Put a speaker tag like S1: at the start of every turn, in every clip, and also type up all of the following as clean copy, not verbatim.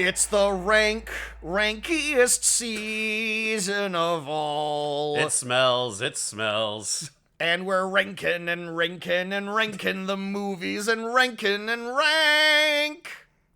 S1: It's the rankiest season of all.
S2: It smells.
S1: And we're ranking the movies and rank.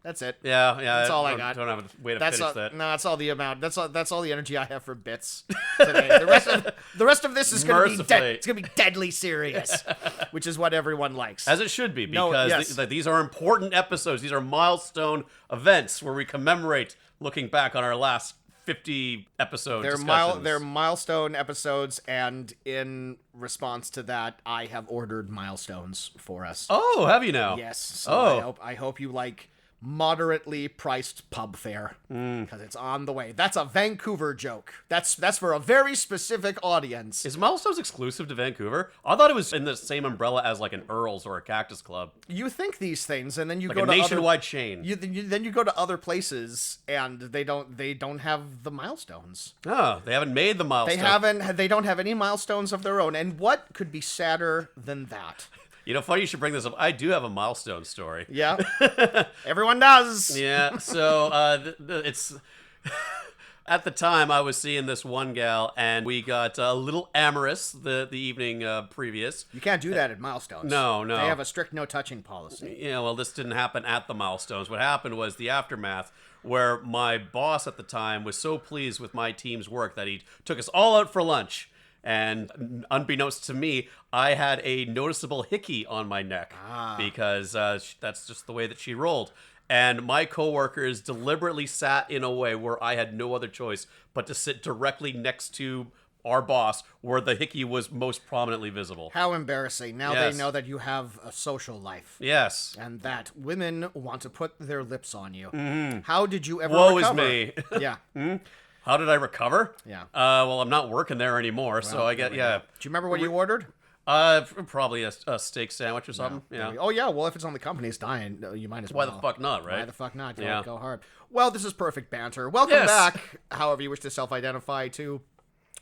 S1: That's it.
S2: Yeah.
S1: That's all I got.
S2: Don't have a way to finish that.
S1: No, that's all the amount. That's all the energy I have for bits today. The rest of this is going to be it's going to be deadly serious, which is what everyone likes.
S2: As it should be, because these are important episodes. These are milestone events where we commemorate looking back on our last 50 episode discussions.
S1: They're milestone episodes, and in response to that, I have ordered milestones for us.
S2: Oh, have you now?
S1: Yes. So I hope you like moderately priced pub fare, because it's on the way. That's a Vancouver joke. That's for a very specific audience.
S2: Is Milestones exclusive to Vancouver? I thought it was in the same umbrella as like an Earl's or a Cactus Club.
S1: You think these things, and then you
S2: like
S1: go
S2: a
S1: to
S2: nationwide chain.
S1: Then you go to other places, and they don't have the milestones.
S2: Oh, they haven't made the milestones.
S1: They don't have any milestones of their own. And what could be sadder than that?
S2: You know, funny you should bring this up. I do have a milestone story.
S1: Yeah. Everyone does.
S2: Yeah, so it's... At the time, I was seeing this one gal, and we got a little amorous the evening previous.
S1: You can't do that at milestones.
S2: No.
S1: They have a strict no-touching policy.
S2: Yeah, well, this didn't happen at the milestones. What happened was the aftermath, where my boss at the time was so pleased with my team's work that he took us all out for lunch. And unbeknownst to me, I had a noticeable hickey on my neck because that's just the way that she rolled. And my coworkers deliberately sat in a way where I had no other choice but to sit directly next to our boss, where the hickey was most prominently visible.
S1: How embarrassing. Now They know that you have a social life.
S2: Yes.
S1: And that women want to put their lips on you. Mm-hmm. How did you ever
S2: recover?
S1: Woe
S2: is me.
S1: Yeah.
S2: Mm-hmm. How did I recover?
S1: Yeah.
S2: Well, I'm not working there anymore, so I get,
S1: Do you remember what you ordered?
S2: Probably a steak sandwich or something. Yeah.
S1: Oh, yeah. Well, if it's on the company's dime, you might as well.
S2: Why the fuck not, right?
S1: Why the fuck not? Go hard. Well, this is perfect banter. Welcome back, however you wish to self-identify, to...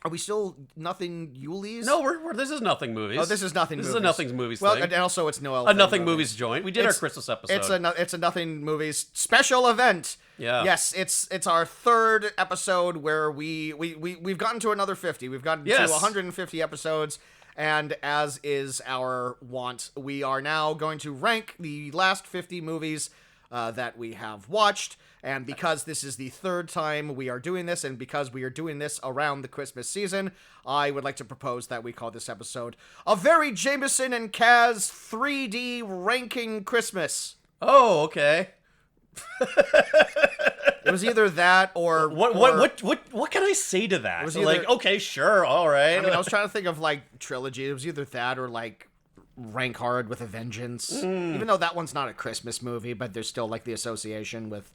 S1: Are we still Nothing Yulees?
S2: No, this is Nothing Movies.
S1: Oh, this is Nothing Movies.
S2: This is a Nothing Movies
S1: thing.
S2: Well,
S1: and also it's Noel.
S2: A Nothing Movies joint. We did our Christmas episode.
S1: It's a Nothing Movies special event.
S2: Yeah.
S1: Yes, it's our third episode where we've gotten to another 50. We've gotten to 150 episodes. And as is our wont, we are now going to rank the last 50 movies that we have watched. And because this is the third time we are doing this, and because we are doing this around the Christmas season, I would like to propose that we call this episode A Very Jameson and Kazz 3D Ranking Christmas.
S2: Oh, okay.
S1: It was either that or...
S2: What can I say to that? It was either, okay, sure, all right.
S1: I mean, I was trying to think of, trilogy. It was either that or, Rank Hard with a Vengeance. Even though that one's not a Christmas movie, but there's still, the association with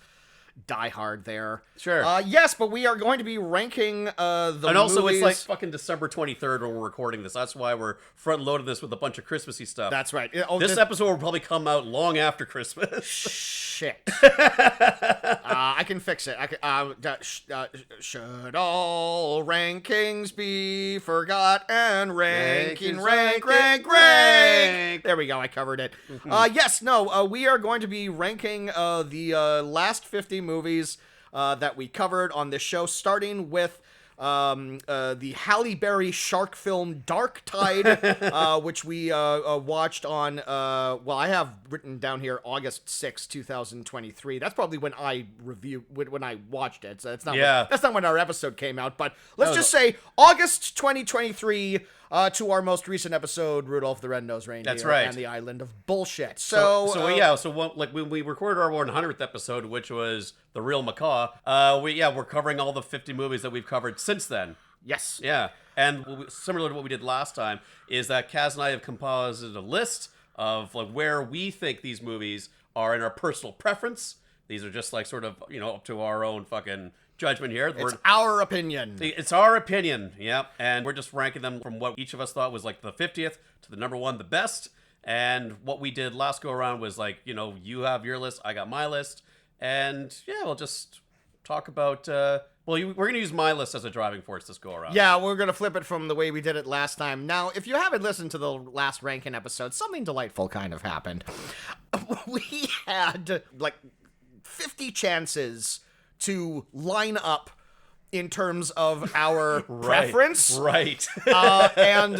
S1: Die Hard there.
S2: Sure.
S1: Yes, but we are going to be ranking the movies.
S2: And also, it's fucking December 23rd when we're recording this. That's why we're front-loading this with a bunch of Christmassy stuff.
S1: That's right.
S2: This episode will probably come out long after Christmas.
S1: Shit. I can fix it. Should all rankings be forgot and rank. There we go. I covered it. We are going to be ranking the last 50 movies that we covered on this show, starting with the Halle Berry shark film Dark Tide, which we watched on, I have written down here August 6, 2023. That's probably when I when I watched it. So that's not when our episode came out, but let's just say August 2023 to our most recent episode, Rudolph the Red-Nosed Reindeer.
S2: That's right.
S1: And the Island of Bullshit.
S2: When we recorded our 100th episode, which was The Real Macaw, we're covering all the 50 movies that we've covered since then.
S1: Yes.
S2: Yeah. And similar to what we did last time, is that Kazz and I have composed a list of where we think these movies are in our personal preference. These are just sort of, up to our own fucking judgment here.
S1: It's our opinion.
S2: It's our opinion, yep. And we're just ranking them from what each of us thought was the 50th to the number one, the best. And what we did last go around was you have your list, I got my list. And we'll just talk about... we're going to use my list as a driving force this go around.
S1: Yeah, we're going to flip it from the way we did it last time. Now, if you haven't listened to the last ranking episode, something delightful kind of happened. We had, 50 chances to line up in terms of our preference.
S2: Right.
S1: And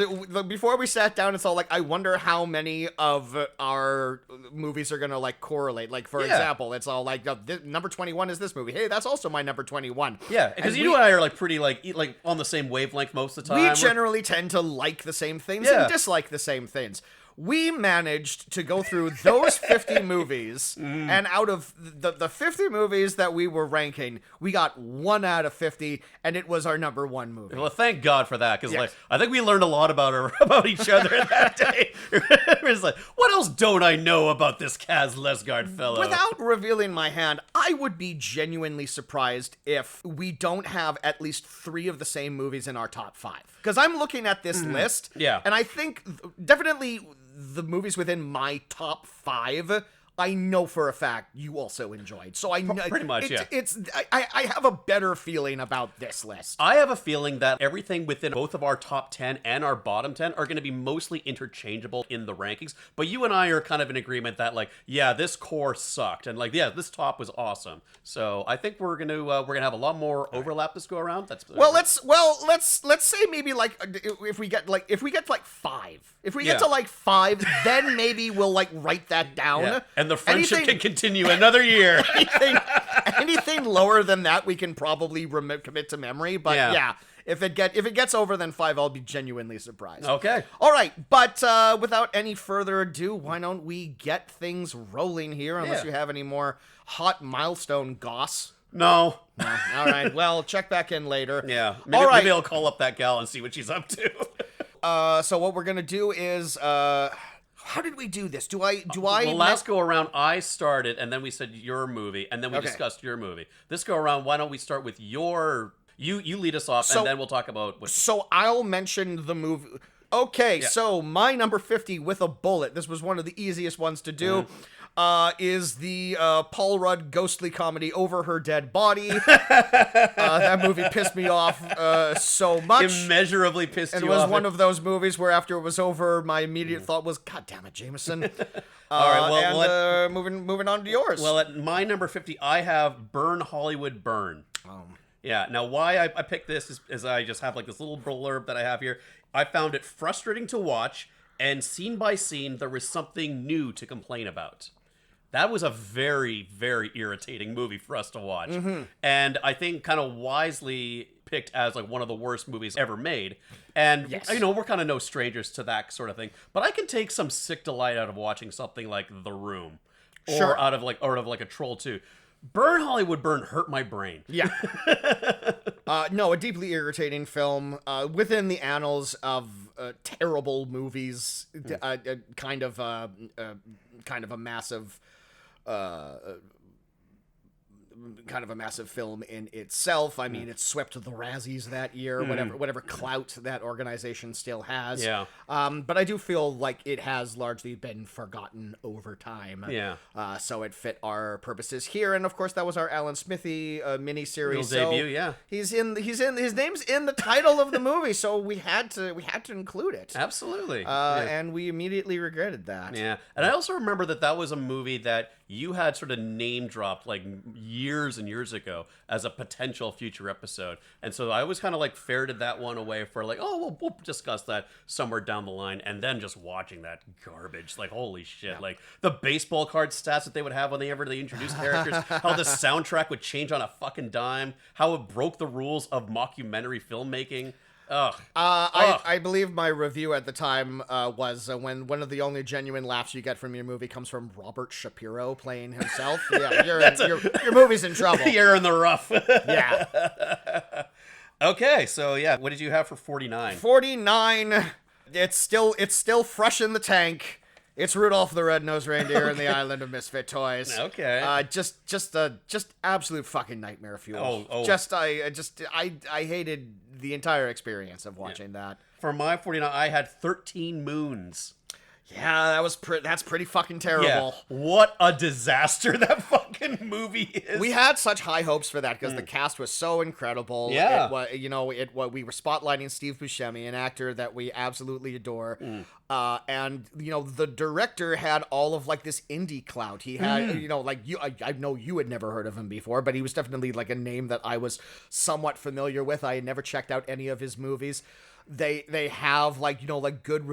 S1: before we sat down, it's all like, I wonder how many of our movies are going to like correlate. Like, for example, it's all like, number 21 is this movie. Hey, that's also my number 21.
S2: Yeah, because you and I are like pretty like on the same wavelength most of the time.
S1: We generally tend to like the same things and dislike the same things. We managed to go through those 50 movies, and out of the 50 movies that we were ranking, we got 1 out of 50, and it was our number 1 movie.
S2: Well, thank God for that, because like I think we learned a lot about each other that day. It was like, what else don't I know about this Kazz Lesgard fellow?
S1: Without revealing my hand, I would be genuinely surprised if we don't have at least 3 of the same movies in our top 5. Because I'm looking at this list, and I think definitely the movies within my top 5, I know for a fact you also enjoyed. So I know
S2: pretty much,
S1: I have a better feeling about this list.
S2: I have a feeling that everything within both of our top 10 and our bottom 10 are going to be mostly interchangeable in the rankings. But you and I are kind of in agreement that like, yeah, this core sucked, and like, yeah, this top was awesome. So I think we're gonna have a lot more overlap this go around. Let's
S1: say maybe like if we get like 5. If we get to like 5, then maybe we'll like write that down.
S2: Yeah. And the friendship can continue another year.
S1: anything lower than that, we can probably commit to memory. But if it gets over than 5, I'll be genuinely surprised.
S2: Okay.
S1: All right. But without any further ado, why don't we get things rolling here? Unless you have any more hot milestone goss.
S2: No.
S1: All right. Well, check back in later.
S2: Yeah. Maybe I'll call up that gal and see what she's up to.
S1: So what we're gonna do is. How did we do this?
S2: Well, last go around, I started, and then we said your movie, and then we discussed your movie. This go around, why don't we start with your... You lead us off, and then we'll talk about...
S1: So I'll mention the movie... Okay, so my number 50 with a bullet. This was one of the easiest ones to do. Is the Paul Rudd ghostly comedy Over Her Dead Body. That movie pissed me off so much.
S2: Immeasurably pissed you off.
S1: And it was one of those movies where after it was over, my immediate thought was, God damn it, Jameson.
S2: All right, well,
S1: moving on to yours.
S2: Well, at my number 50, I have Burn Hollywood Burn. Yeah, now why I picked this is I just have like this little blurb that I have here. I found it frustrating to watch, and scene by scene, there was something new to complain about. That was a very, very irritating movie for us to watch. And I think kind of wisely picked as like one of the worst movies ever made. And, you know, we're kind of no strangers to that sort of thing. But I can take some sick delight out of watching something like The Room. Or out of like a Troll 2. Burn Hollywood Burn hurt my brain.
S1: Yeah. No, a deeply irritating film within the annals of terrible movies. Kind of a massive... kind of a massive film in itself. I mean, it swept the Razzies that year, whatever clout that organization still has.
S2: Yeah.
S1: But I do feel like it has largely been forgotten over time.
S2: Yeah.
S1: So it fit our purposes here, and of course that was our Alan Smithy miniseries.
S2: Debut, yeah.
S1: His name's in the title of the movie, so we had to include it.
S2: Absolutely.
S1: And we immediately regretted that.
S2: Yeah. And I also remember that was a movie that you had sort of name dropped like years and years ago as a potential future episode. And so I was kind of like ferreted that one away for like, oh, we'll discuss that somewhere down the line. And then just watching that garbage, like, holy shit. Like the baseball card stats that they would have whenever they introduced characters, how the soundtrack would change on a fucking dime, how it broke the rules of mockumentary filmmaking. Ugh.
S1: I believe my review at the time was when one of the only genuine laughs you get from your movie comes from Robert Shapiro playing himself. Yeah, your movie's in trouble.
S2: You're in the rough.
S1: Yeah.
S2: Okay, so yeah, what did you have for 49?
S1: 49. It's still fresh in the tank. It's Rudolph the Red-Nosed Reindeer and the Island of Misfit Toys.
S2: Okay.
S1: Just absolute fucking nightmare fuel.
S2: Oh.
S1: I hated the entire experience of watching that.
S2: For my 49, I had 13 Moons.
S1: Yeah, that's pretty fucking terrible.
S2: Yeah. What a disaster that fucking movie is.
S1: We had such high hopes for that because the cast was so incredible.
S2: Yeah.
S1: We were spotlighting Steve Buscemi, an actor that we absolutely adore. And the director had all of like this indie clout. He had, I know you had never heard of him before, but he was definitely like a name that I was somewhat familiar with. I had never checked out any of his movies. They have good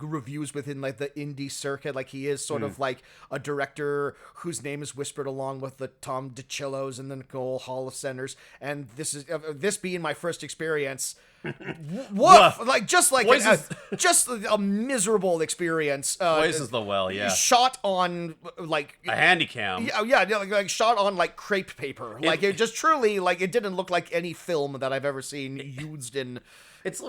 S1: reviews within like the indie circuit. Like he is sort of like a director whose name is whispered along with the Tom DiCillos and the Nicole Holofceners. And this being my first experience. Woof! Just a miserable experience.
S2: Poisons the well, yeah.
S1: Shot on like
S2: a handycam.
S1: Like shot on like crepe paper. It just truly it didn't look like any film that I've ever seen used in.
S2: It's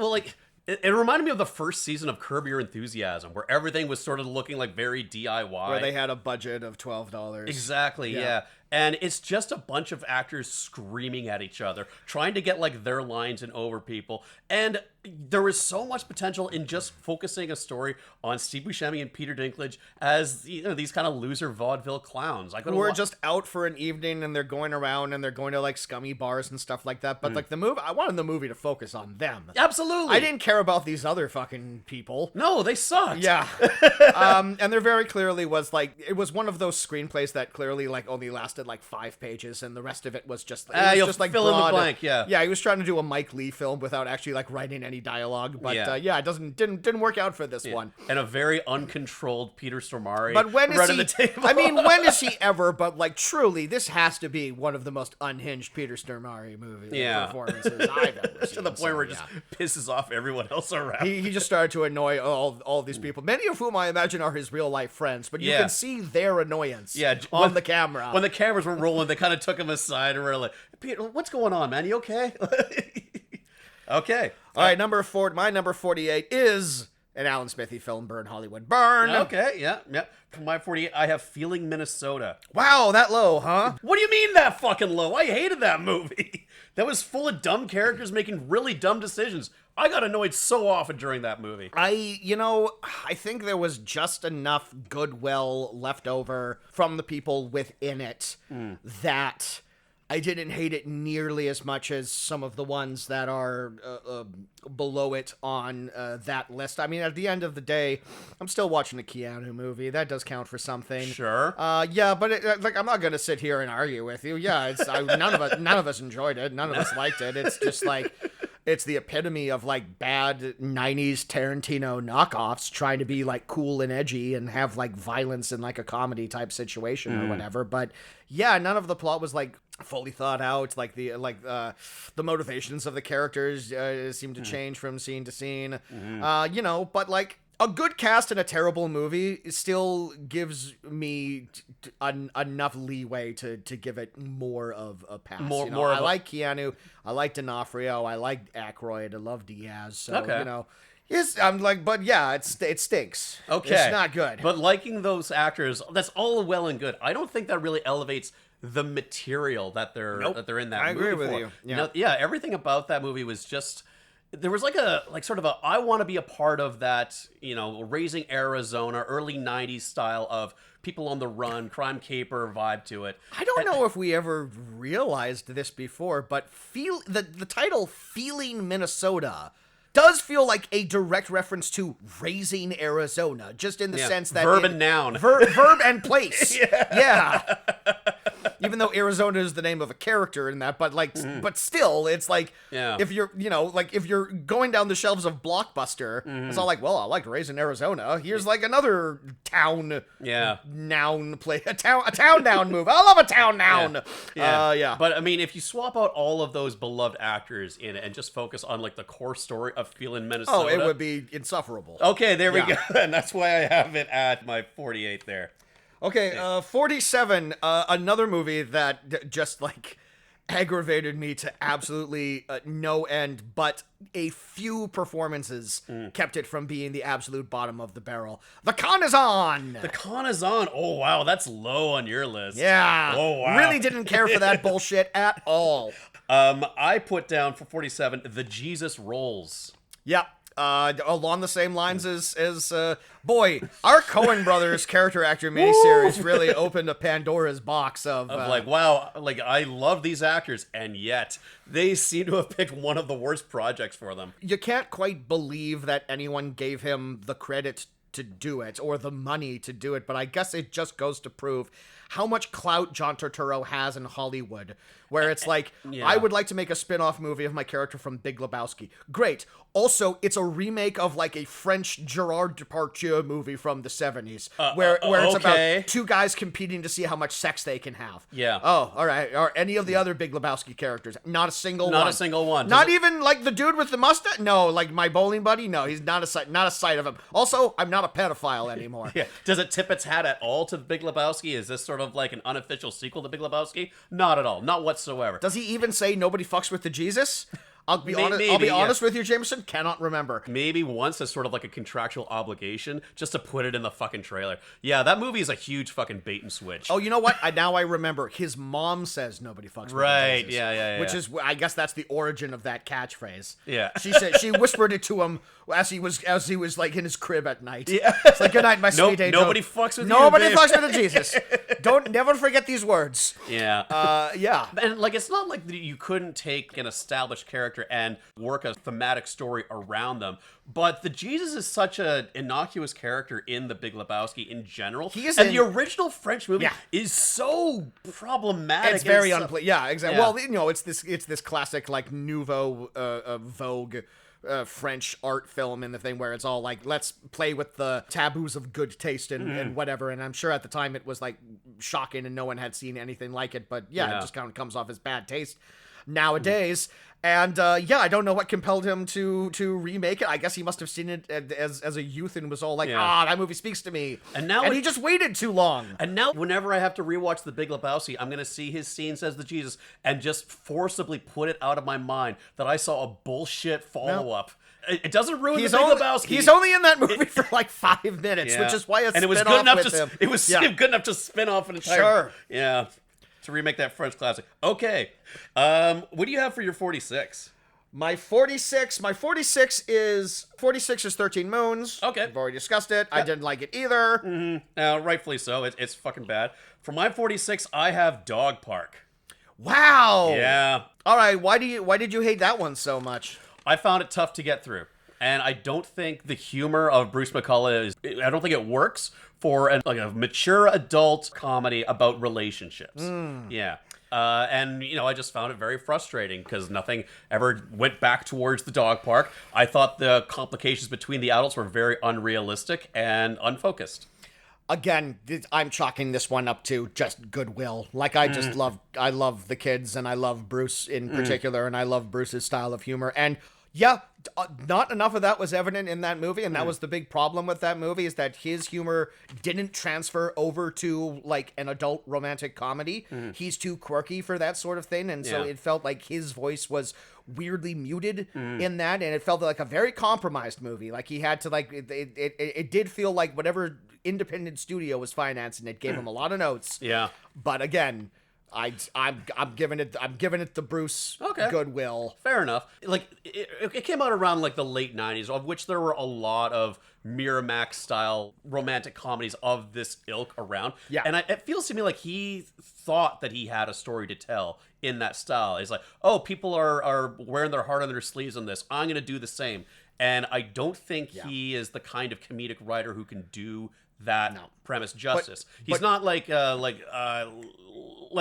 S2: it reminded me of the first season of Curb Your Enthusiasm, where everything was sort of looking like very DIY.
S1: Where they had a budget of $12.
S2: Exactly, yeah. And it's just a bunch of actors screaming at each other, trying to get like their lines in over people. And there was so much potential in just focusing a story on Steve Buscemi and Peter Dinklage as these kind of loser vaudeville clowns.
S1: Who are just out for an evening and they're going around and they're going to like scummy bars and stuff like that. But like the movie, I wanted the movie to focus on them.
S2: Absolutely.
S1: I didn't care about these other fucking people.
S2: No, they sucked.
S1: Yeah. And there very clearly was it was one of those screenplays that clearly only lasted 5 pages and the rest of it was just
S2: fill
S1: broad.
S2: In the blank. Yeah,
S1: he was trying to do a Mike Lee film without actually writing any dialogue, but it didn't work out for this one.
S2: And a very uncontrolled Peter Stormare.
S1: But when is he?
S2: The table.
S1: I mean, when is he ever? But truly, this has to be one of the most unhinged Peter Stormare performances I've ever seen.
S2: To the point where it just pisses off everyone else around.
S1: He just started to annoy all these people, many of whom I imagine are his real life friends, but you can see their annoyance on the camera.
S2: When the cameras were rolling, they kind of took him aside and were like, Peter, what's going on, man? You okay? Okay.
S1: All right, my number 48 is an Alan Smithy film, Burn, Hollywood, Burn.
S2: Okay, yeah. For my 48, I have Feeling Minnesota.
S1: Wow, that low, huh?
S2: What do you mean that fucking low? I hated that movie. That was full of dumb characters making really dumb decisions. I got annoyed so often during that movie.
S1: I think there was just enough goodwill left over from the people within it that I didn't hate it nearly as much as some of the ones that are below it on that list. I mean, at the end of the day, I'm still watching a Keanu movie. That does count for something.
S2: Sure.
S1: Yeah, but I'm not gonna sit here and argue with you. Yeah, none of us enjoyed it. None of us liked it. It's just it's the epitome of bad 90s Tarantino knockoffs trying to be cool and edgy and have violence in a comedy type situation or whatever. But yeah, none of the plot was fully thought out. The motivations of the characters seem to change from scene to scene. But a good cast in a terrible movie still gives me enough leeway to give it more of a pass. I like Keanu, I like D'Onofrio, I like Aykroyd, I love Diaz. So yes, I'm but yeah, it stinks.
S2: Okay,
S1: it's not good.
S2: But liking those actors, that's all well and good. I don't think that really elevates the material that they're in that movie.
S1: I agree with
S2: for.
S1: you.
S2: Yeah, everything about that movie was just. There was sort of a I want to be a part of that, raising Arizona, early 90s style of people on the run, crime caper vibe to it.
S1: I don't know if we ever realized this before, but the title Feeling Minnesota does feel like a direct reference to raising Arizona, just in the sense that
S2: verb and noun.
S1: Verb and place. Yeah. Even though Arizona is the name of a character in that, but but still, it's if you're, if you're going down the shelves of Blockbuster, it's all well, I like raising Arizona. Here's another town, noun play, a town noun move. I love a town noun. Yeah.
S2: But I mean, if you swap out all of those beloved actors in it and just focus on the core story of Feeling Minnesota,
S1: oh, it would be insufferable.
S2: Okay, there we go, and that's why I have it at my 48 there.
S1: Okay, 47, another movie that just aggravated me to absolutely no end, but a few performances kept it from being the absolute bottom of the barrel. The Con is On!
S2: The Con is On? Oh, wow, that's low on your list.
S1: Yeah.
S2: Oh, wow.
S1: Really didn't care for that bullshit at all.
S2: I put down for 47, The Jesus Rolls.
S1: Yep. Along the same lines as boy, our Coen Brothers character actor miniseries really opened a Pandora's box of
S2: like, wow, like I love these actors, and yet they seem to have picked one of the worst projects for them.
S1: You can't quite believe that anyone gave him the credit to do it or the money to do it, but I guess it just goes to prove how much clout John Turturro has in Hollywood, where it's like, I would like to make a spin-off movie of my character from Big Lebowski. Great. Also, it's a remake of like a French Gerard Depardieu movie from the 70s, where it's about two guys competing to see how much sex they can have.
S2: Yeah.
S1: Oh, all right. Or any of the other Big Lebowski characters. Not a single one.
S2: Not a single one.
S1: Not even like the dude with the mustache? No, like my bowling buddy? No, he's not a sight of him. Also, I'm not a pedophile anymore.
S2: Yeah. Does it tip its hat at all to the Big Lebowski? Is this sort of like an unofficial sequel to Big Lebowski? Not at all. Not whatsoever.
S1: Does he even say nobody fucks with the Jesus? I'll be
S2: Maybe,
S1: honest with you, Jameson. Cannot remember.
S2: Maybe once as sort of like a contractual obligation, just to put it in the fucking trailer. Yeah, that movie is a huge fucking bait and switch.
S1: Oh, you know what? Now I remember. His mom says nobody fucks with
S2: right.
S1: Jesus.
S2: Yeah.
S1: Which is, I guess, that's the origin of that catchphrase.
S2: Yeah.
S1: She said she whispered it to him as he was like in his crib at night. Yeah. It's like, good night, my sweet angel.
S2: Nobody fucks with
S1: Nobody
S2: you,
S1: fucks with the Jesus. Never forget these words.
S2: Yeah.
S1: Yeah.
S2: And like, it's not like you couldn't take an established character and work a thematic story around them, but the Jesus is such an innocuous character in the Big Lebowski in general. The original French movie is so problematic.
S1: It's very unpleasant. Yeah, exactly. Yeah. Well, you know, it's this classic like nouveau Vogue French art film and the thing where it's all like, let's play with the taboos of good taste and whatever. And I'm sure at the time it was like shocking and no one had seen anything like it. But it just kind of comes off as bad taste nowadays. And I don't know what compelled him to remake it. I guess he must have seen it as a youth and was all like, that movie speaks to me. And he just waited too long.
S2: And now whenever I have to rewatch The Big Lebowski, I'm going to see his scenes as the Jesus and just forcibly put it out of my mind that I saw a bullshit follow-up. It doesn't ruin The Big Lebowski.
S1: He's only in that movie for like 5 minutes, which is why it's
S2: it was good enough to spin off an entire...
S1: Sure.
S2: Yeah. To remake that French classic. Okay. What do you have for your 46?
S1: My 46 is 13 Moons.
S2: Okay.
S1: We've already discussed it. Yep. I didn't like it either.
S2: Mm-hmm. Rightfully so. It's fucking bad. For my 46, I have Dog Park.
S1: Wow.
S2: Yeah.
S1: All right. Why did you hate that one so much?
S2: I found it tough to get through. And I don't think the humor of Bruce McCullough I don't think it works for a mature adult comedy about relationships. Yeah. And, I just found it very frustrating because nothing ever went back towards the dog park. I thought the complications between the adults were very unrealistic and unfocused.
S1: Again, I'm chalking this one up to just goodwill. Like, I love the kids and I love Bruce in particular and I love Bruce's style of humor. And yeah, not enough of that was evident in that movie, and that was the big problem with that movie, is that his humor didn't transfer over to, like, an adult romantic comedy. He's too quirky for that sort of thing, and so it felt like his voice was weirdly muted in that, and it felt like a very compromised movie. Like, he had to, like, it did feel like whatever independent studio was financing it gave him a lot of notes.
S2: Yeah.
S1: But again... I'm giving it the Bruce goodwill.
S2: Fair enough. Like it came out around like the late 90s, of which there were a lot of Miramax style romantic comedies of this ilk around.
S1: Yeah.
S2: And it feels to me like he thought that he had a story to tell in that style. It's like, oh, people are wearing their heart on their sleeves on this. I'm going to do the same. And I don't think he is the kind of comedic writer who can do that premise justice. He's not like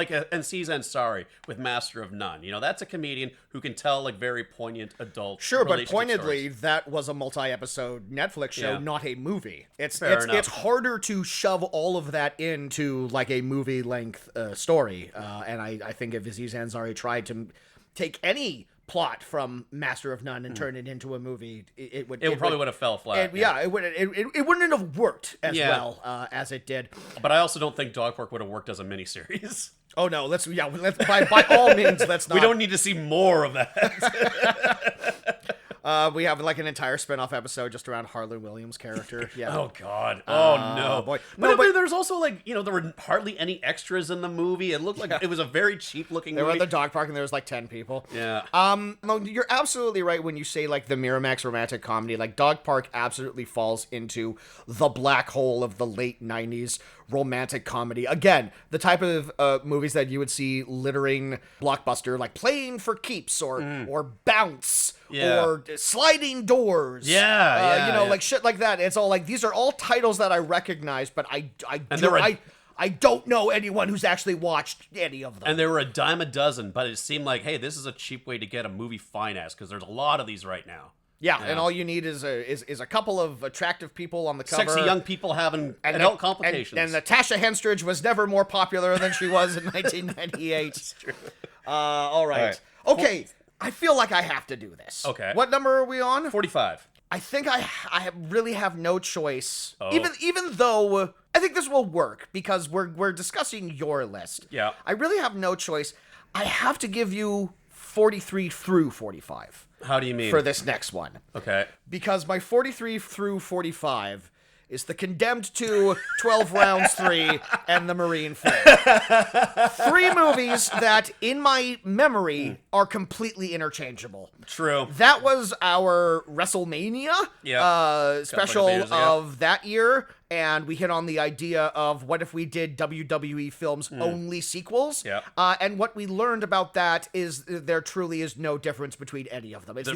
S2: and Season Sorry with Master of None. That's a comedian who can tell like very poignant adult.
S1: Sure, but pointedly, that was a multi-episode Netflix show, not a movie. It's harder to shove all of that into like a movie-length story. And I think if Aziz Ansari tried to take any plot from Master of None and turn it into a movie, it probably would
S2: have fell flat.
S1: It wouldn't have worked as well as it did.
S2: But I also don't think Dog Park would have worked as a miniseries.
S1: Oh no, let's by all means let's not.
S2: We don't need to see more of that.
S1: We have like an entire spin-off episode just around Harlan Williams' character. Yeah.
S2: Oh God! Oh no!
S1: Boy.
S2: But there's also like there were hardly any extras in the movie. It looked like it was a very cheap looking
S1: They
S2: movie.
S1: were at the dog park and there was like 10 people.
S2: Yeah.
S1: No, you're absolutely right when you say like the Miramax romantic comedy. Like Dog Park absolutely falls into the black hole of the late 90s romantic comedy. Again, the type of movies that you would see littering Blockbuster, like Playing for Keeps or Bounce or Sliding Doors. Like shit like that. It's all like, these are all titles that I recognize, but I don't know anyone who's actually watched any of them.
S2: And there were a dime a dozen, but it seemed like, hey, this is a cheap way to get a movie financed because there's a lot of these right now.
S1: Yeah, and all you need is a couple of attractive people on the cover.
S2: Sexy young people having adult complications.
S1: And Natasha Henstridge was never more popular than she was in 1998.
S2: That's true.
S1: All right. Okay, I feel like I have to do this.
S2: Okay.
S1: What number are we on?
S2: 45.
S1: I think I really have no choice.
S2: Oh.
S1: Even though I think this will work because we're discussing your list.
S2: Yeah.
S1: I really have no choice. I have to give you 43 through 45.
S2: How do you mean?
S1: For this next one.
S2: Okay.
S1: Because my 43 through 45 is the Condemned 2, 12 Rounds 3, and the Marine 4. 3 movies that, in my memory, are completely interchangeable.
S2: True.
S1: That was our WrestleMania special of that year, and we hit on the idea of what if we did WWE films only sequels.
S2: Yeah.
S1: And what we learned about that is there truly is no difference between any of them. It's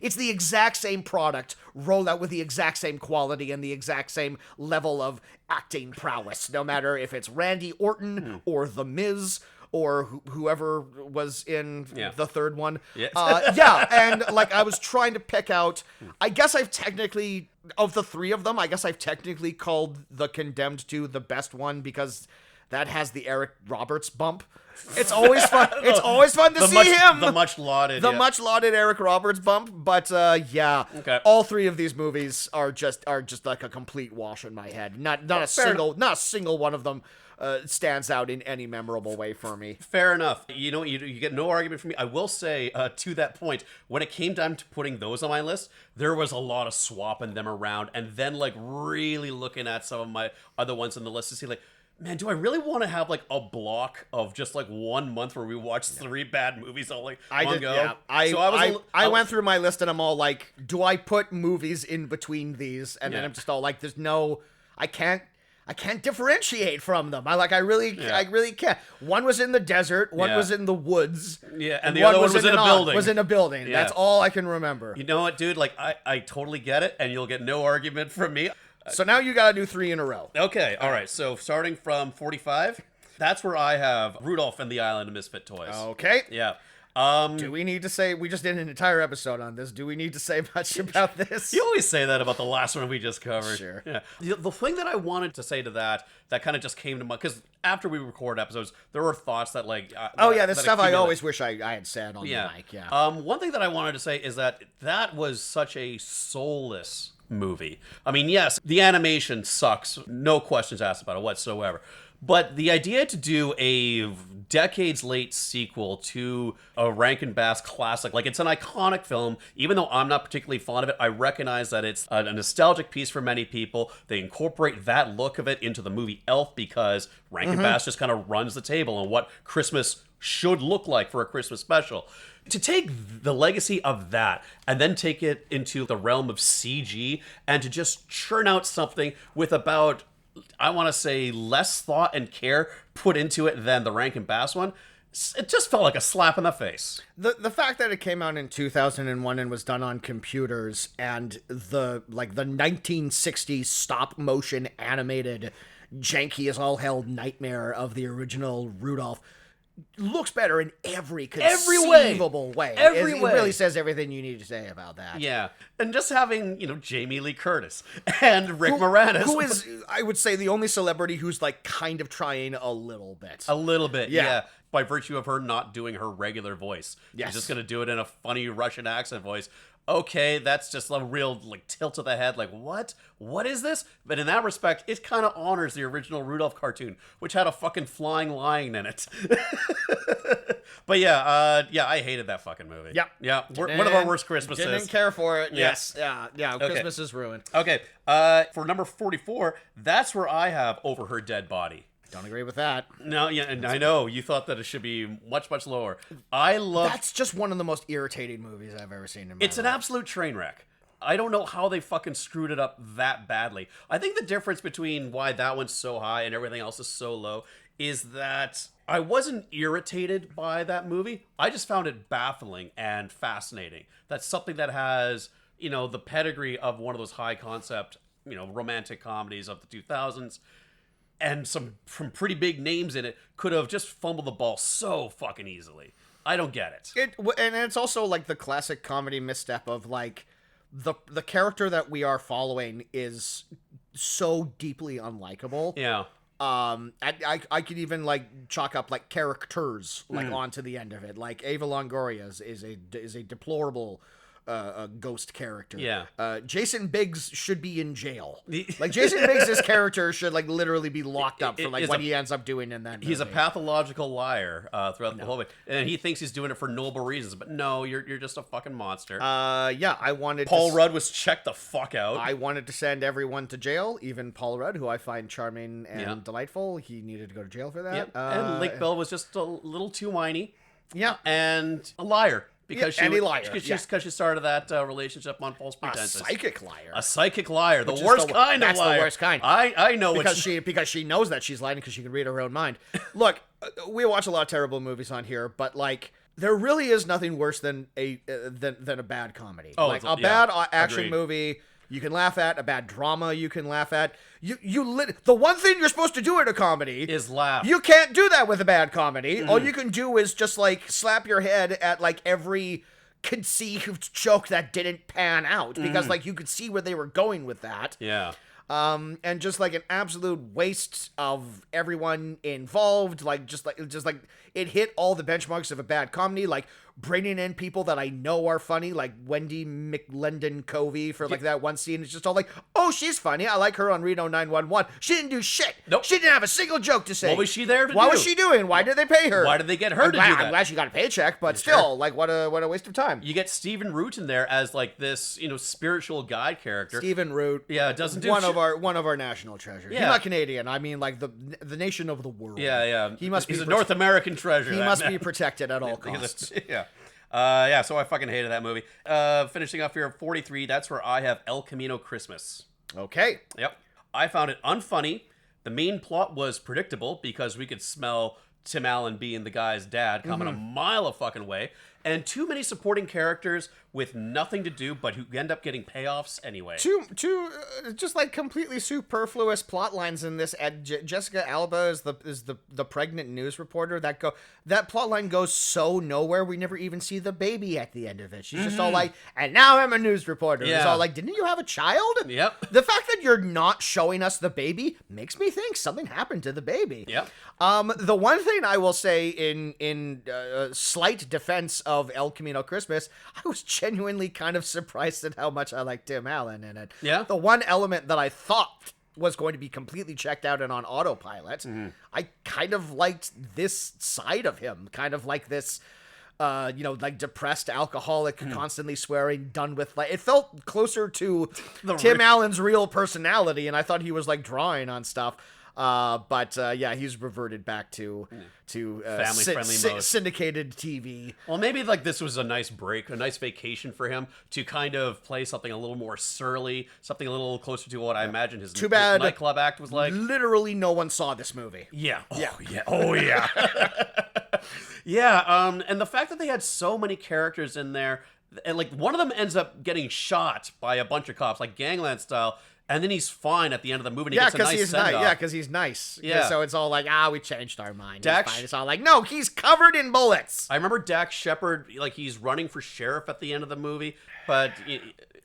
S1: it's the exact same product rolled out with the exact same quality and the exact same level of acting prowess, no matter if it's Randy Orton or The Miz or whoever was in the third one.
S2: Yeah.
S1: And like I was trying to pick out, I guess I've technically, of the 3 of them, I guess I've technically called the Condemned 2 the best one because that has the Eric Roberts bump. It's always fun. It's always fun to see him.
S2: The much lauded.
S1: Much lauded Eric Roberts bump. But
S2: Okay.
S1: all 3 of these movies are just like a complete wash in my head. Not a single one of them stands out in any memorable way for me.
S2: Fair enough. You know, you get no argument from me. I will say, to that point, when it came down to putting those on my list, there was a lot of swapping them around, and then like really looking at some of my other ones on the list to see like, man, do I really want to have like a block of just like 1 month where we watch 3 bad movies all like one go?
S1: Yeah. I went through my list and I'm all like, do I put movies in between these? And then I'm just all like, there's no, I can't differentiate from them. I really can't. One was in the desert, one was in the woods.
S2: Yeah, and the other one was in a building.
S1: Was in a building. Yeah. That's all I can remember.
S2: You know what, dude? Like I totally get it, and you'll get no argument from me.
S1: So now you gotta do 3 in a row.
S2: Okay, all right. So starting from 45, that's where I have Rudolph and the Island of Misfit Toys.
S1: Okay.
S2: Yeah.
S1: Do we need to say, we just did an entire episode on this, do we need to say much about this?
S2: You always say that about the last one we just covered.
S1: Sure.
S2: Yeah. The thing that I wanted to say to that kind of just came to mind, because after we record episodes, there were thoughts that like...
S1: this stuff I always wish I had said on the mic,
S2: One thing that I wanted to say is that was such a soulless movie. I mean, yes, the animation sucks, no questions asked about it whatsoever. But the idea to do a decades-late sequel to a Rankin Bass classic, like it's an iconic film, even though I'm not particularly fond of it, I recognize that it's a nostalgic piece for many people. They incorporate that look of it into the movie Elf because Rankin Bass just kind of runs the table on what Christmas should look like for a Christmas special. To take the legacy of that and then take it into the realm of CG and to just churn out something with about, I want to say, less thought and care put into it than the Rankin Bass one, it just felt like a slap in the face.
S1: The fact that it came out in 2001 and was done on computers and the 1960s stop motion animated janky as all hell nightmare of the original Rudolph looks better in every conceivable way.
S2: Every way.
S1: It really says everything you need to say about that.
S2: Yeah. And just having, Jamie Lee Curtis and Rick Moranis.
S1: Who is, I would say, the only celebrity who's like kind of trying a little bit.
S2: A little bit, yeah. By virtue of her not doing her regular voice.
S1: Yes.
S2: She's just going to do it in a funny Russian accent voice. Okay, that's just a real tilt of the head, like, what? What is this? But in that respect, it kind of honors the original Rudolph cartoon, which had a fucking flying lion in it. But yeah, I hated that fucking movie.
S1: Yeah.
S2: Yeah. One of our worst Christmases.
S1: Didn't care for it.
S2: Yeah.
S1: Yes. Yeah.
S2: Okay.
S1: Christmas is ruined.
S2: Okay. For number 44, that's where I have Over Her Dead Body.
S1: Don't agree with that.
S2: No, yeah, and I know you thought that it should be much, much lower. I love.
S1: That's just one of the most irritating movies I've ever seen in my
S2: It's
S1: life.
S2: an absolute train wreck. I don't know how they fucking screwed it up that badly. I think the difference between why that one's so high and everything else is so low is that I wasn't irritated by that movie. I just found it baffling and fascinating. That's something that has, the pedigree of one of those high concept, romantic comedies of the 2000s. And some pretty big names in it could have just fumbled the ball so fucking easily. I don't get it.
S1: And it's also like the classic comedy misstep of like the character that we are following is so deeply unlikable.
S2: Yeah.
S1: I could even like chalk up like characters like onto the end of it. Like Ava Longoria is a deplorable ghost character.
S2: Yeah.
S1: Jason Biggs should be in jail. Like Jason Biggs' character should like literally be locked up for like what he ends up doing in that movie.
S2: He's a pathological liar throughout the whole movie, and he thinks he's doing it for noble reasons. But no, you're just a fucking monster.
S1: Yeah, I wanted
S2: Paul Rudd was checked the fuck out.
S1: I wanted to send everyone to jail, even Paul Rudd, who I find charming and delightful. He needed to go to jail for that.
S2: Yep. And Lake Bell was just a little too whiny.
S1: Yeah,
S2: and a liar. Because she started that relationship on false pretenses.
S1: A psychic liar.
S2: A psychic liar. The worst kind of liar.
S1: That's the worst kind.
S2: I know
S1: because she knows that she's lying because she can read her own mind. Look, we watch a lot of terrible movies on here, but like there really is nothing worse than a bad comedy.
S2: Oh,
S1: like a bad action movie you can laugh at, a bad drama you can laugh at. The one thing you're supposed to do in a comedy
S2: is laugh.
S1: You can't do that with a bad comedy. All you can do is just like slap your head at like every conceived joke that didn't pan out because like you could see where they were going with that.
S2: Yeah.
S1: And just like an absolute waste of everyone involved, just like it hit all the benchmarks of a bad comedy, like bringing in people that I know are funny, like Wendy McLendon Covey for like that one scene. It's just all like, oh, she's funny. I like her on Reno 911. She didn't do shit.
S2: Nope.
S1: She didn't have a single joke to say.
S2: What was she there to do?
S1: What was she doing? Why did they pay her?
S2: Why did they get her to do that?
S1: I'm glad she got a paycheck, but still, like what a waste of time.
S2: You get Stephen Root in there as like this, spiritual guide character.
S1: Stephen Root.
S2: Yeah, doesn't do
S1: one of our national treasures.
S2: Yeah.
S1: He's not Canadian. I mean like the nation of the world.
S2: Yeah.
S1: He's
S2: a North American treasure.
S1: He must be protected at all costs.
S2: Yeah. So I fucking hated that movie. Finishing up here at 43, that's where I have El Camino Christmas.
S1: Okay.
S2: Yep. I found it unfunny. The main plot was predictable because we could smell Tim Allen being the guy's dad coming a mile a fucking way. And too many supporting characters with nothing to do, but who end up getting payoffs anyway.
S1: Two just like completely superfluous plot lines in this. Jessica Alba is the pregnant news reporter. That plot line goes so nowhere. We never even see the baby at the end of it. She's just all like, and now I'm a news reporter.
S2: Yeah.
S1: It's all like, didn't you have a child?
S2: Yep.
S1: The fact that you're not showing us the baby makes me think something happened to the baby.
S2: Yep.
S1: The one thing I will say in slight defense of El Camino Christmas, I was genuinely kind of surprised at how much I liked Tim Allen in it.
S2: Yeah.
S1: The one element that I thought was going to be completely checked out and on autopilot, I kind of liked this side of him, kind of like this, like depressed alcoholic, constantly swearing, done with like, it felt closer to Tim Allen's real personality, and I thought he was like drawing on stuff. But he's reverted back to
S2: family-friendly mode.
S1: Syndicated TV.
S2: Well, maybe like this was a nice break, a nice vacation for him to kind of play something a little more surly, something a little closer to what I imagine his nightclub act was like.
S1: Literally, no one saw this movie.
S2: Yeah. Oh yeah. Yeah. And the fact that they had so many characters in there, and like one of them ends up getting shot by a bunch of cops, like Gangland style. And then he's fine at the end of the movie. And he gets a nice send-off.
S1: Yeah, because he's nice.
S2: Yeah.
S1: So it's all like, we changed our mind. It's all like, no, he's covered in bullets.
S2: I remember Dax Shepard, like he's running for sheriff at the end of the movie, but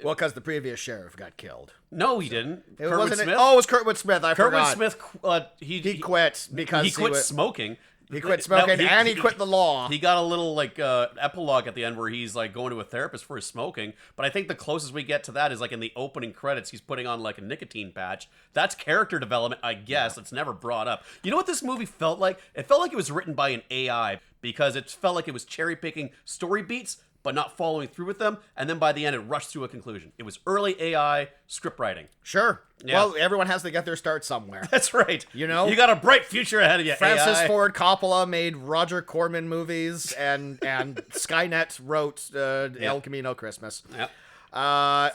S1: well, because the previous sheriff got killed.
S2: No, he didn't.
S1: It was Kurtwood Smith. I forgot.
S2: Kurtwood Smith, he
S1: quit because
S2: he quit smoking.
S1: He quit smoking and he quit the law.
S2: He got a little like epilogue at the end where he's like going to a therapist for his smoking. But I think the closest we get to that is like in the opening credits, he's putting on like a nicotine patch. That's character development, I guess. It's never brought up. You know what this movie felt like? It felt like it was written by an AI because it felt like it was cherry picking story beats, but not following through with them. And then by the end, it rushed to a conclusion. It was early AI script writing.
S1: Sure.
S2: Yeah.
S1: Well, everyone has to get their start somewhere.
S2: That's right.
S1: You know?
S2: You got a bright future ahead of you,
S1: Francis
S2: AI.
S1: Ford Coppola made Roger Corman movies, and Skynet wrote El Camino Christmas.
S2: Yep.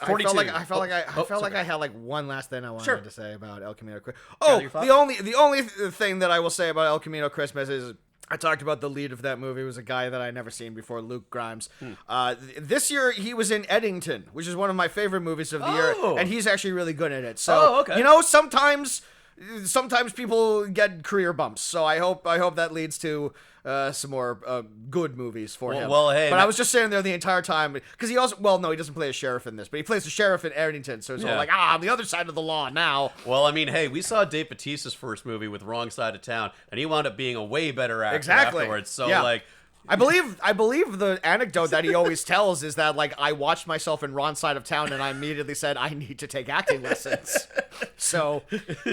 S2: 42.
S1: I felt like I had like one last thing I wanted to say about El Camino Christmas. The only thing that I will say about El Camino Christmas is I talked about the lead of that movie. It was a guy that I never seen before, Luke Grimes. This year, he was in Eddington, which is one of my favorite movies of the year, and he's actually really good at it. So, you know, sometimes people get career bumps. So I hope that leads to some more good movies for him.
S2: Well, hey,
S1: but I was just sitting there the entire time because he also, well, no, he doesn't play a sheriff in this, but he plays the sheriff in Eddington. So it's all like, I'm the other side of the law now.
S2: Well, I mean, hey, we saw Dave Bautista's first movie with Wrong Side of Town, and he wound up being a way better actor afterwards. So like.
S1: I believe the anecdote that he always tells is that, like, I watched myself in Wrong Side of Town and I immediately said, I need to take acting lessons. So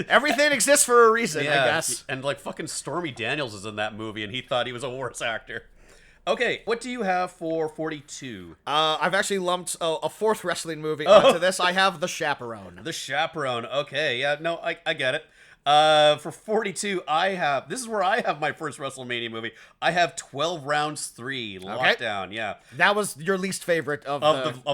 S1: everything exists for a reason, I guess.
S2: And, like, fucking Stormy Daniels is in that movie and he thought he was a worse actor. Okay, what do you have for 42?
S1: I've actually lumped a fourth wrestling movie onto this. I have The Chaperone.
S2: The Chaperone. Okay, yeah, no, I get it. For 42, this is where I have my first WrestleMania movie. I have 12 Rounds 3 Lockdown. Yeah,
S1: that was your least favorite of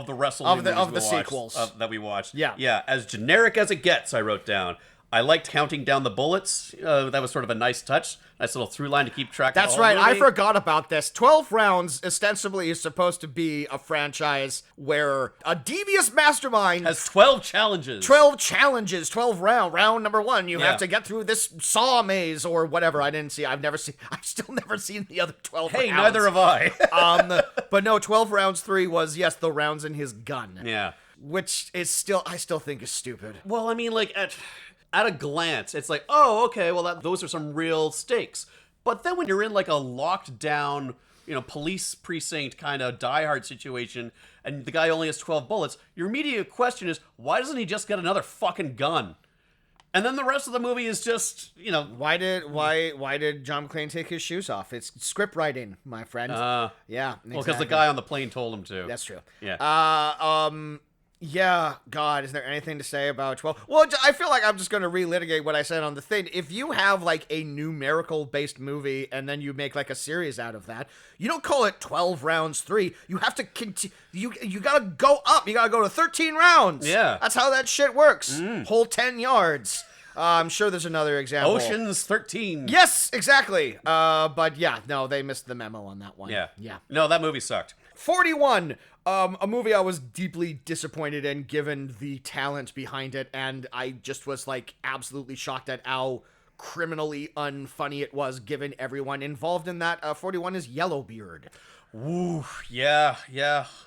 S2: the wrestling
S1: of the sequels
S2: that we watched.
S1: Yeah,
S2: as generic as it gets. I wrote down. I liked counting down the bullets. That was sort of a nice touch. Nice little through line to keep track of the whole movie.
S1: I forgot about this. 12 Rounds ostensibly is supposed to be a franchise where a devious mastermind
S2: has 12 challenges.
S1: 12 challenges, 12 round number 1. You have to get through this saw maze or whatever. I've still never seen the other 12 rounds.
S2: Hey, neither have I.
S1: But no, 12 Rounds 3 was, yes, the rounds in his gun.
S2: Yeah.
S1: Which I still think is stupid.
S2: Well, I mean, like, at a glance, it's like, oh, okay, well, those are some real stakes. But then when you're in like a locked down, police precinct kind of diehard situation, and the guy only has 12 bullets, your immediate question is, why doesn't he just get another fucking gun? And then the rest of the movie is just,
S1: why did John McClane take his shoes off? It's script writing, my friend. Yeah, exactly.
S2: Well, because the guy on the plane told him to.
S1: That's true.
S2: Yeah.
S1: Yeah, God, is there anything to say about 12? Well, I feel like I'm just going to relitigate what I said on the thing. If you have, like, a numerical-based movie and then you make, like, a series out of that, you don't call it 12 Rounds 3. You have to continue. You got to go up. You got to go to 13 rounds.
S2: Yeah.
S1: That's how that shit works. Whole 10 yards. I'm sure there's another example.
S2: Ocean's 13.
S1: Yes, exactly. But, yeah, no, they missed the memo on that one.
S2: Yeah.
S1: Yeah.
S2: No, that movie sucked.
S1: 41, a movie I was deeply disappointed in given the talent behind it, and I just was, like, absolutely shocked at how criminally unfunny it was given everyone involved in that. 41 is Yellowbeard.
S2: Ooh, yeah.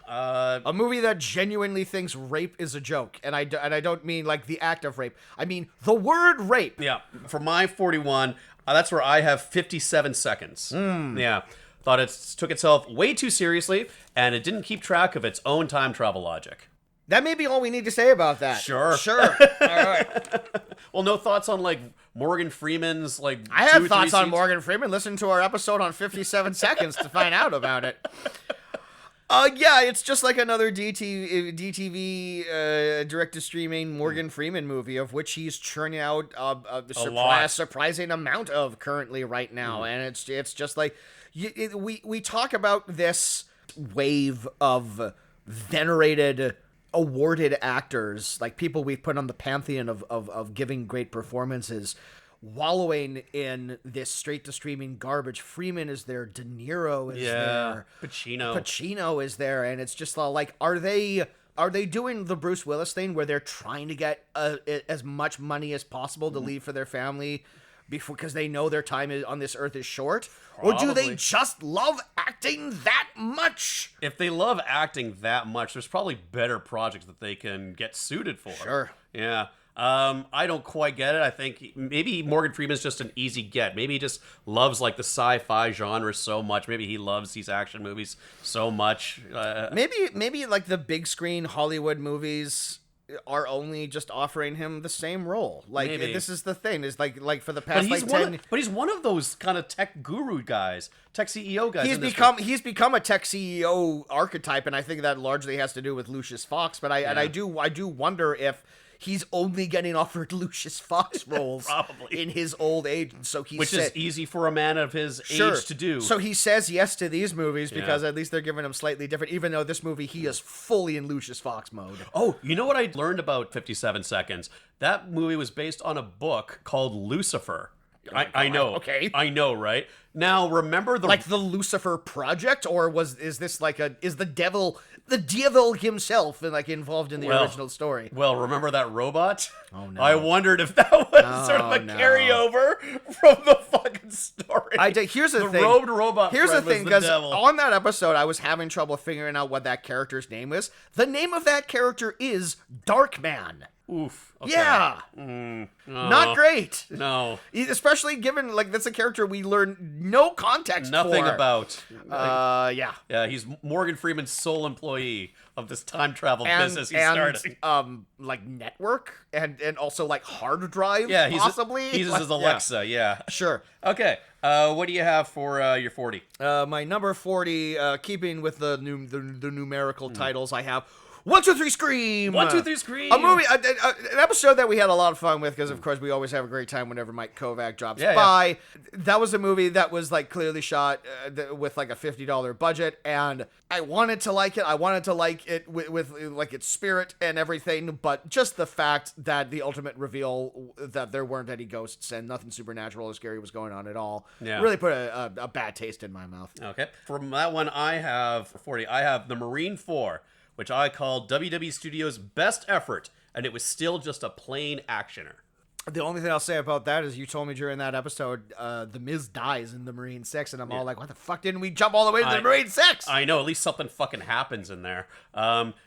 S1: A movie that genuinely thinks rape is a joke, and I don't mean, like, the act of rape. I mean the word rape.
S2: Yeah, for my 41, that's where I have 57 seconds. Yeah. Thought it took itself way too seriously, and it didn't keep track of its own time travel logic.
S1: That may be all we need to say about that.
S2: Sure.
S1: All right.
S2: Well, no thoughts on, like, Morgan Freeman's, like,
S1: I have thoughts on Morgan Freeman. Listen to our episode on 57 Seconds to find out about it. Yeah, it's just like another DTV direct-to-streaming Morgan Freeman movie, of which he's churning out a surprising amount of currently right now. And it's just like, we talk about this wave of venerated, awarded actors, like people we've put on the pantheon of giving great performances, wallowing in this straight-to-streaming garbage. Freeman is there, De Niro is there, Pacino is there, and it's just like, are they doing the Bruce Willis thing where they're trying to get as much money as possible to leave for their family because they know their time on this earth is short? Probably. Or do they just love acting that much?
S2: If they love acting that much, there's probably better projects that they can get suited for.
S1: Sure.
S2: Yeah. I don't quite get it. I think maybe Morgan Freeman's just an easy get. Maybe he just loves like the sci-fi genre so much. Maybe he loves these action movies so much.
S1: Maybe like the big screen Hollywood movies are only just offering him the same role. Like
S2: Maybe.
S1: this is the thing. Is like for the past like 10.
S2: But he's one of those kind of tech guru guys, tech CEO guys.
S1: He's become a tech CEO archetype, and I think that largely has to do with Lucius Fox. But I do wonder if he's only getting offered Lucius Fox roles
S2: Probably.
S1: in his old age, so
S2: Which is easy for a man of his age to do.
S1: So he says yes to these movies because at least they're giving him slightly different, even though this movie, he is fully in Lucius Fox mode.
S2: Oh, you know what I learned about 57 Seconds? That movie was based on a book called Lucifer. I know.
S1: Okay.
S2: I know, right? Now, remember
S1: Like the Lucifer Project, or is this like is the devil himself like involved in the original story?
S2: Well, remember that robot?
S1: Oh, no.
S2: I wondered if that was sort of a carryover from the fucking story.
S1: Here's the thing.
S2: Robed robot.
S1: Here's the thing, because
S2: devil.
S1: on that episode, I was having trouble figuring out what that character's name is. The name of that character is Darkman.
S2: Oof. Okay.
S1: Yeah. Not great.
S2: No.
S1: Especially given, like, that's a character we learn no context
S2: Nothing
S1: for.
S2: about.
S1: Yeah.
S2: Yeah, he's Morgan Freeman's sole employee of this time travel business he's starting.
S1: Like, network and also, like, hard drive,
S2: Yeah,
S1: possibly?
S2: He uses his Alexa, yeah.
S1: Sure.
S2: Okay, what do you have for your 40?
S1: My number 40, keeping with the numerical titles, I have 1, 2, 3, Scream!
S2: 1, 2, 3, Scream!
S1: A movie, an episode that we had a lot of fun with, because of course we always have a great time whenever Mike Kovac drops by. Yeah. That was a movie that was like clearly shot with like a $50 budget, and I wanted to like it. I wanted to like it with like its spirit and everything, but just the fact that the ultimate reveal that there weren't any ghosts and nothing supernatural or scary was going on at all really put a bad taste in my mouth.
S2: Okay. From that one, I have 40. I have The Marine 4, which I call WW Studios' best effort, and it was still just a plain actioner.
S1: The only thing I'll say about that is you told me during that episode, The Miz dies in The Marine 6, and I'm all like, what the fuck didn't we jump all the way to The Marine 6?
S2: I know, at least something fucking happens in there.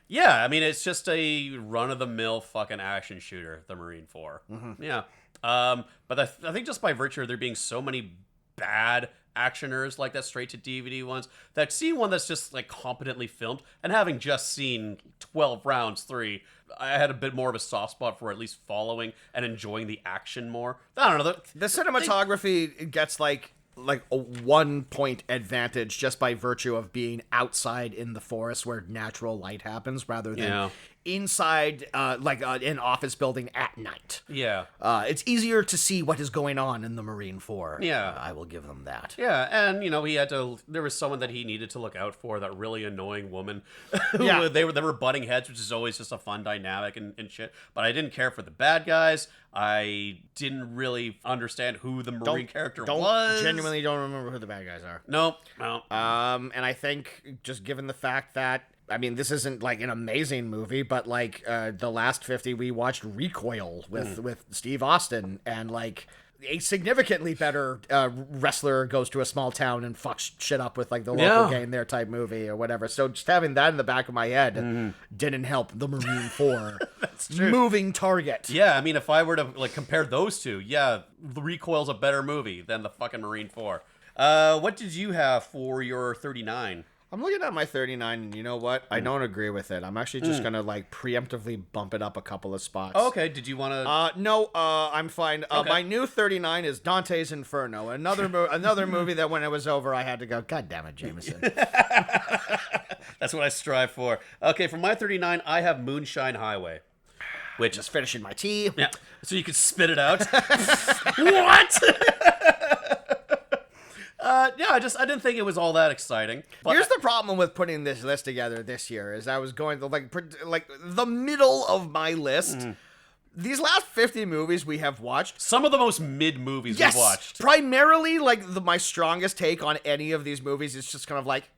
S2: Yeah, I mean, it's just a run-of-the-mill fucking action shooter, The Marine 4. Mm-hmm. Yeah. But I think just by virtue of there being so many bad actioners like that straight to DVD ones, that seeing one that's just like competently filmed, and having just seen 12 rounds 3, I had a bit more of a soft spot for at least following and enjoying the action more. I don't know.
S1: The cinematography gets like a 1 point advantage just by virtue of being outside in the forest where natural light happens rather than inside an office building at night.
S2: Yeah.
S1: It's easier to see what is going on in the Marine 4.
S2: Yeah.
S1: I will give them that.
S2: Yeah, and there was someone that he needed to look out for, that really annoying woman.
S1: Yeah.
S2: they were butting heads, which is always just a fun dynamic and shit. But I didn't care for the bad guys. I didn't really understand who the Marine character was.
S1: Genuinely don't remember who the bad guys are.
S2: No.
S1: And I think just given the fact that, I mean, this isn't like an amazing movie, but like the last 50 we watched Recoil with Steve Austin, and like a significantly better wrestler goes to a small town and fucks shit up with like the local gang there type movie or whatever. So just having that in the back of my head didn't help The Marine 4.
S2: That's true.
S1: Moving target.
S2: Yeah, I mean, if I were to like compare those two, The Recoil's a better movie than the fucking Marine 4. What did you have for your 39?
S1: I'm looking at my 39, and you know what? I don't agree with it. I'm actually just going to, like, preemptively bump it up a couple of spots.
S2: Oh, okay. Did you want to...
S1: No, I'm fine. Okay. My new 39 is Dante's Inferno, another movie that when it was over, I had to go, God damn it, Jameson.
S2: That's what I strive for. Okay, for my 39, I have Moonshine Highway. Which
S1: just finishing my tea.
S2: Yeah, so you could spit it out. What? I didn't think it was all that exciting.
S1: Here's the problem with putting this list together this year is I was going to like the middle of my list. These last 50 movies we have watched,
S2: some of the most mid movies we've watched.
S1: Primarily, like my strongest take on any of these movies is just kind of like,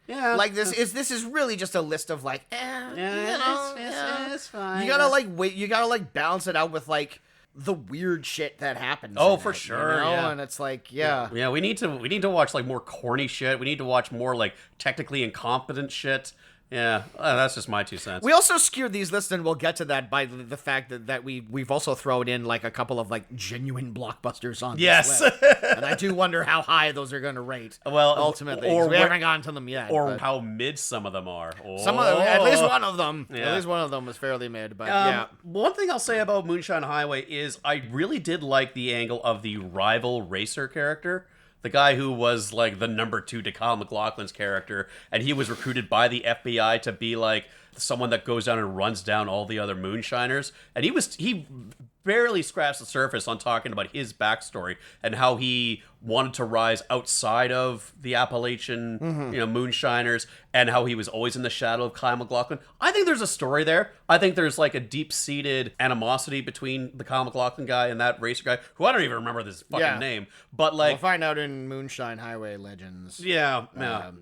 S1: Yeah, like this is really just a list of like, it's fine. You gotta balance it out with like the weird shit that happens.
S2: Oh, for sure.
S1: Yeah. And it's like,
S2: yeah. We need to watch like more corny shit. We need to watch more like technically incompetent shit. Yeah, that's just my 2 cents.
S1: We also skewed these lists, and we'll get to that by the fact that we've also thrown in like a couple of like genuine blockbusters on
S2: Yes.
S1: this list. And I do wonder how high those are going to rate.
S2: Well,
S1: ultimately,
S2: or
S1: 'cause we haven't gotten to them yet.
S2: or
S1: but
S2: how mid some of them are.
S1: some of them, at least one of them,
S2: Yeah.
S1: at least one of them was fairly mid. But yeah,
S2: One thing I'll say about Moonshine Highway is I really did like the angle of the rival racer character. The guy who was like the number 2 to Kyle MacLachlan's character, and he was recruited by the FBI to be like someone that goes down and runs down all the other moonshiners. And he barely scratched the surface on talking about his backstory and how he wanted to rise outside of the Appalachian, moonshiners, and how he was always in the shadow of Kyle MacLachlan. I think there's a story there. I think there's like a deep-seated animosity between the Kyle MacLachlan guy and that racer guy, who I don't even remember his fucking name. But like,
S1: we'll find out in Moonshine Highway Legends.
S2: Yeah,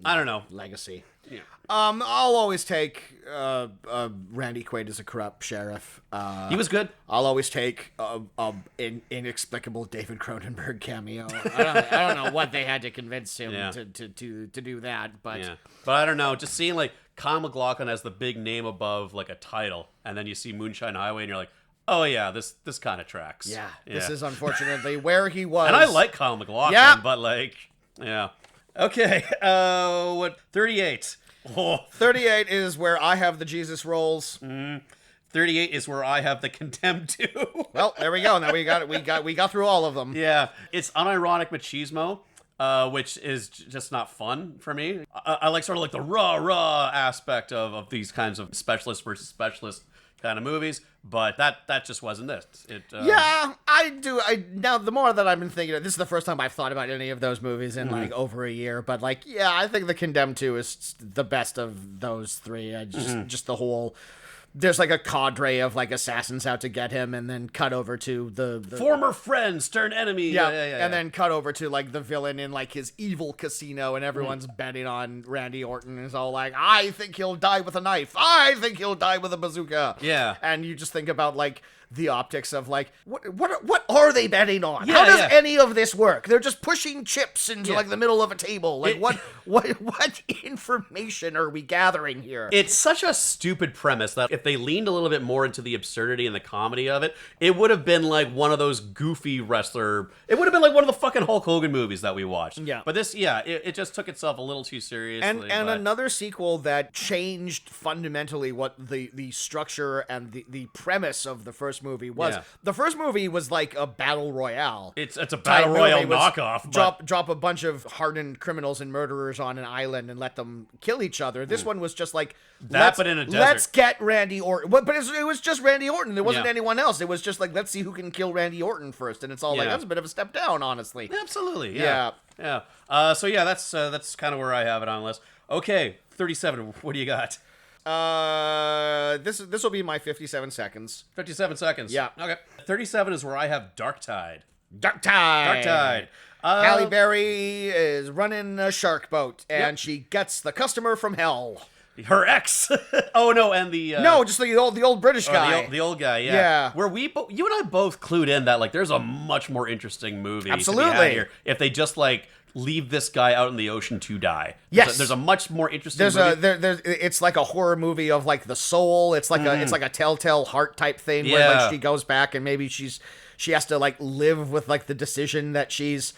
S2: I don't know.
S1: Legacy.
S2: Yeah.
S1: I'll always take Randy Quaid as a corrupt sheriff.
S2: He was good.
S1: I'll always take inexplicable David Cronenberg cameo. I don't know what they had to convince him to do that, but
S2: But I don't know. Just seeing like Kyle MacLachlan as the big name above like a title, and then you see Moonshine Highway, and you're like, oh yeah, this kind of tracks.
S1: Yeah, this is unfortunately where he was.
S2: And I like Kyle MacLachlan, but like, yeah. Okay, 38? Oh.
S1: 38 is where I have the Jesus rolls.
S2: 38 is where I have the Condemned 2.
S1: Well, there we go. Now we got through all of them.
S2: Yeah, it's unironic machismo, which is just not fun for me. I like sort of like the raw aspect of these kinds of specialist versus specialist kind of movies, but that just wasn't it.
S1: Yeah, I do. Now the more that I've been thinking, this is the first time I've thought about any of those movies in like over a year. But like, yeah, I think the Condemned 2 is the best of those three. Just the whole. There's like a cadre of like assassins out to get him, and then cut over to the
S2: former friends turn enemy. Yeah,
S1: and then cut over to like the villain in like his evil casino, and everyone's betting on Randy Orton, and is all like, I think he'll die with a knife. I think he'll die with a bazooka.
S2: Yeah,
S1: and you just think about like the optics of like what are they betting on?
S2: Yeah,
S1: How does any of this work? They're just pushing chips into like the middle of a table. Like what information are we gathering here?
S2: It's such a stupid premise that if they leaned a little bit more into the absurdity and the comedy of it, it would have been like one of those goofy wrestler. It would have been like one of the fucking Hulk Hogan movies that we watched.
S1: Yeah.
S2: But this, it just took itself a little too seriously.
S1: And another sequel that changed fundamentally what the structure and the premise of the first movie was.
S2: Yeah.
S1: The first movie was like a battle royale.
S2: It's a battle royale knockoff.
S1: Drop a bunch of hardened criminals and murderers on an island and let them kill each other. This one was just like
S2: but in a desert.
S1: Let's get Randy Orton. But it was just Randy Orton. There wasn't anyone else. It was just like, let's see who can kill Randy Orton first. And it's all like, that's a bit of a step down, honestly.
S2: Absolutely.
S1: Yeah.
S2: So yeah, that's kind of where I have it on the list. Okay, 37. What do you got?
S1: This will be my 57 seconds.
S2: 57 seconds.
S1: Yeah.
S2: Okay. 37 is where I have Dark Tide.
S1: Dark Tide. Halle Berry is running a shark boat, and she gets the customer from hell.
S2: Her ex. Oh no, and the
S1: no, just the old British guy.
S2: The old guy. Yeah.
S1: Yeah.
S2: Where you and I both clued in that like there's a much more interesting movie.
S1: Absolutely.
S2: To be had here if they just like leave this guy out in the ocean to die.
S1: Yes.
S2: There's a much more interesting movie.
S1: It's like a horror movie of like the soul. It's like a telltale heart type thing where like she goes back and maybe she has to like live with like the decision that she's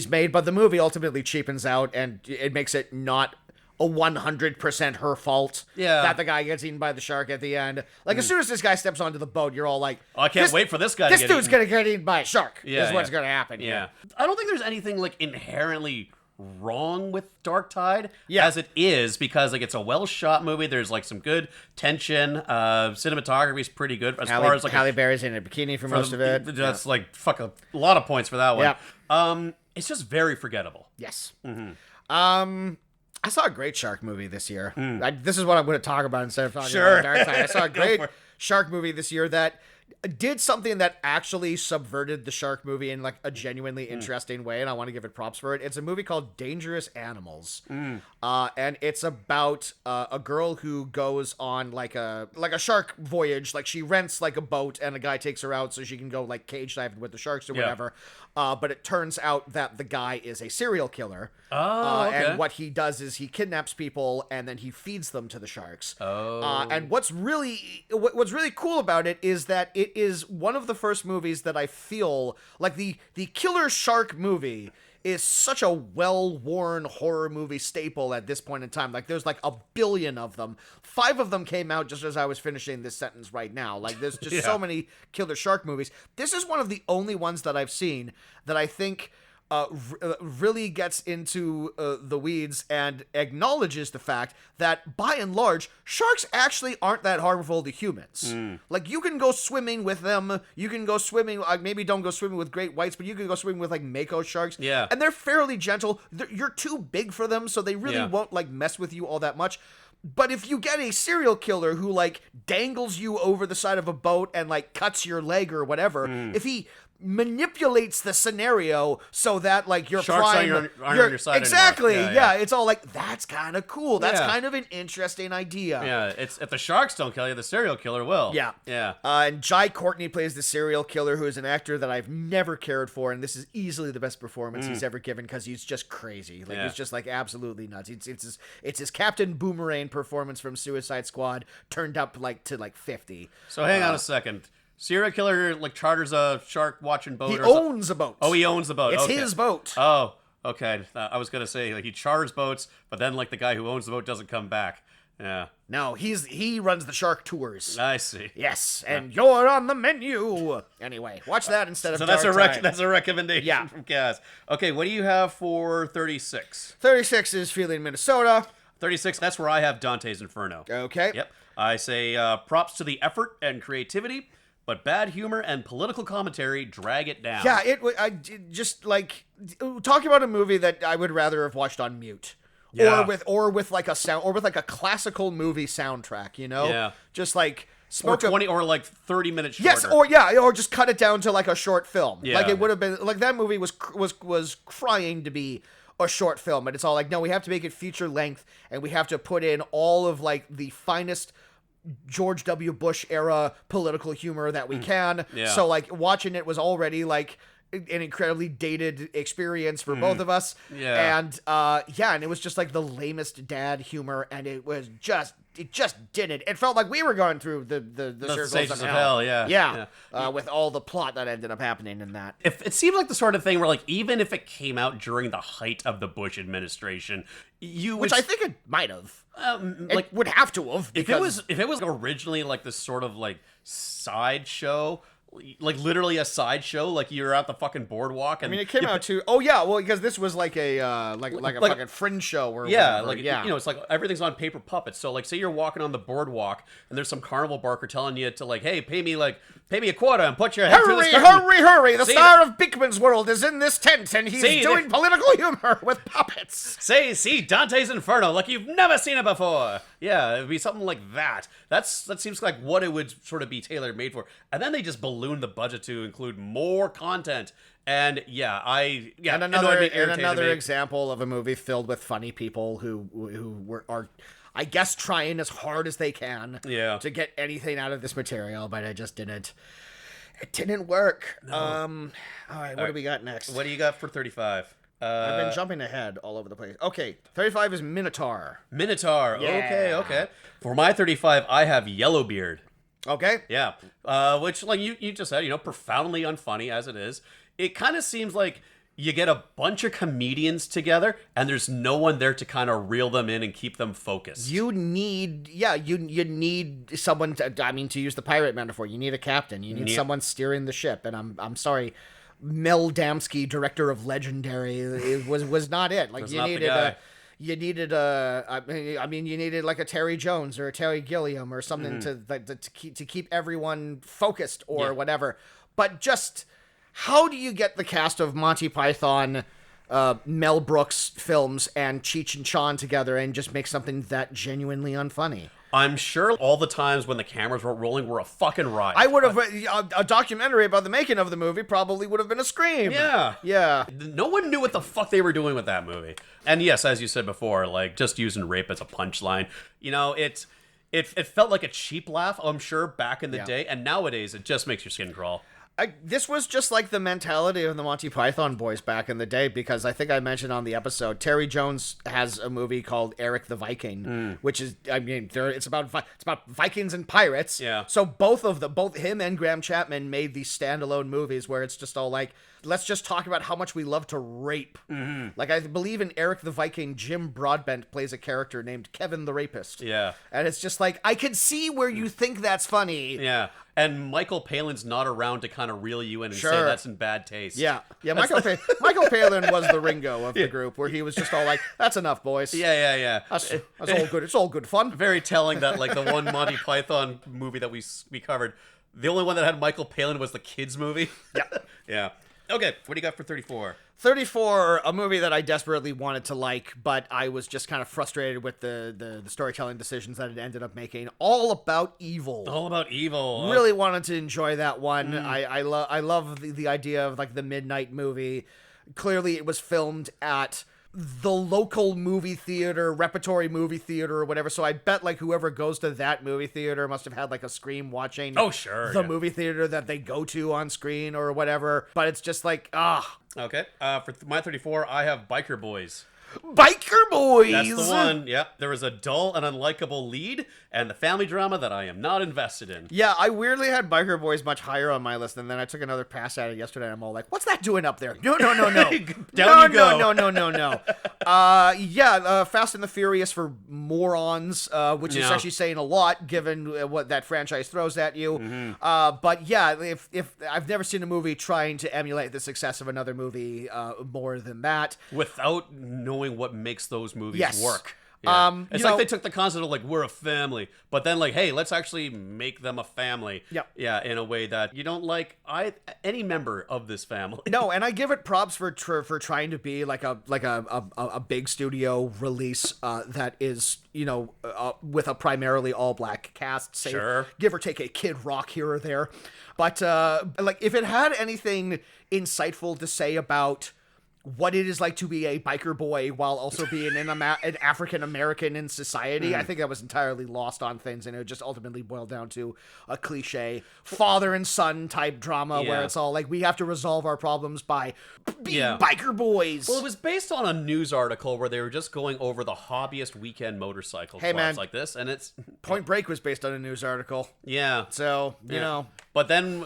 S1: made, but the movie ultimately cheapens out and it makes it not a 100% her fault that the guy gets eaten by the shark at the end. Like as soon as this guy steps onto the boat, you're all like,
S2: I can't wait for this guy.
S1: This dude's gonna get eaten by a shark. Is what's gonna happen.
S2: Yeah, I don't think there's anything like inherently wrong with Dark Tide as it is, because like it's a well shot movie. There's like some good tension. Cinematography is pretty good as far as like
S1: Halle Berry's in a bikini for most of it.
S2: That's like a lot of points for that one.
S1: Yeah.
S2: It's just very forgettable.
S1: Yes. I saw a great shark movie this year. This is what I'm going to talk about instead of talking about Dark Tide. I saw a great shark movie this year that did something that actually subverted the shark movie in like a genuinely interesting way, and I want to give it props for it. It's a movie called Dangerous Animals, and it's about a girl who goes on like a shark voyage. Like she rents like a boat, and a guy takes her out so she can go like cage diving with the sharks or whatever. But it turns out that the guy is a serial killer.
S2: Oh, okay.
S1: And what he does is he kidnaps people and then he feeds them to the sharks. And what's really cool about it is that it is one of the first movies that I feel like the killer shark movie is such a well-worn horror movie staple at this point in time. Like, there's like a billion of them. 5 of them came out just as I was finishing this sentence right now. Like, there's just so many killer shark movies. This is one of the only ones that I've seen that I think really gets into the weeds and acknowledges the fact that, by and large, sharks actually aren't that harmful to humans. Like, you can go swimming with them. You can go swimming, maybe don't go swimming with great whites, but you can go swimming with, like, mako sharks.
S2: Yeah.
S1: And they're fairly gentle. You're too big for them, so they really won't, like, mess with you all that much. But if you get a serial killer who, like, dangles you over the side of a boat and, like, cuts your leg or whatever, if he manipulates the scenario so that like your
S2: sharks
S1: prime
S2: aren't on your side
S1: exactly
S2: anymore.
S1: Yeah, it's all like, that's kind of cool, that's kind of an interesting idea.
S2: It's if the sharks don't kill you, the serial killer will.
S1: And Jai Courtney plays the serial killer, who is an actor that I've never cared for, and this is easily the best performance he's ever given, because he's just crazy. Like he's just like absolutely nuts. It's his Captain Boomerang performance from Suicide Squad turned up like to like 50.
S2: So hang on a second. Serial killer like charters a shark watching boat.
S1: He owns a boat.
S2: Oh, he owns the boat.
S1: It's his boat.
S2: Oh, okay. I was gonna say like he charters boats, but then like the guy who owns the boat doesn't come back. Yeah.
S1: No, he runs the shark tours.
S2: I see.
S1: Yes, and you're on the menu. Anyway, watch that instead of.
S2: So
S1: that's
S2: that's a recommendation from Kazz. Okay, what do you have for 36?
S1: 36 is Feeling Minnesota.
S2: 36. That's where I have Dante's Inferno.
S1: Okay.
S2: Yep. I say props to the effort and creativity, but bad humor and political commentary drag it down.
S1: Yeah, just like talking about a movie that I would rather have watched on mute.
S2: Yeah.
S1: Or with like a classical movie soundtrack, you know?
S2: Yeah.
S1: Just like
S2: or 20 or like 30 minutes shorter.
S1: Yes, or just cut it down to like a short film.
S2: Yeah.
S1: Like it would have been like that movie was crying to be a short film, and it's all like, no, we have to make it feature length, and we have to put in all of like the finest George W. Bush era political humor that we can.
S2: Yeah.
S1: So like watching it was already like an incredibly dated experience for both of us.
S2: Yeah.
S1: And and it was just like the lamest dad humor, and it just didn't. It felt like we were going through the circles
S2: stages
S1: of
S2: of
S1: hell.
S2: hell, yeah.
S1: With all the plot that ended up happening in that.
S2: If it seemed like the sort of thing where, like, even if it came out during the height of the Bush administration,
S1: which I think it might have.
S2: Like,
S1: it would have to have.
S2: If it was originally like this sort of like sideshow, like literally a sideshow, like you're at the fucking boardwalk. And
S1: I mean, it came out to because this was like a fucking fringe show or whatever.
S2: You know, it's like everything's on paper puppets. So like, say you're walking on the boardwalk and there's some carnival barker telling you to like, hey, pay me a quarter and put your head through this curtain.
S1: Hurry! The star of Beekman's World is in this tent, and he's doing political humor with puppets.
S2: See Dante's Inferno like you've never seen it before. Yeah, it'd be something like that. That seems like what it would sort of be tailor made for. And then they just balloon the budget to include more content. And
S1: another example of a movie filled with funny people who are, I guess, trying as hard as they can to get anything out of this material, but it just didn't. It didn't work. No. All right, what do we got next?
S2: What do you got for 35?
S1: I've been jumping ahead all over the place. Okay, 35 is Minotaur.
S2: Minotaur. Yeah. Okay. For my 35, I have Yellowbeard.
S1: Okay.
S2: Yeah. Which, like you just said, profoundly unfunny as it is. It kind of seems like you get a bunch of comedians together and there's no one there to kind of reel them in and keep them focused.
S1: You need someone to use the pirate metaphor. You need a captain. You need someone steering the ship. And I'm sorry, Mel Damsky, director of Legendary, was not it. Like you needed like a Terry Jones or a Terry Gilliam or something to keep everyone focused or whatever. But just how do you get the cast of Monty Python, Mel Brooks films, and Cheech and Chong together and just make something that genuinely unfunny?
S2: I'm sure all the times when the cameras were rolling were a fucking riot.
S1: I would have a documentary about the making of the movie probably would have been a scream.
S2: Yeah. No one knew what the fuck they were doing with that movie. And yes, as you said before, like just using rape as a punchline. You know, it felt like a cheap laugh, I'm sure, back in the day, and nowadays it just makes your skin crawl.
S1: This was just like the mentality of the Monty Python boys back in the day, because I think I mentioned on the episode, Terry Jones has a movie called Eric the Viking, which is, I mean, it's about Vikings and pirates.
S2: Yeah.
S1: So both him and Graham Chapman made these standalone movies where it's just all like, let's just talk about how much we love to rape. Like, I believe in Eric the Viking, Jim Broadbent plays a character named Kevin the Rapist.
S2: Yeah.
S1: And it's just like, I can see where you think that's funny.
S2: Yeah. And Michael Palin's not around to kind of reel you in and say that's in bad taste.
S1: Yeah. Michael Palin was the Ringo of the group, where he was just all like, "That's enough, boys.
S2: Yeah.
S1: That's all good. It's all good fun."
S2: Very telling that like the one Monty Python movie that we covered, the only one that had Michael Palin was the kids movie.
S1: Yeah.
S2: Yeah. Okay, what do you got for 34?
S1: 34, a movie that I desperately wanted to like, but I was just kind of frustrated with the storytelling decisions that it ended up making. All About Evil.
S2: All About Evil.
S1: Really wanted to enjoy that one. I love the idea of like the midnight movie. Clearly, it was filmed at the local movie theater, repertory movie theater or whatever. So I bet like whoever goes to that movie theater must have had like a scream watching the movie theater that they go to on screen or whatever. But it's just like,
S2: Okay. For my 34, I have Biker Boys.
S1: Biker Boys!
S2: That's the one. Yep. There was a dull and unlikable lead and the family drama that I am not invested in.
S1: Yeah, I weirdly had Biker Boys much higher on my list, and then I took another pass at it yesterday, and I'm all like, what's that doing up there? No.
S2: Down you
S1: No.
S2: go.
S1: Fast and the Furious for morons, which is actually saying a lot, given what that franchise throws at you. But yeah, if I've never seen a movie trying to emulate the success of another movie more than that.
S2: Without knowing what makes those movies work.
S1: Yeah.
S2: It's like they took the concept of like, we're a family, but then like, hey, let's actually make them a family.
S1: Yep.
S2: Yeah, in a way that you don't like any member of this family.
S1: No, and I give it props for trying to be like a big studio release that is, with a primarily all black cast, say, give or take a Kid Rock here or there. But like if it had anything insightful to say about what it is like to be a biker boy while also being an African American in society, I think that was entirely lost on things, and it just ultimately boiled down to a cliche father and son type drama where it's all like, we have to resolve our problems by being biker boys.
S2: Well, it was based on a news article where they were just going over the hobbyist weekend motorcycle clubs like this, and it's
S1: Point Break was based on a news article.
S2: Yeah.
S1: So, you know.
S2: But then,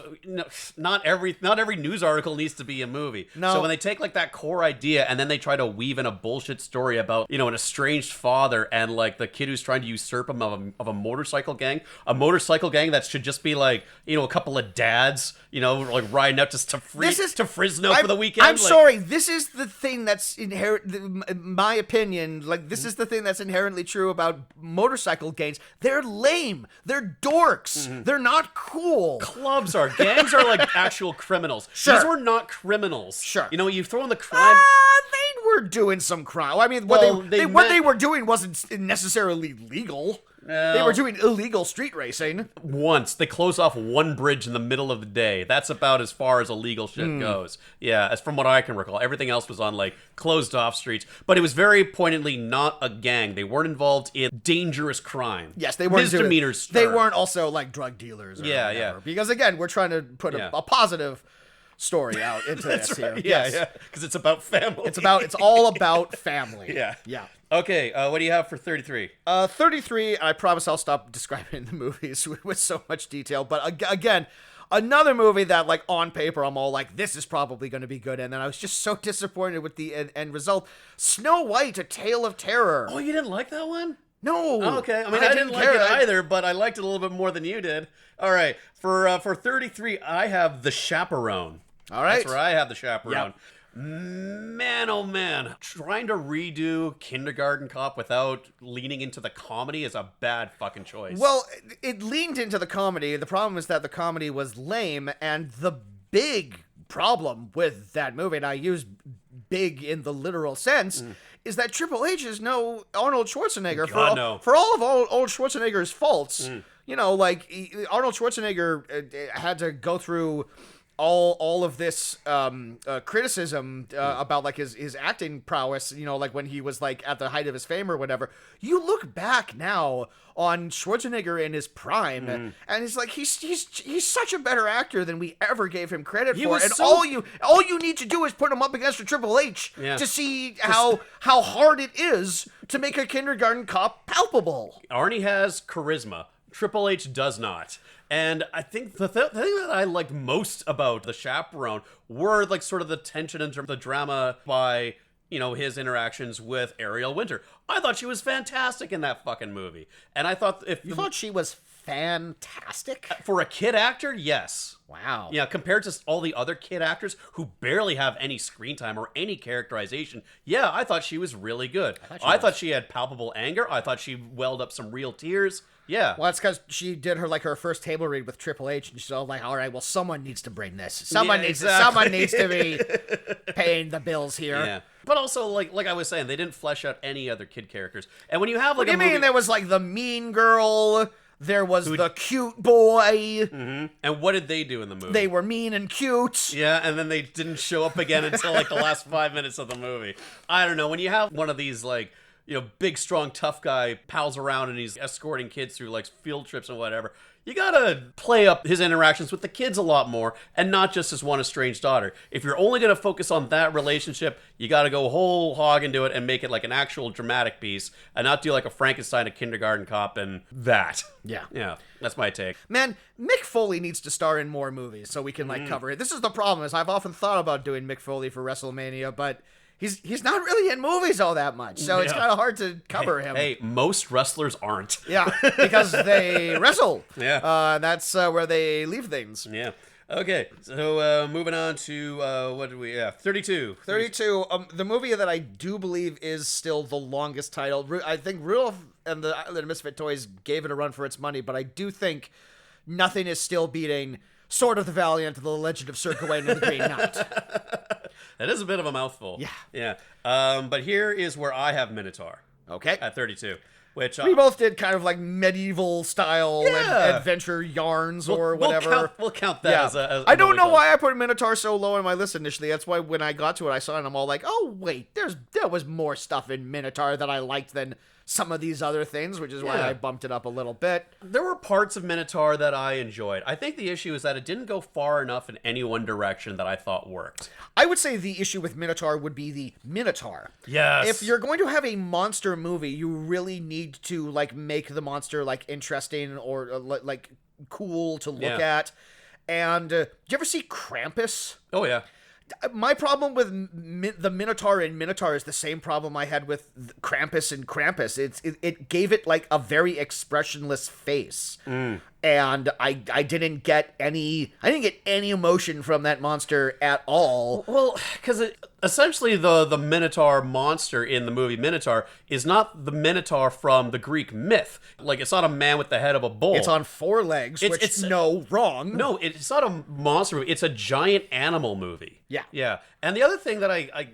S2: not every news article needs to be a movie.
S1: No.
S2: So when they take like that core idea and then they try to weave in a bullshit story about, an estranged father and like the kid who's trying to usurp him of a motorcycle gang that should just be like, a couple of dads, like riding out to Fresno for the weekend.
S1: I'm sorry. This is the thing that's inherent, in my opinion, like this is the thing that's inherently true about motorcycle gangs. They're lame. They're dorks. They're not cool.
S2: Gangs are like actual criminals.
S1: Sure.
S2: These were not criminals.
S1: Sure.
S2: You throw in the crime.
S1: They were doing some crime. I mean, what they were doing wasn't necessarily legal.
S2: No.
S1: They were doing illegal street racing.
S2: Once. They closed off one bridge in the middle of the day. That's about as far as illegal shit goes. Yeah, as from what I can recall. Everything else was on, like, closed off streets. But it was very pointedly not a gang. They weren't involved in dangerous crime.
S1: Yes, they weren't
S2: misdemeanors.
S1: They weren't also, like, drug dealers or whatever. Because, again, we're trying to put a positive story out into this
S2: right.
S1: here.
S2: Yeah, because it's about family.
S1: It's all about family.
S2: Yeah.
S1: Okay,
S2: what do you have for 33?
S1: 33, I promise I'll stop describing the movies with so much detail, but again, another movie that, like, on paper, I'm all like, this is probably going to be good, and then I was just so disappointed with the end result. Snow White, A Tale of Terror.
S2: Oh, you didn't like that one?
S1: No.
S2: Oh, okay. I mean, I didn't like it either, but I liked it a little bit more than you did. All right, for 33, I have The Chaperone.
S1: All right.
S2: That's where I have The Chaperone.
S1: Yep.
S2: Man, oh man. Trying to redo Kindergarten Cop without leaning into the comedy is a bad fucking choice.
S1: Well, it leaned into the comedy. The problem is that the comedy was lame, and the big problem with that movie, and I use big in the literal sense, is that Triple H is no Arnold Schwarzenegger.
S2: No.
S1: For all of Arnold Schwarzenegger's faults, Arnold Schwarzenegger had to go through all of this criticism about like his acting prowess, like when he was like at the height of his fame or whatever. You look back now on Schwarzenegger in his prime, and it's like he's such a better actor than we ever gave him credit for. And all you need to do is put him up against a Triple H to see how hard it is to make a kindergarten cop palpable.
S2: Arnie has charisma. Triple H does not. And I think the thing that I liked most about The Chaperone were like sort of the tension and the drama by, his interactions with Ariel Winter. I thought she was fantastic in that fucking movie. And I thought
S1: You thought she was fantastic?
S2: For a kid actor, yes.
S1: Wow.
S2: Yeah, compared to all the other kid actors who barely have any screen time or any characterization, yeah, I thought she was really good. I thought she had palpable anger. I thought she welled up some real tears. Yeah.
S1: Well, that's because she did her first table read with Triple H, and she's all like, "All right, well, someone needs to bring this. Someone needs to be paying the bills here."
S2: Yeah. But also, like I was saying, they didn't flesh out any other kid characters. And when you have like
S1: what do you mean? There was like the mean girl. There was the cute boy.
S2: Mm-hmm. And what did they do in the movie?
S1: They were mean and cute.
S2: Yeah, and then they didn't show up again until like the last 5 minutes of the movie. I don't know. When you have one of these big, strong, tough guy pals around and he's escorting kids through like field trips and whatever, you gotta play up his interactions with the kids a lot more and not just his one estranged daughter. If you're only gonna focus on that relationship, you gotta go whole hog into it and make it like an actual dramatic piece and not do like a Frankenstein, a kindergarten cop, and that.
S1: Yeah.
S2: Yeah, that's my take.
S1: Man, Mick Foley needs to star in more movies so we can cover it. This is the problem, is I've often thought about doing Mick Foley for WrestleMania, but he's not really in movies all that much, so it's kind of hard to cover him.
S2: Hey, most wrestlers aren't.
S1: Yeah, because they wrestle.
S2: Yeah.
S1: That's where they leave things.
S2: Yeah. Okay, so moving on to, what did we have? 32.
S1: 32, the movie that I do believe is still the longest title. I think Rudolph and the Island of Misfit Toys gave it a run for its money, but I do think nothing is still beating Sword of the Valiant, The Legend of Sir Gawain and the Green Knight.
S2: That is a bit of a mouthful.
S1: Yeah.
S2: Yeah. But here is where I have Minotaur.
S1: Okay.
S2: At 32. Which
S1: we both did kind of like medieval style adventure yarns or whatever.
S2: We'll count that as
S1: I don't know why I put Minotaur so low on my list initially. That's why when I got to it, I saw it and I'm all like, oh, wait, there was more stuff in Minotaur that I liked than some of these other things, which is why I bumped it up a little bit.
S2: There were parts of Minotaur that I enjoyed. I think the issue is that it didn't go far enough in any one direction that I thought worked.
S1: I would say the issue with Minotaur would be the Minotaur.
S2: Yes.
S1: If you're going to have a monster movie, you really need to make the monster interesting or cool to look at. And did you ever see Krampus?
S2: Oh yeah.
S1: My problem with the Minotaur in Minotaur is the same problem I had with Krampus in Krampus. It gave it a very expressionless face, and I didn't get any emotion from that monster at all.
S2: Well, because essentially the Minotaur monster in the movie Minotaur is not the Minotaur from the Greek myth. It's not a man with the head of a bull.
S1: It's on four legs. Wrong.
S2: No, it's not a monster movie. It's a giant animal movie. Yeah. And the other thing that I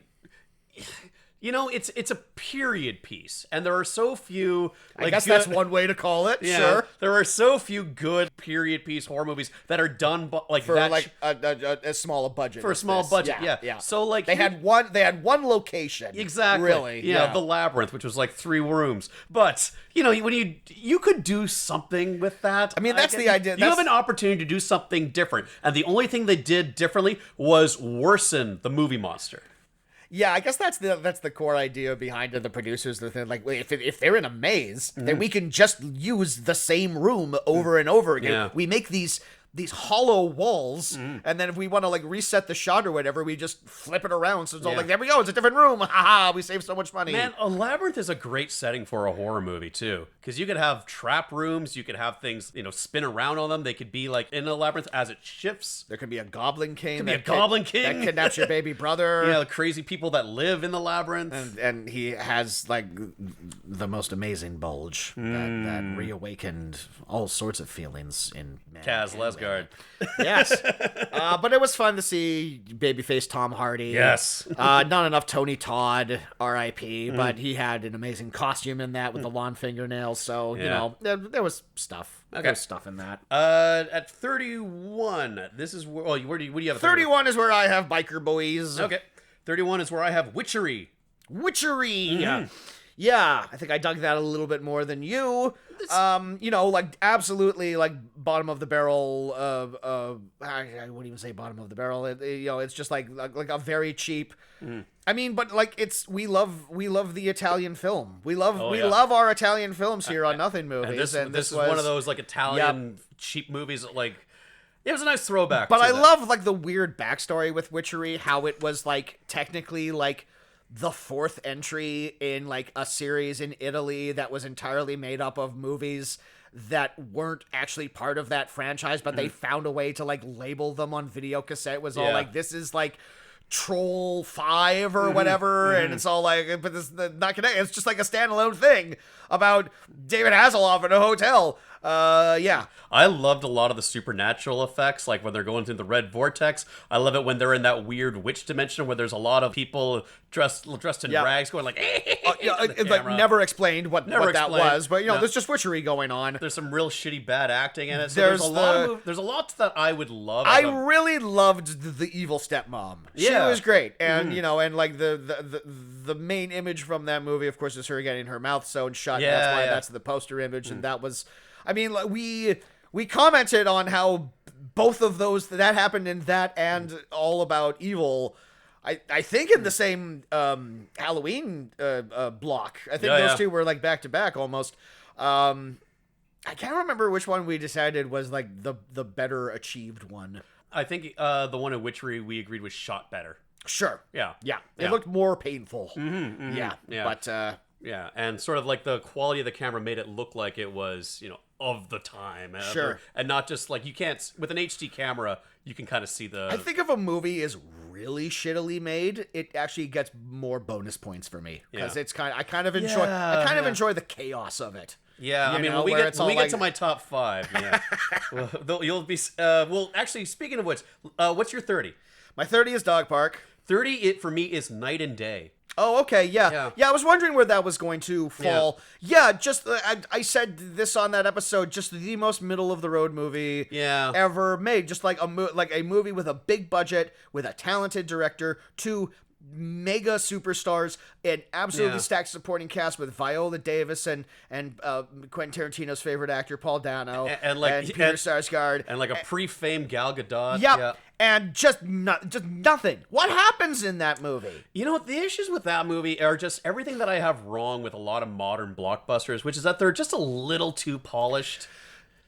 S2: it's a period piece, and there are so few.
S1: I guess that's one way to call it.
S2: Yeah,
S1: sure.
S2: There are so few good period piece horror movies that are done
S1: for as small a budget.
S2: For a small budget, yeah. So
S1: they had one location.
S2: Exactly.
S1: Really.
S2: Yeah, the Labyrinth, which was 3 rooms. But when you could do something with that.
S1: I mean, that's the idea.
S2: You have an opportunity to do something different, and the only thing they did differently was worsen the movie monster.
S1: Yeah, I guess that's the core idea behind the producers. The thing, if they're in a maze, then we can just use the same room over and over again.
S2: Yeah.
S1: We make these hollow walls, and then if we want to reset the shot or whatever, we just flip it around. So it's all there we go, it's a different room. Haha, we saved so much money.
S2: Man, a labyrinth is a great setting for a horror movie too, because you could have trap rooms, you could have things spin around on them. They could be in a labyrinth as it shifts.
S1: There could be a goblin king.
S2: That
S1: kidnaps your baby brother.
S2: Yeah, the crazy people that live in the labyrinth.
S1: And he has the most amazing bulge that reawakened all sorts of feelings in
S2: Kazz Skarsgård.
S1: Yes. But it was fun to see babyface Tom Hardy.
S2: Yes.
S1: Not enough Tony Todd, R.I.P., but he had an amazing costume in that with the long fingernails. So, you know, there was stuff.
S2: Okay.
S1: There was stuff in that.
S2: At 31, this is where do you have?
S1: 31 is where I have Biker Boys.
S2: Okay. 31 is where I have Witchery.
S1: Witchery. Yeah, I think I dug that a little bit more than you. You know, like absolutely like bottom of the barrel. I wouldn't even say bottom of the barrel. You know, it's just like a very cheap. I mean, but like we love the Italian film. We love our Italian films here on Nothing Movies.
S2: And this is one of those like Italian cheap movies that like. It was a nice throwback.
S1: But I love like the weird backstory with Witchery, how it was like technically like the fourth entry in like a series in Italy that was entirely made up of movies that weren't actually part of that franchise, but they found a way to like label them on video cassette. It was all like, this is like Troll 5 or whatever, and it's all like, but this not connected. It's just like a standalone thing about David Hasselhoff in a hotel. Yeah.
S2: I loved a lot of the supernatural effects, like when they're going through the red vortex. I love it when they're in that weird witch dimension where there's a lot of people dressed in rags going like,
S1: it's like never explained what that was, but you know, there's just witchery going on.
S2: There's some real shitty bad acting in it. So there's a lot that I would love.
S1: I really loved the evil stepmom. She was great, and you know, and like the main image from that movie, of course, is her getting her mouth sewn shut. And that's why that's the poster image, and that was. I mean, like, we commented on how both of those that happened in that and All About Evil. I think in the same Halloween block. I think those two were like back to back almost. I can't remember which one we decided was like the better achieved one.
S2: I think the one in Witchery we agreed was shot better.
S1: Sure.
S2: Yeah.
S1: It looked more painful. Yeah. But
S2: yeah, and sort of like the quality of the camera made it look like it was, you know, of the time.
S1: Sure.
S2: And not just like you can't, with an HD camera, you can kind of see the.
S1: I think if a movie is really shittily made, it actually gets more bonus points for me because it's I kind of enjoy the chaos of it.
S2: Yeah, I mean, when we get to my top 5, you'll be. Well, actually, speaking of which, what's your 30?
S1: My 30 is Dog Park.
S2: 30, for me, is Night and Day.
S1: Oh, okay, yeah. I was wondering where that was going to fall. Yeah, just I said this on that episode. Just the most middle of the road movie ever made. Just like a movie with a big budget, with a talented director, two mega superstars, an absolutely stacked supporting cast with Viola Davis and Quentin Tarantino's favorite actor Paul Dano and Peter Sarsgaard
S2: and like a pre-famed Gal Gadot.
S1: Yep. And just nothing. What happens in that movie?
S2: You know, the issues with that movie are just everything that I have wrong with a lot of modern blockbusters, which is that they're just a little too polished.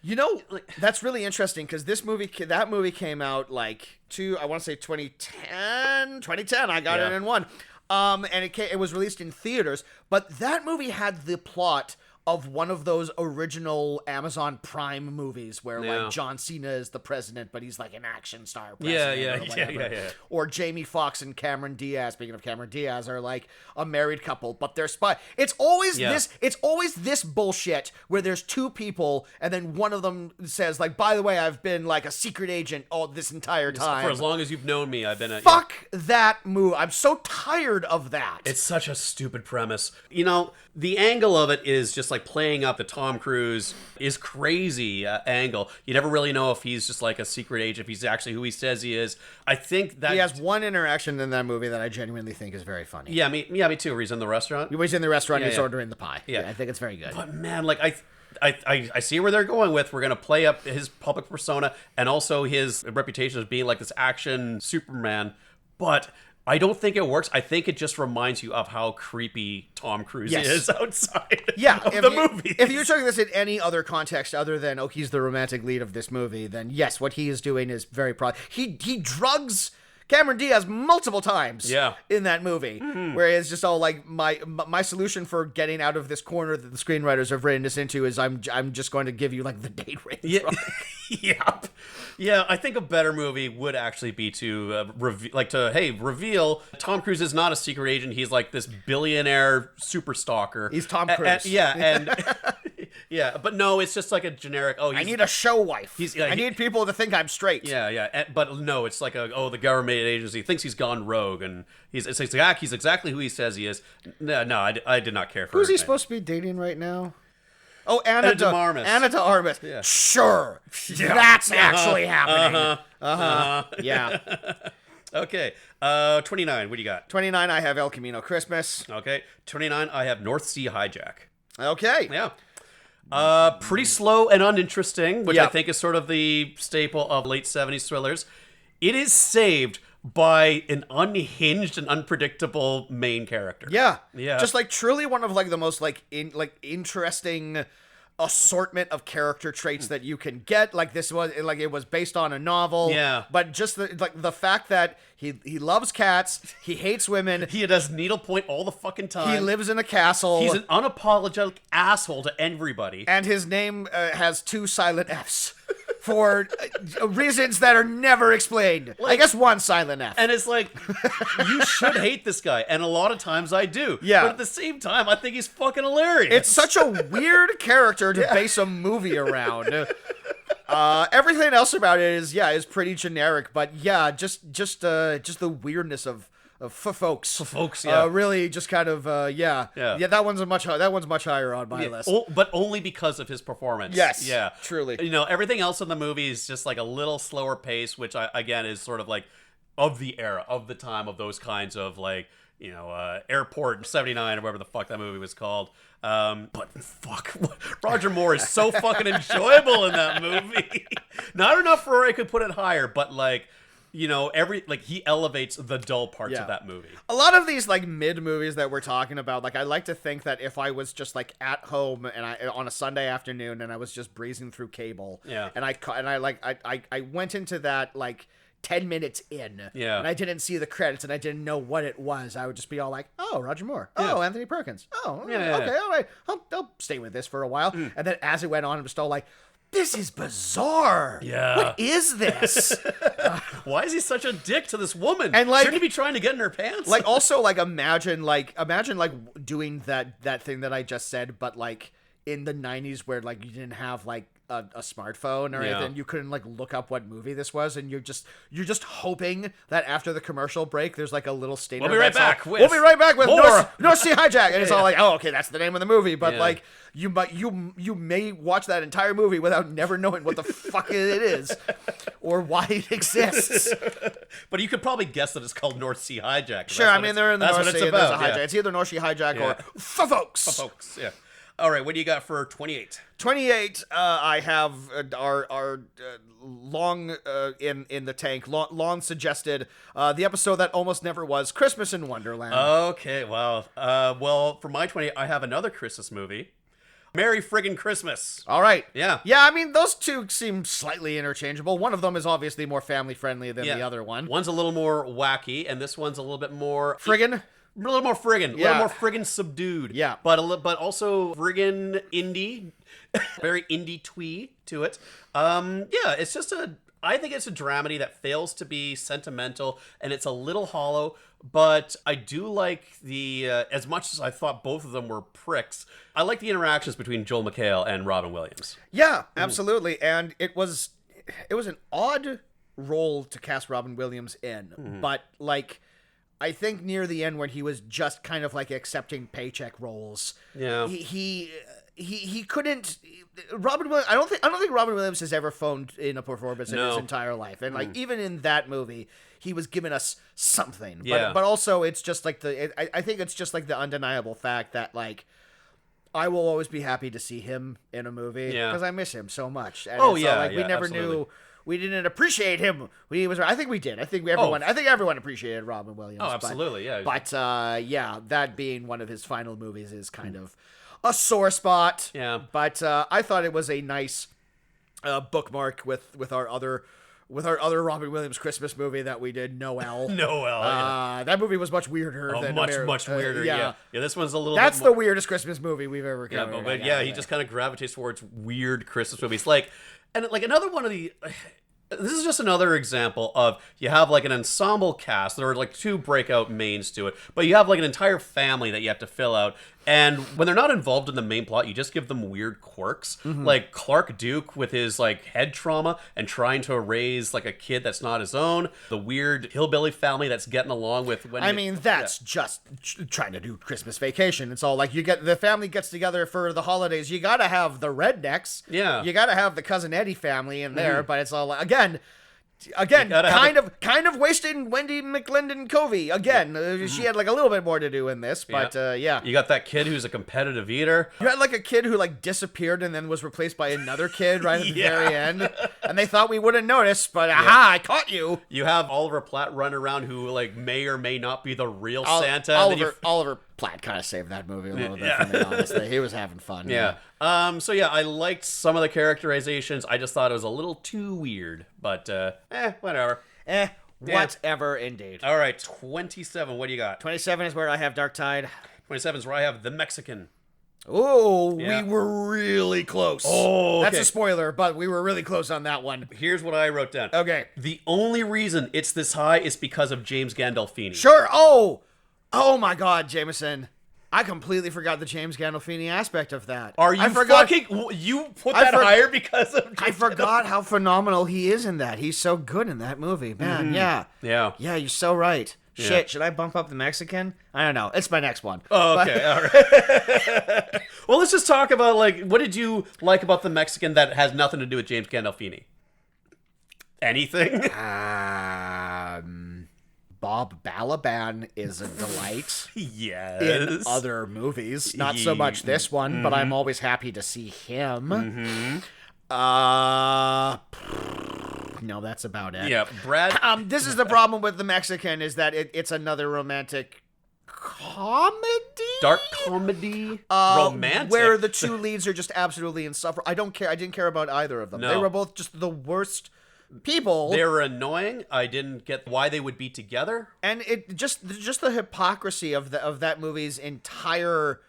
S1: You know, that's really interesting because that movie came out like I want to say 2010. I got it in one. And it was released in theaters, but that movie had the plot of one of those original Amazon Prime movies where like John Cena is the president, but he's like an action star president. Or Jamie Foxx and Cameron Diaz, speaking of Cameron Diaz, are like a married couple, but they're spy. It's always this bullshit where there's two people and then one of them says like, by the way, I've been like a secret agent all this entire time.
S2: For as long as you've known me, I've been a
S1: Fuck that move. I'm so tired of that.
S2: It's such a stupid premise. You know, the angle of it is just like playing up the Tom Cruise is crazy angle. You never really know if he's just like a secret agent, if he's actually who he says he is. I think that
S1: he has one interaction in that movie that I genuinely think is very funny.
S2: Yeah, me too. Where he's in the restaurant.
S1: He's in the restaurant. He's ordering the pie. Yeah, I think it's very good.
S2: But man, like I see where they're going with. We're gonna play up his public persona and also his reputation as being like this action Superman, but I don't think it works. I think it just reminds you of how creepy Tom Cruise is outside of the movie.
S1: If you're talking this in any other context other than, he's the romantic lead of this movie, then yes, what he is doing is very He drugs Cameron Diaz multiple times in that movie, where it's just all like, my solution for getting out of this corner that the screenwriters have written us into is I'm just going to give you like the date range.
S2: Yeah, I think a better movie would actually be to reveal Tom Cruise is not a secret agent. He's like this billionaire super stalker.
S1: He's Tom Cruise.
S2: And Yeah, but no, it's just like a generic. Oh,
S1: I need a show wife. I need people to think I'm straight.
S2: Yeah. But no, it's like the government agency thinks he's gone rogue, and he's exactly who he says he is. No, I did not care for.
S1: Who's he supposed to be dating right now? Oh, Anna de
S2: Armas.
S1: Anna de Armas. Yeah. Sure. Yeah. That's actually happening. Yeah.
S2: Okay. 29. What do you got?
S1: 29. I have El Camino Christmas.
S2: Okay. 29. I have North Sea Hijack.
S1: Okay.
S2: Yeah. Pretty slow and uninteresting, which I think is sort of the staple of late 70s thrillers. It is saved by an unhinged and unpredictable main character.
S1: Yeah.
S2: Yeah.
S1: Just like truly one of like the most interesting assortment of character traits that you can get. Like this was like it was based on a novel.
S2: Yeah.
S1: But just the fact that he loves cats, he hates women,
S2: he does needlepoint all the fucking time.
S1: he lives in a castle.
S2: He's an unapologetic asshole to everybody.
S1: And his name has 2 silent Fs. For reasons that are never explained. I guess 1 silent F.
S2: And it's like, you should hate this guy. And a lot of times I do.
S1: Yeah.
S2: But at the same time, I think he's fucking hilarious.
S1: It's such a weird character to base a movie around. Everything else about it is pretty generic. But yeah, just the weirdness of folks. Really just kind of that one's much higher on my list.
S2: But only because of his performance.
S1: Yes.
S2: Yeah.
S1: Truly.
S2: Everything else in the movie is just like a little slower pace, which again is sort of like of the era, of the time, of those kinds of like, Airport 79 or whatever the fuck that movie was called. But fuck, Roger Moore is so fucking enjoyable in that movie. Not enough for where I could put it higher, but like, he elevates the dull parts of that movie.
S1: A lot of these like mid movies that we're talking about, like I like to think that if I was just like at home and on a Sunday afternoon and I was just breezing through cable, and I went into that like 10 minutes in, and I didn't see the credits and I didn't know what it was, I would just be all like, oh, Roger Moore, oh, Anthony Perkins, oh, okay, all right, I'll stay with this for a while. And then as it went on, I'm just all like, this is bizarre.
S2: Yeah.
S1: What is this?
S2: Why is he such a dick to this woman?
S1: And like,
S2: shouldn't he be trying to get in her pants?
S1: Like also like imagine doing that thing that I just said, but like in the 90s where like you didn't have like a smartphone or anything, you couldn't like look up what movie this was, and you're just hoping that after the commercial break there's like a little statement.
S2: We'll be right back with
S1: North Sea Hijack, and it's all like, oh, okay, that's the name of the movie, but like you may watch that entire movie without never knowing what the fuck it is or why it exists.
S2: But you could probably guess that it's called North Sea Hijack.
S1: Sure, I mean they're in the North Sea. There's a hijack.
S2: Yeah.
S1: It's either North Sea Hijack or for folks.
S2: For folks, yeah. All right, what do you got for 28?
S1: 28, I have our long in the tank, long suggested, the episode that almost never was, Christmas in Wonderland.
S2: Okay, well, for my 28, I have another Christmas movie, Merry Friggin' Christmas.
S1: All right.
S2: Yeah.
S1: Yeah, I mean, those two seem slightly interchangeable. One of them is obviously more family-friendly than the other one.
S2: One's a little more wacky, and this one's a little bit more...
S1: Friggin'?
S2: A little more friggin'. A little more friggin' subdued.
S1: Yeah.
S2: But also friggin' indie. Very indie twee to it. It's just I think it's a dramedy that fails to be sentimental, and it's a little hollow, but I do like the, as much as I thought both of them were pricks, I like the interactions between Joel McHale and Robin Williams.
S1: Yeah, absolutely. And it was an odd role to cast Robin Williams in, but like... I think near the end when he was just kind of like accepting paycheck roles, he couldn't. Robin Williams, I don't think Robin Williams has ever phoned in a performance in his entire life, and like even in that movie, he was giving us something. But also it's just like I think it's just like the undeniable fact that like I will always be happy to see him in a movie because I miss him so much. And we never knew. We didn't appreciate him. I think we did. I think everyone appreciated Robin Williams.
S2: Oh, absolutely,
S1: But that being one of his final movies is kind of a sore spot.
S2: Yeah.
S1: But I thought it was a nice bookmark with our other Robin Williams Christmas movie that we did, Noel.
S2: Noel.
S1: That movie was much weirder.
S2: Much weirder. Yeah. This one's a little.
S1: That's the weirdest Christmas movie we've ever covered.
S2: But he just kind of gravitates towards weird Christmas movies, and another one of the. This is just another example of you have like an ensemble cast. There are like 2 breakout mains to it, but you have like an entire family that you have to fill out. And when they're not involved in the main plot, you just give them weird quirks. Like Clark Duke with his like head trauma and trying to raise like a kid that's not his own. The weird hillbilly family that's getting along with when
S1: I mean, that's just trying to do Christmas Vacation. It's all like the family gets together for the holidays. You got to have the rednecks.
S2: Yeah.
S1: You got to have the Cousin Eddie family in there, but it's all again, kind of wasting Wendy McLendon Covey. Again, she had like a little bit more to do in this, but yeah.
S2: You got that kid who's a competitive eater.
S1: You had like a kid who like disappeared and then was replaced by another kid right at the very end, and they thought we wouldn't notice, but aha, I caught you.
S2: You have Oliver Platt run around who like may or may not be the real Santa.
S1: Oliver Platt kind of saved that movie a little bit for me, honestly. He was having fun.
S2: Yeah. So yeah, I liked some of the characterizations. I just thought it was a little too weird, but whatever.
S1: Whatever, indeed.
S2: All right, 27. What do you got?
S1: 27 is where I have Dark Tide.
S2: 27 is where I have The Mexican.
S1: Oh,
S2: Yeah.
S1: we were really close.
S2: Oh, okay.
S1: That's a spoiler, but we were really close on that one.
S2: Here's what I wrote down.
S1: Okay.
S2: The only reason it's this high is because of James Gandolfini.
S1: Sure. Oh my God, Jameson. I completely forgot the James Gandolfini aspect of that.
S2: Are you you put that higher because of James
S1: I forgot how phenomenal he is in that. He's so good in that movie, man. Yeah.
S2: Yeah.
S1: Yeah, you're so right. Shit, should I bump up The Mexican? I don't know. It's my next one.
S2: Oh, okay. All right. Well, let's just talk about, like, what did you like about The Mexican that has nothing to do with James Gandolfini? Anything?
S1: Bob Balaban is a delight.
S2: Yes.
S1: In other movies. Not so much this one, but I'm always happy to see him. No, that's about it.
S2: Yeah, Brad.
S1: This is the problem with The Mexican, is that it's another romantic comedy?
S2: Dark comedy? Romantic?
S1: Where the two leads are just absolutely insufferable. I didn't care about either of them.
S2: No.
S1: They were both just the worst people.
S2: They were annoying. I didn't get why they would be together.
S1: And it just the hypocrisy of that movie's entire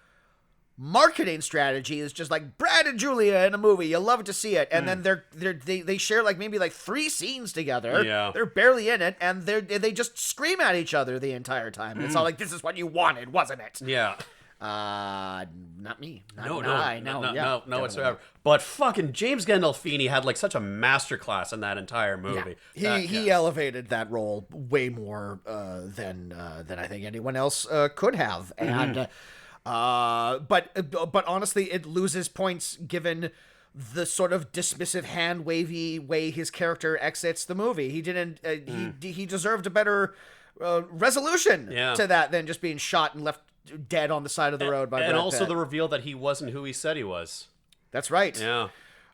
S1: marketing strategy is just like Brad and Julia in a movie. You love to see it, and then they share like maybe like 3 scenes together.
S2: Yeah,
S1: they're barely in it, and they just scream at each other the entire time. And it's all like, this is what you wanted, wasn't it?
S2: Yeah.
S1: Not me.
S2: No
S1: Whatsoever.
S2: But fucking James Gandolfini had like such a masterclass in that entire movie.
S1: Yeah. He elevated that role way more than I think anyone else could have, and but honestly, it loses points given the sort of dismissive, hand wavy way his character exits the movie. He didn't. He deserved a better resolution to that than just being shot and left dead on the side of the road by Brad Pitt.
S2: And also the reveal that he wasn't who he said he was.
S1: That's right.
S2: Yeah.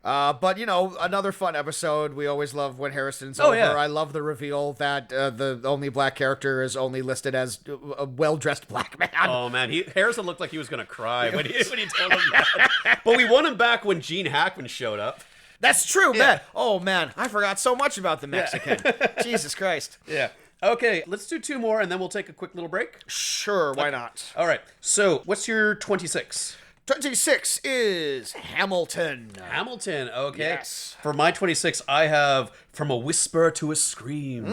S1: But, another fun episode. We always love when Harrison's over.
S2: Yeah.
S1: I love the reveal that the only black character is only listed as a well-dressed black man.
S2: Oh, man. Harrison looked like he was going to cry when he told him that. But we won him back when Gene Hackman showed up.
S1: That's true, man. Oh, man. I forgot so much about the Mexican. Jesus Christ.
S2: Yeah. Okay, let's do 2 more, and then we'll take a quick little break.
S1: Sure, why not?
S2: All right, so what's your 26?
S1: 26 is Hamilton.
S2: Hamilton, okay.
S1: Yes.
S2: For my 26, I have From a Whisper to a Scream.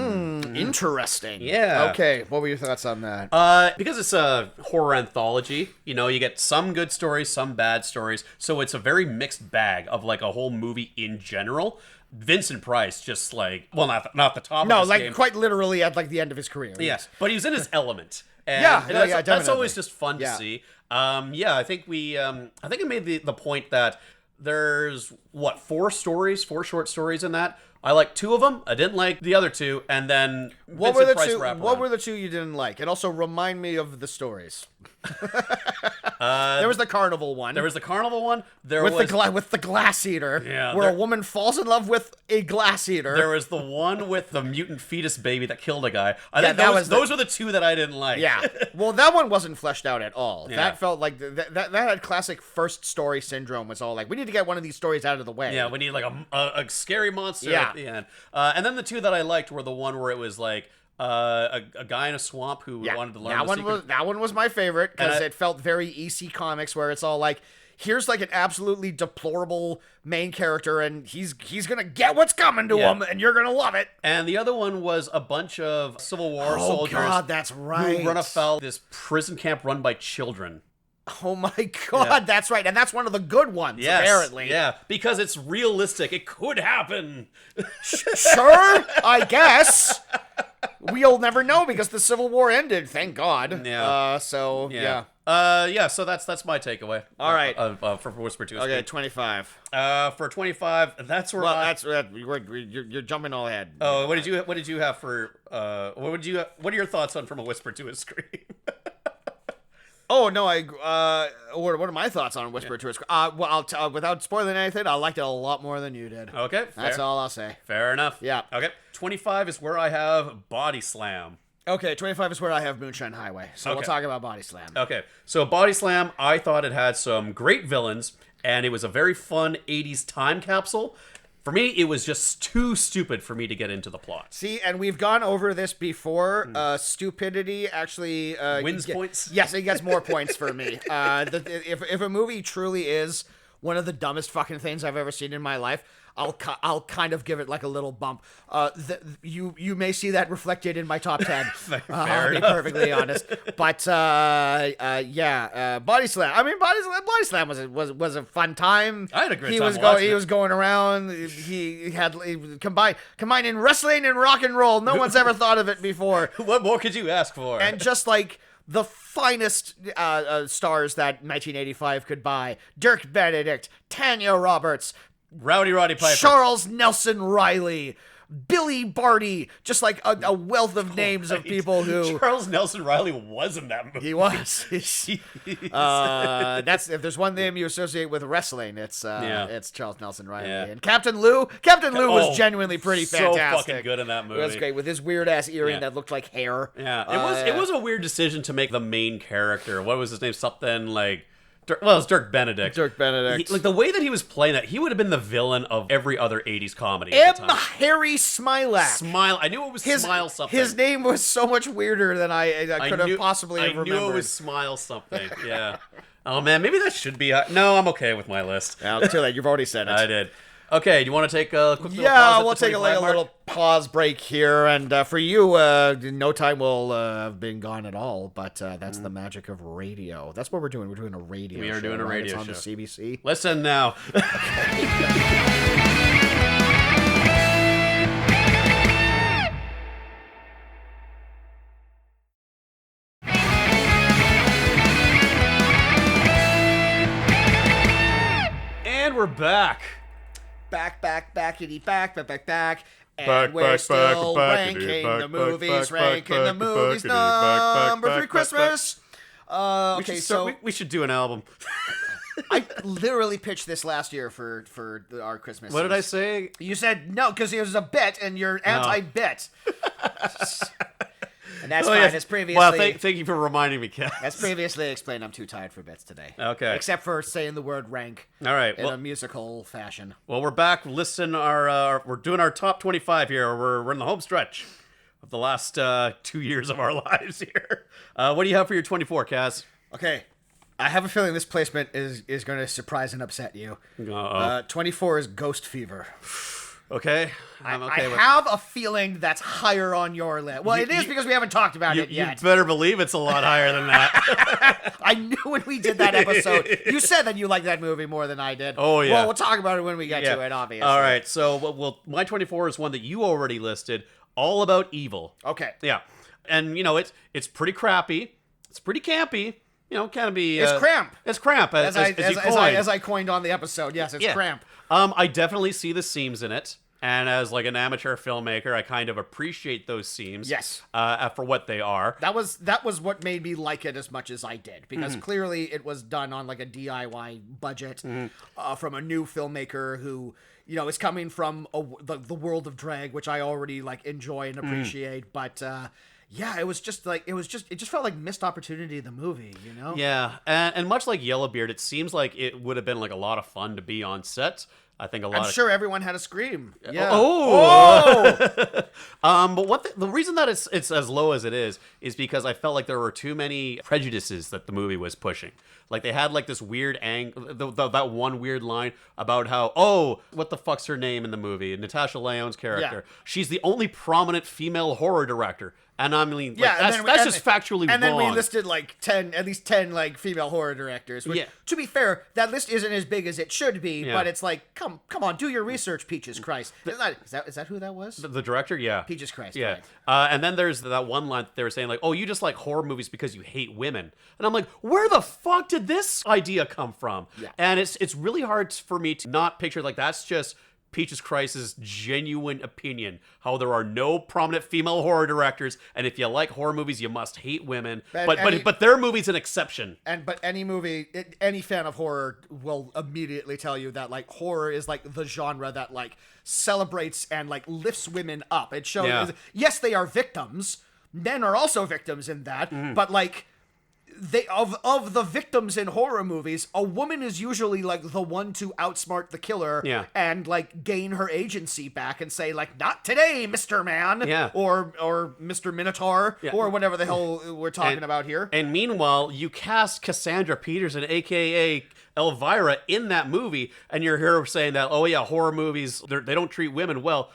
S1: Interesting.
S2: Yeah.
S1: Okay, what were your thoughts on that?
S2: Because it's a horror anthology, you get some good stories, some bad stories, so it's a very mixed bag of like a whole movie in general. Vincent Price just like, well, not the top of his game.
S1: Quite literally at like the end of his career.
S2: Yes, but he was in his element. And that's always just fun to see. I think I made the point that there's 4 short stories in that. I liked 2 of them. I didn't like the other 2, and then
S1: What were the 2 you didn't like? And also remind me of the stories. There was the carnival one.
S2: There was the carnival one.
S1: With the glass eater.
S2: Yeah,
S1: where a woman falls in love with a glass eater.
S2: There was the one with the mutant fetus baby that killed a guy. I think those were the 2 that I didn't like.
S1: Yeah. Well, that one wasn't fleshed out at all.
S2: Yeah.
S1: That felt like that had classic first story syndrome. Was all like, we need to get one of these stories out of the way.
S2: Yeah, we need like a scary monster at the end. And then the 2 that I liked were the one where it was like a guy in a swamp who wanted to learn
S1: that one was my favorite because it felt very EC Comics, where it's all like, here's like an absolutely deplorable main character, and he's gonna get what's coming to him, and you're gonna love it.
S2: And the other one was a bunch of Civil War soldiers.
S1: Oh God, that's right.
S2: Who run afoul this prison camp run by children.
S1: Oh my God, that's right, and that's one of the good ones.
S2: Yes,
S1: apparently.
S2: Yeah, because it's realistic. It could happen.
S1: Sure, I guess. We'll never know because the Civil War ended. Thank God.
S2: Yeah. So that's my takeaway.
S1: All right.
S2: For Whisper to a
S1: Okay,
S2: Scream.
S1: 25.
S2: For 25, that's where.
S1: You're jumping all ahead.
S2: Oh, what did you have for? What are your thoughts on From a Whisper to a Scream?
S1: Oh no, what are my thoughts on Whisper to a Scream? Well, without spoiling anything, I liked it a lot more than you did.
S2: Okay,
S1: that's all I'll say.
S2: Fair enough.
S1: Yeah.
S2: Okay, 25 is where I have Body Slam.
S1: Okay, 25 is where I have Moonshine Highway. So we'll talk about Body Slam.
S2: Okay, so Body Slam, I thought it had some great villains, and it was a very fun 80s time capsule. For me, it was just too stupid for me to get into the plot.
S1: See, and we've gone over this before. Stupidity actually
S2: wins points.
S1: Yes, it gets more points for me. If a movie truly is one of the dumbest fucking things I've ever seen in my life, I'll kind of give it like a little bump. You may see that reflected in my top 10. I'll be perfectly honest. But Body Slam. I mean, Body Slam was a fun time.
S2: I had a great time.
S1: He was going around. He had combining wrestling and rock and roll. No one's ever thought of it before.
S2: What more could you ask for?
S1: And just like the finest stars that 1985 could buy: Dirk Benedict, Tanya Roberts,
S2: Rowdy Roddy Piper,
S1: Charles Nelson Riley, Billy Barty, just like a wealth of names of people who...
S2: Charles Nelson Riley was in that movie.
S1: He was. That's if there's one name you associate with wrestling, it's Charles Nelson Riley.
S2: Yeah.
S1: And Captain Lou was genuinely pretty fantastic.
S2: So fucking good in that movie.
S1: It was great with his weird ass earring that looked like hair.
S2: Yeah, it was a weird decision to make the main character. What was his name? Something like... Well, it's Dirk Benedict. Like the way that he was playing that, he would have been the villain of every other 80s comedy.
S1: Harry Smilak.
S2: I knew it was Smile something.
S1: His name was so much weirder than I could have possibly remembered.
S2: I knew it was Smile something. Yeah. Oh man, maybe that should be. No, I'm okay with my list.
S1: No, too late. You've already said it.
S2: I did. Okay, do you want to take a quick little pause?
S1: Yeah, we'll take a little pause break here, and for you, no time will have been gone at all, but that's the magic of radio. That's what we're doing. We're doing a radio show.
S2: We are doing a radio show.
S1: It's on the CBC.
S2: Listen now. And we're back.
S1: Back. And we're still ranking the movies, number 3 Christmas. Okay, so
S2: we should do an album.
S1: I literally pitched this last year for our Christmas.
S2: What did I say?
S1: You said no because it was a bit, and you're anti-bit. And that's fine. As previously.
S2: Well, thank you for reminding me, Kazz.
S1: As previously explained, I'm too tired for bits today.
S2: Okay.
S1: Except for saying the word rank.
S2: All right.
S1: In a musical fashion.
S2: Well, we're back. Listen, we're doing our top 25 here. We're in the home stretch of the last 2 years of our lives here. What do you have for your 24, Kazz?
S1: Okay. I have a feeling this placement is going to surprise and upset you. 24 is Ghost Fever.
S2: Okay. I'm okay
S1: I have a feeling that's higher on your list. Well, it is because we haven't talked about it yet.
S2: You better believe it's a lot higher than that.
S1: I knew when we did that episode. You said that you liked that movie more than I did.
S2: Oh, yeah.
S1: Well, we'll talk about it when we get to it, obviously.
S2: All right. So, my 24 is one that you already listed, All About Evil.
S1: Okay.
S2: Yeah. And, it's pretty crappy. It's pretty campy. Kind of be...
S1: it's cramp.
S2: It's cramp, as
S1: I coined on the episode. Yes, it's cramp.
S2: I definitely see the seams in it. And as like an amateur filmmaker, I kind of appreciate those seams.
S1: Yes.
S2: For what they are.
S1: That was what made me like it as much as I did. Because clearly it was done on like a DIY budget from a new filmmaker who... is coming from the world of drag, which I already like enjoy and appreciate. But it was just it just felt like missed opportunity. The movie,
S2: Yeah, and much like Yellowbeard, it seems like it would have been like a lot of fun to be on set. I think I'm
S1: sure everyone had a scream. Yeah.
S2: Oh. But the reason that it's as low as it is because I felt like there were too many prejudices that the movie was pushing. Like they had like this weird that one weird line about how what the fuck's her name in the movie? Natasha Lyonne's character. Yeah. She's the only prominent female horror director. And I mean, like,
S1: Yeah,
S2: that's just factually wrong.
S1: And then we listed like at least 10 like female horror directors. Which, to be fair, that list isn't as big as it should be.
S2: Yeah.
S1: But it's like, come on, do your research, Peaches Christ. Is that who that was?
S2: The director, yeah.
S1: Peaches Christ.
S2: Yeah.
S1: Right.
S2: And then there's that one line they were saying like, "Oh, you just like horror movies because you hate women." And I'm like, where the fuck did this idea come from?
S1: Yeah.
S2: And it's really hard for me to not picture like that's just Peaches Christ's genuine opinion, how there are no prominent female horror directors, and if you like horror movies, you must hate women. But their movie's an exception.
S1: But any fan of horror will immediately tell you that like horror is like the genre that like celebrates and like lifts women up. It shows, yes, they are victims. Men are also victims in that, but like. Of the victims in horror movies, a woman is usually like the one to outsmart the killer and like gain her agency back and say like, not today, Mr. Man, or Mr. Minotaur, or whatever the hell we're talking about here.
S2: And meanwhile, you cast Cassandra Peterson, aka Elvira, in that movie, and you're here saying that, oh yeah, horror movies, they don't treat women well.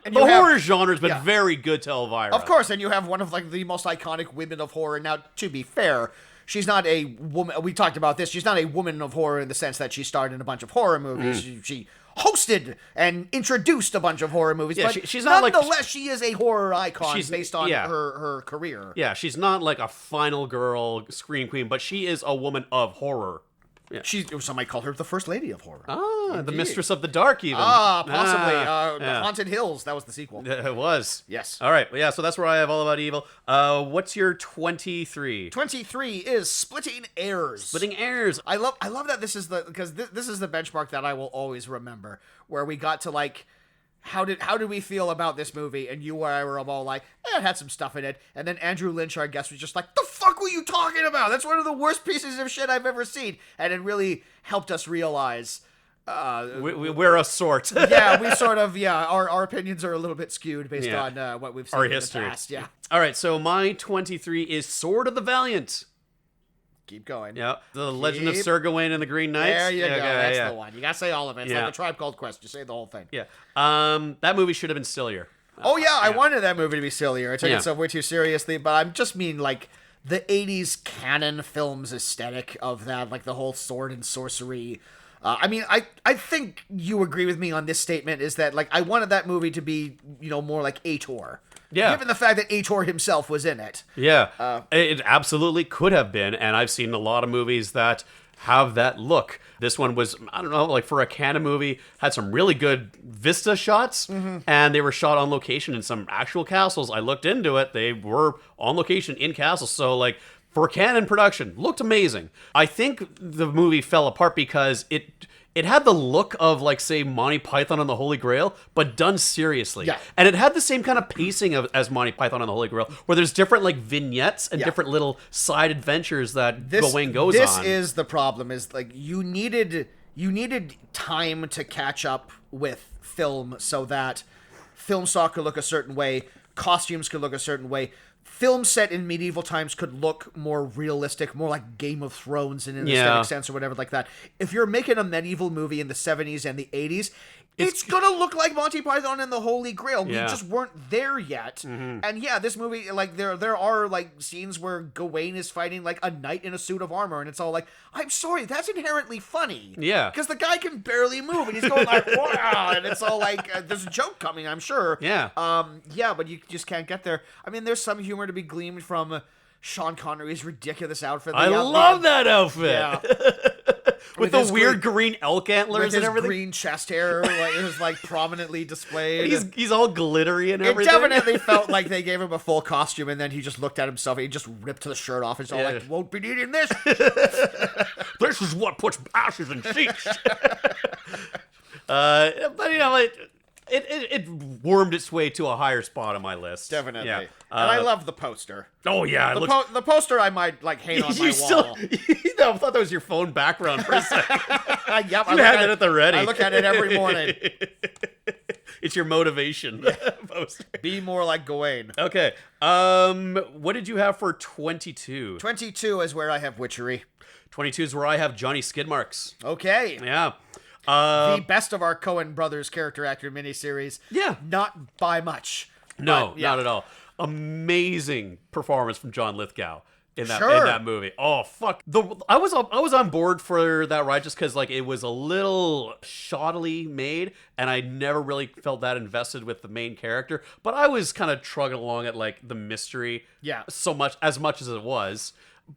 S2: The horror genre has been very good to Elvira.
S1: Of course, and you have one of like the most iconic women of horror. Now, to be fair, she's not a woman. We talked about this. She's not a woman of horror in the sense that she starred in a bunch of horror movies. She hosted and introduced a bunch of horror movies.
S2: Yeah,
S1: but
S2: she's not
S1: nonetheless, she is a horror icon based on her career.
S2: Yeah, she's not like a final girl scream queen, but she is a woman of horror. Yeah.
S1: Some might call her the first lady of horror.
S2: The mistress of the dark, even.
S1: Possibly. The Haunted Hills. That was the sequel.
S2: It was.
S1: Yes.
S2: All right. Yeah. So that's where I have All About Evil. What's your 23?
S1: 23 is Splitting Heirs.
S2: Splitting Heirs.
S1: I love that this is because this is the benchmark that I will always remember, where we got to like. How did we feel about this movie? And you and I were all like, it had some stuff in it. And then Andrew Lynch, our guest, was just like, the fuck were you talking about? That's one of the worst pieces of shit I've ever seen. And it really helped us realize...
S2: we're a sort.
S1: We sort of, our opinions are a little bit skewed based on what we've seen
S2: our
S1: in
S2: history.
S1: The past. Yeah.
S2: All right, so my 23 is Sword of the Valiant.
S1: Keep going.
S2: Yeah, the Legend of Sir Gawain and the Green Knights.
S1: There you go. That's the one. You gotta say all of it. It's like a Tribe Called Quest. You say the whole thing.
S2: Yeah. That movie should have been sillier.
S1: I wanted that movie to be sillier. I took itself way too seriously, but I just mean like the 80s canon films aesthetic of that, like the whole sword and sorcery. I think you agree with me on this statement, is that like I wanted that movie to be, more like Ator.
S2: Yeah.
S1: Given the fact that Ator himself was in it.
S2: Yeah. It absolutely could have been, and I've seen a lot of movies that have that look. This one was, I don't know, like for a canon movie, had some really good vista shots, and they were shot on location in some actual castles. I looked into it. They were on location in castles, so like for canon production, looked amazing. I think the movie fell apart because it had the look of, like, say, Monty Python and the Holy Grail, but done seriously.
S1: Yeah.
S2: And it had the same kind of pacing as Monty Python and the Holy Grail, where there's different, like, vignettes and different little side adventures that Gawain goes on.
S1: This is the problem, is, like, you needed time to catch up with film so that film stock could look a certain way, costumes could look a certain way, film set in medieval times could look more realistic, more like Game of Thrones in an aesthetic sense or whatever like that. If you're making a medieval movie in the 70s and the 80s, it's gonna look like Monty Python and the Holy Grail. We just weren't there yet. And this movie, like, there are like scenes where Gawain is fighting like a knight in a suit of armor, and it's all like, I'm sorry, that's inherently funny.
S2: Yeah.
S1: Because the guy can barely move, and he's going like, wow, and it's all like, there's a joke coming, I'm sure.
S2: Yeah.
S1: But you just can't get there. I mean, there's some humor to be gleaned from Sean Connery's ridiculous outfit.
S2: I love that outfit.
S1: Yeah.
S2: With the weird green elk antlers and everything.
S1: Green chest hair, like, it was like prominently displayed.
S2: He's all glittery and everything.
S1: It definitely felt like they gave him a full costume, and then he just looked at himself and he just ripped the shirt off. And all like, won't be needing this.
S2: This is what puts ashes in seats. But like, it wormed its way to a higher spot on my list.
S1: Definitely.
S2: Yeah.
S1: And I love the poster.
S2: Oh yeah,
S1: the poster I might like hang on my wall.
S2: I thought that was your phone background for a second.
S1: Yep,
S2: you had it at the ready.
S1: I look at it every morning.
S2: It's your motivation poster.
S1: Be more like Gawain.
S2: Okay. What did you have for 22?
S1: 22 is where I have Witchery.
S2: 22 is where I have Johnny Skidmarks.
S1: Okay.
S2: Yeah.
S1: The best of our Coen brothers character actor miniseries.
S2: Yeah.
S1: Not by much.
S2: No, not at all. amazing performance from John Lithgow in that
S1: Sure.
S2: in that movie. Oh fuck! I was on board for that ride just because like it was a little shoddily made, and I never really felt that invested with the main character. But I was kind of trugging along at like the mystery, so much as it was.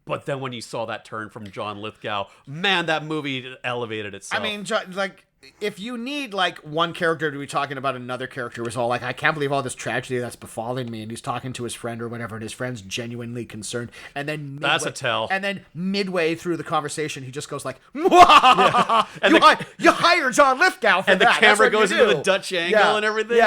S2: But then when you saw that turn from John Lithgow, man, that movie elevated itself.
S1: I mean, like, if you need, like, one character to be talking about another character who's all like, I can't believe all this tragedy that's befalling me, and he's talking to his friend or whatever, and his friend's genuinely concerned, and then
S2: that's a tell.
S1: And then midway through the conversation, he just goes like, yeah. You hire John Lithgow for
S2: and
S1: that.
S2: And the camera goes into the Dutch angle and everything.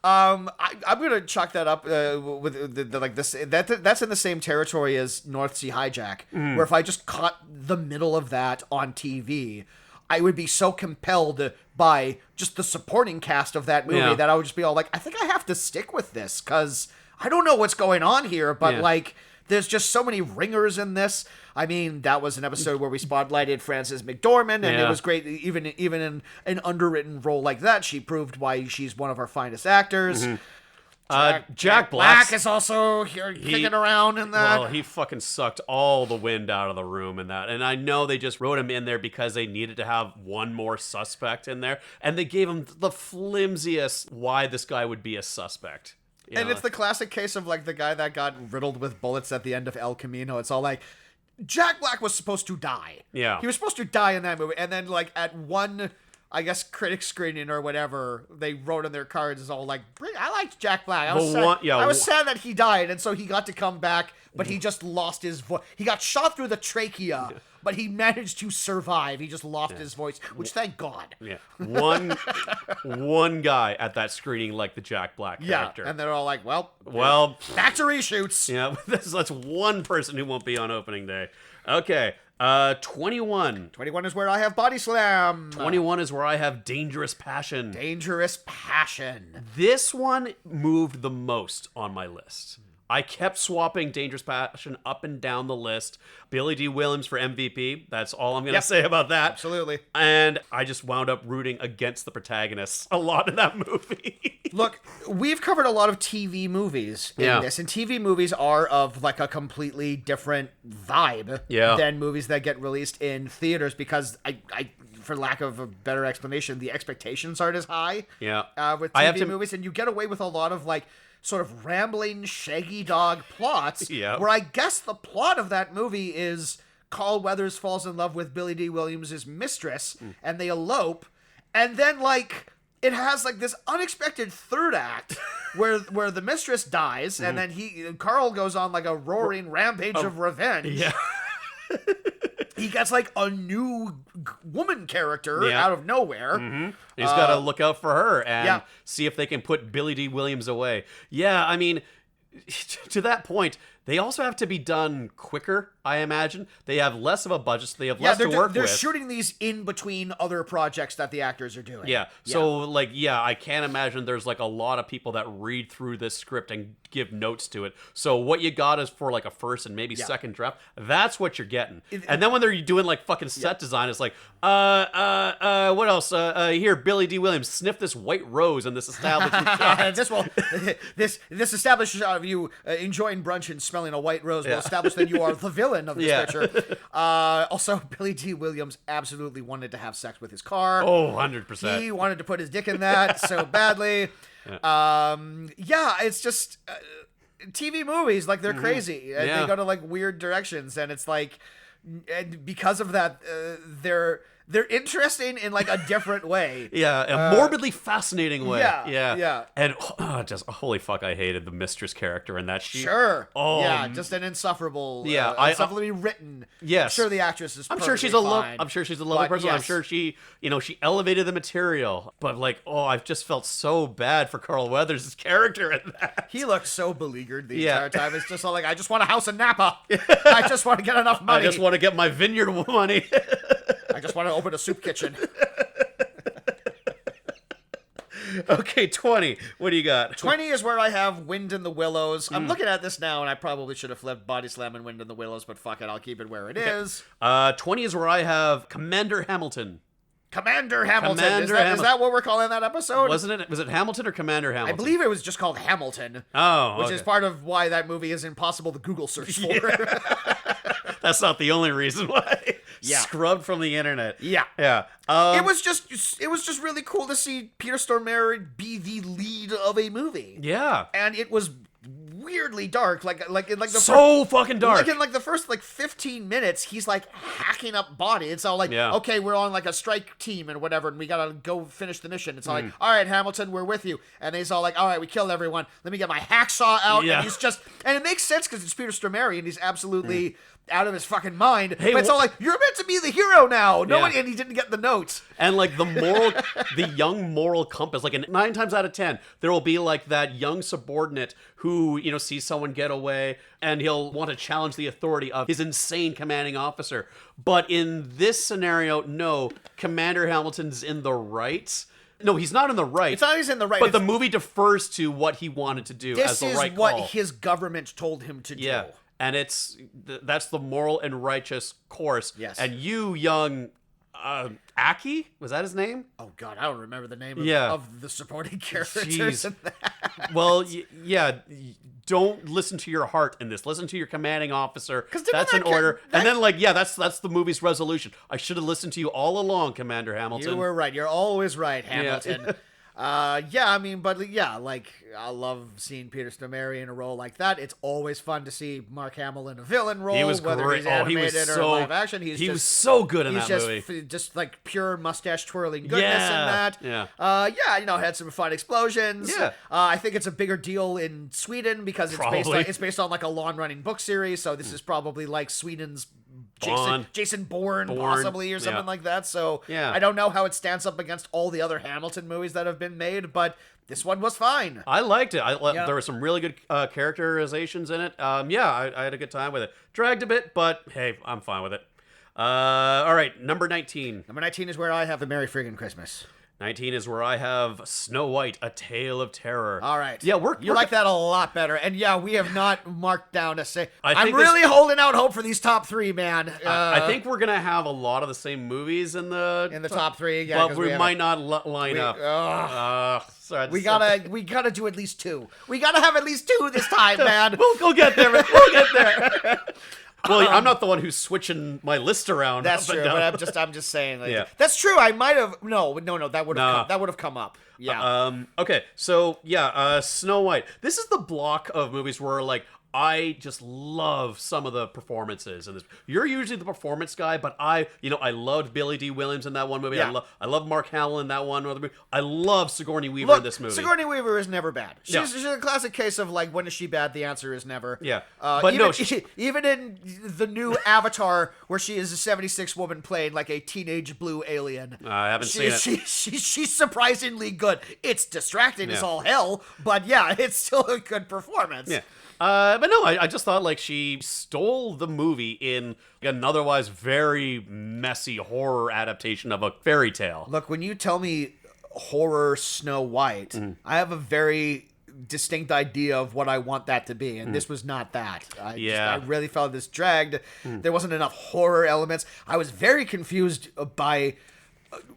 S1: I'm gonna chalk that up with like this. That's in the same territory as North Sea Hijack, where if I just caught the middle of that on TV, I would be so compelled by just the supporting cast of that movie that I would just be all like, I think I have to stick with this because I don't know what's going on here, but like, there's just so many ringers in this. I mean, that was an episode where we spotlighted Frances McDormand, and it was great. Even in an underwritten role like that, she proved why she's one of our finest actors. Jack Black is also here kicking around in that.
S2: Well, he fucking sucked all the wind out of the room in that. And I know they just wrote him in there because they needed to have one more suspect in there. And they gave him the flimsiest why this guy would be a suspect.
S1: And it's the classic case of, like, the guy that got riddled with bullets at the end of El Camino. It's all like, Jack Black was supposed to die.
S2: Yeah.
S1: He was supposed to die in that movie. And then, like, at one, I guess, critic screening or whatever, they wrote in their cards, is all like, I liked Jack Black. I was sad that he died, and so he got to come back, but he just lost his voice. He got shot through the trachea, but he managed to survive. He just lost his voice, which, thank God.
S2: Yeah. One guy at that screening liked the Jack Black character.
S1: And they're all like, well, back to reshoots.
S2: Yeah, that's one person who won't be on opening day. Okay. 21.
S1: 21 is where I have Body Slam.
S2: 21 is where I have Dangerous Passion.
S1: Dangerous Passion.
S2: This one moved the most on my list. I kept swapping Dangerous Passion up and down the list. Billy D. Williams for MVP. That's all I'm going to say about that.
S1: Absolutely.
S2: And I just wound up rooting against the protagonists a lot in that movie.
S1: Look, we've covered a lot of TV movies in this, and TV movies are of like a completely different vibe than movies that get released in theaters because I for lack of a better explanation, the expectations aren't as high with TV movies, and you get away with a lot of like sort of rambling shaggy dog plots where I guess the plot of that movie is Carl Weathers falls in love with Billy D. Williams' mistress and they elope, and then like it has like this unexpected third act where the mistress dies and then Carl goes on like a roaring rampage of revenge. He gets like a new woman character out of nowhere.
S2: He's got to look out for her and see if they can put Billy D. Williams away. Yeah, I mean, to that point, they also have to be done quicker, I imagine. They have less of a budget, so they have less to work with.
S1: They're shooting these in between other projects that the actors are doing.
S2: So, like, I can't imagine there's, like, a lot of people that read through this script and give notes to it. So what you got is for, like, a first and maybe second draft. That's what you're getting. And then when they're doing, like, fucking set design, it's like, what else? Here, Billy D. Williams, sniff this white rose in this establishment shot.
S1: this established shot of you enjoying brunch and smelling a white rose will establish that you are the villain of this picture. Also, Billy D. Williams absolutely wanted to have sex with his car.
S2: Oh, 100%.
S1: He wanted to put his dick in that so badly. It's just TV movies, like, they're crazy. And they go to like weird directions, and it's like, and because of that, they're interesting in like a different way.
S2: A morbidly fascinating way. And just holy fuck, I hated the mistress character in that. Just an insufferable.
S1: Insufferably written.
S2: Yes,
S1: I'm sure the actress is.
S2: I'm sure she's a lovely person. Yes. I'm sure she elevated the material. But like, I just felt so bad for Carl Weathers' character in that.
S1: He looked so beleaguered the entire time. It's just all like, I just want a house in Napa. I just want to get enough money.
S2: I just want to get my vineyard money.
S1: I just want to open a soup kitchen.
S2: Okay, 20. What do you got?
S1: 20 is where I have Wind in the Willows. I'm looking at this now, and I probably should have flipped Body Slam and Wind in the Willows, but fuck it, I'll keep it where it is.
S2: 20 is where I have Commander Hamilton.
S1: Commander Hamilton.
S2: Commander
S1: Is that what we're calling that episode?
S2: Wasn't it? Was it Hamilton or Commander Hamilton?
S1: I believe it was just called Hamilton.
S2: Oh,
S1: which
S2: okay.
S1: is part of why that movie is impossible to Google search for.
S2: That's not the only reason why.
S1: Yeah.
S2: Scrubbed from the internet.
S1: Yeah.
S2: Yeah.
S1: It was just really cool to see Peter Stormare be the lead of a movie.
S2: Yeah.
S1: And it was weirdly dark, like the
S2: so fucking dark.
S1: Like in like the first 15 minutes, he's like hacking up body. It's all like,
S2: Yeah.
S1: okay, we're on like a strike team and whatever, and we gotta go finish the mission. It's all like, all right, Hamilton, we're with you. And he's all like, all right, we killed everyone. Let me get my hacksaw out.
S2: Yeah.
S1: And he's just, and it makes sense because it's Peter Stormare and he's absolutely out of his fucking mind.
S2: Hey,
S1: but it's all like, you're meant to be the hero now. No
S2: Yeah.
S1: one, and he didn't get the notes.
S2: And like the young moral compass, like 9 times out of 10, there will be like that young subordinate who, sees someone get away and he'll want to challenge the authority of his insane commanding officer. But in this scenario, no, Commander Hamilton's in the right. No, he's not in the right.
S1: It's not he's in the right.
S2: But the movie defers to what he wanted to do as the right call.
S1: This is what his government told him to do.
S2: Yeah. And that's the moral and righteous course.
S1: Yes.
S2: And you, young Aki, was that his name?
S1: Oh God, I don't remember the name of the supporting characters
S2: Jeez.
S1: in that.
S2: Well, don't listen to your heart in this. Listen to your commanding officer. That's an order. And then that's the movie's resolution. I should have listened to you all along, Commander Hamilton.
S1: You were right. You're always right, Hamilton. I love seeing Peter Stormare in a role like that. It's always fun to see Mark Hamill in a villain role,
S2: He was
S1: whether
S2: great.
S1: he's animated or live action.
S2: He was so good in that movie.
S1: He's just like pure mustache twirling goodness in that.
S2: Yeah.
S1: Had some fun explosions.
S2: Yeah.
S1: I think it's a bigger deal in Sweden because it's based on like a long-running book series. So this is probably like Sweden's Jason Bourne, possibly, or something like that. So
S2: yeah.
S1: I don't know how it stands up against all the other Hamilton movies that have been made, but this one was fine.
S2: I liked it. There were some really good characterizations in it. I had a good time with it. Dragged a bit, but hey, I'm fine with it. All right, number 19.
S1: Number 19 is where I have A Merry Friggin' Christmas.
S2: 19 is where I have Snow White, A Tale of Terror.
S1: All right.
S2: Yeah,
S1: you like that a lot better. And yeah, we have not marked down a say. I'm
S2: really
S1: holding out hope for these top three, man.
S2: I think we're gonna have a lot of the same movies in the
S1: top three. Yeah,
S2: but we might not line up. Sorry,
S1: we gotta do at least two. We gotta have at least two this time, man.
S2: We'll get there. We'll get there. Well, I'm not the one who's switching my list around.
S1: That's true, but I'm just saying. That's true. I might have no. That would have come up. Yeah.
S2: Okay. So Snow White. This is the block of movies where I just love some of the performances in this. You're usually the performance guy, but I loved Billy D. Williams in that one movie.
S1: Yeah.
S2: I love Mark Hamill in that one other movie. I love Sigourney Weaver in this movie.
S1: Sigourney Weaver is never bad. She's a classic case of when is she bad? The answer is never.
S2: Yeah.
S1: But even in the new Avatar, where she is a 76 woman playing like a teenage blue alien.
S2: I haven't seen it.
S1: She's surprisingly good. It's distracting as all hell, but yeah, it's still a good performance.
S2: Yeah. But no, I just thought she stole the movie in an otherwise very messy horror adaptation of a fairy tale.
S1: Look, when you tell me horror Snow White, I have a very distinct idea of what I want that to be, and this was not that. I really felt this dragged. There wasn't enough horror elements. I was very confused by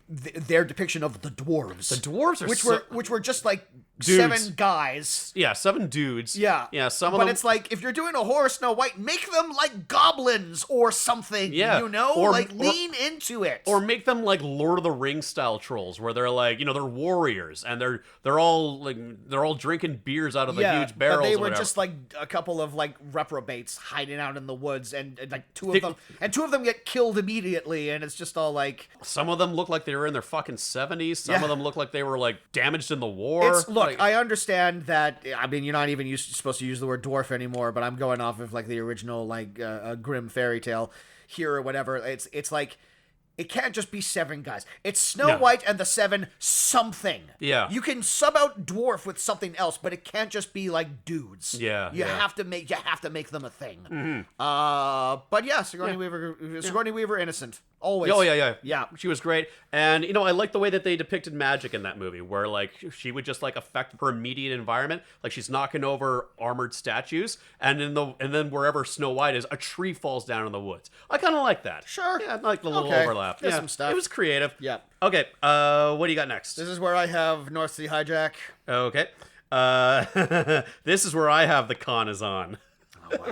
S1: their depiction of the dwarves.
S2: The dwarves are
S1: which were just like
S2: dudes.
S1: 7 guys.
S2: Yeah, 7 dudes.
S1: Yeah.
S2: Yeah, some of
S1: them.
S2: them.
S1: But it's like, if you're doing a horror Snow White, make them like goblins or something.
S2: Yeah.
S1: Or lean into it.
S2: Or make them like Lord of the Rings style trolls, where they're they're warriors and they're all drinking beers out of the huge barrels.
S1: But they
S2: or
S1: were
S2: whatever.
S1: just like a couple of reprobates hiding out in the woods, and two of them get killed immediately, and it's just all like,
S2: some of them look like they were in their fucking 70s. Some of them look like they were damaged in the war.
S1: Look, I understand that. I mean, you're not even supposed to use the word dwarf anymore, but I'm going off of the original grim fairy tale here or whatever. It's like, it can't just be 7 guys. It's Snow White and the 7 something.
S2: Yeah.
S1: You can sub out dwarf with something else, but it can't just be dudes.
S2: Yeah.
S1: You have to make them a thing. Mm-hmm. But yeah, Sigourney Weaver innocent. Always.
S2: Oh, yeah.
S1: Yeah.
S2: She was great. And, I like the way that they depicted magic in that movie, where, she would just, affect her immediate environment. She's knocking over armored statues, and then wherever Snow White is, a tree falls down in the woods. I kind of like that.
S1: Sure.
S2: Yeah, I like the little overlap. stuff.
S1: There's some stuff.
S2: It was creative.
S1: Yeah.
S2: Okay. What do you got next?
S1: This is where I have North Sea Hijack.
S2: Okay. This is where I have The Con is on.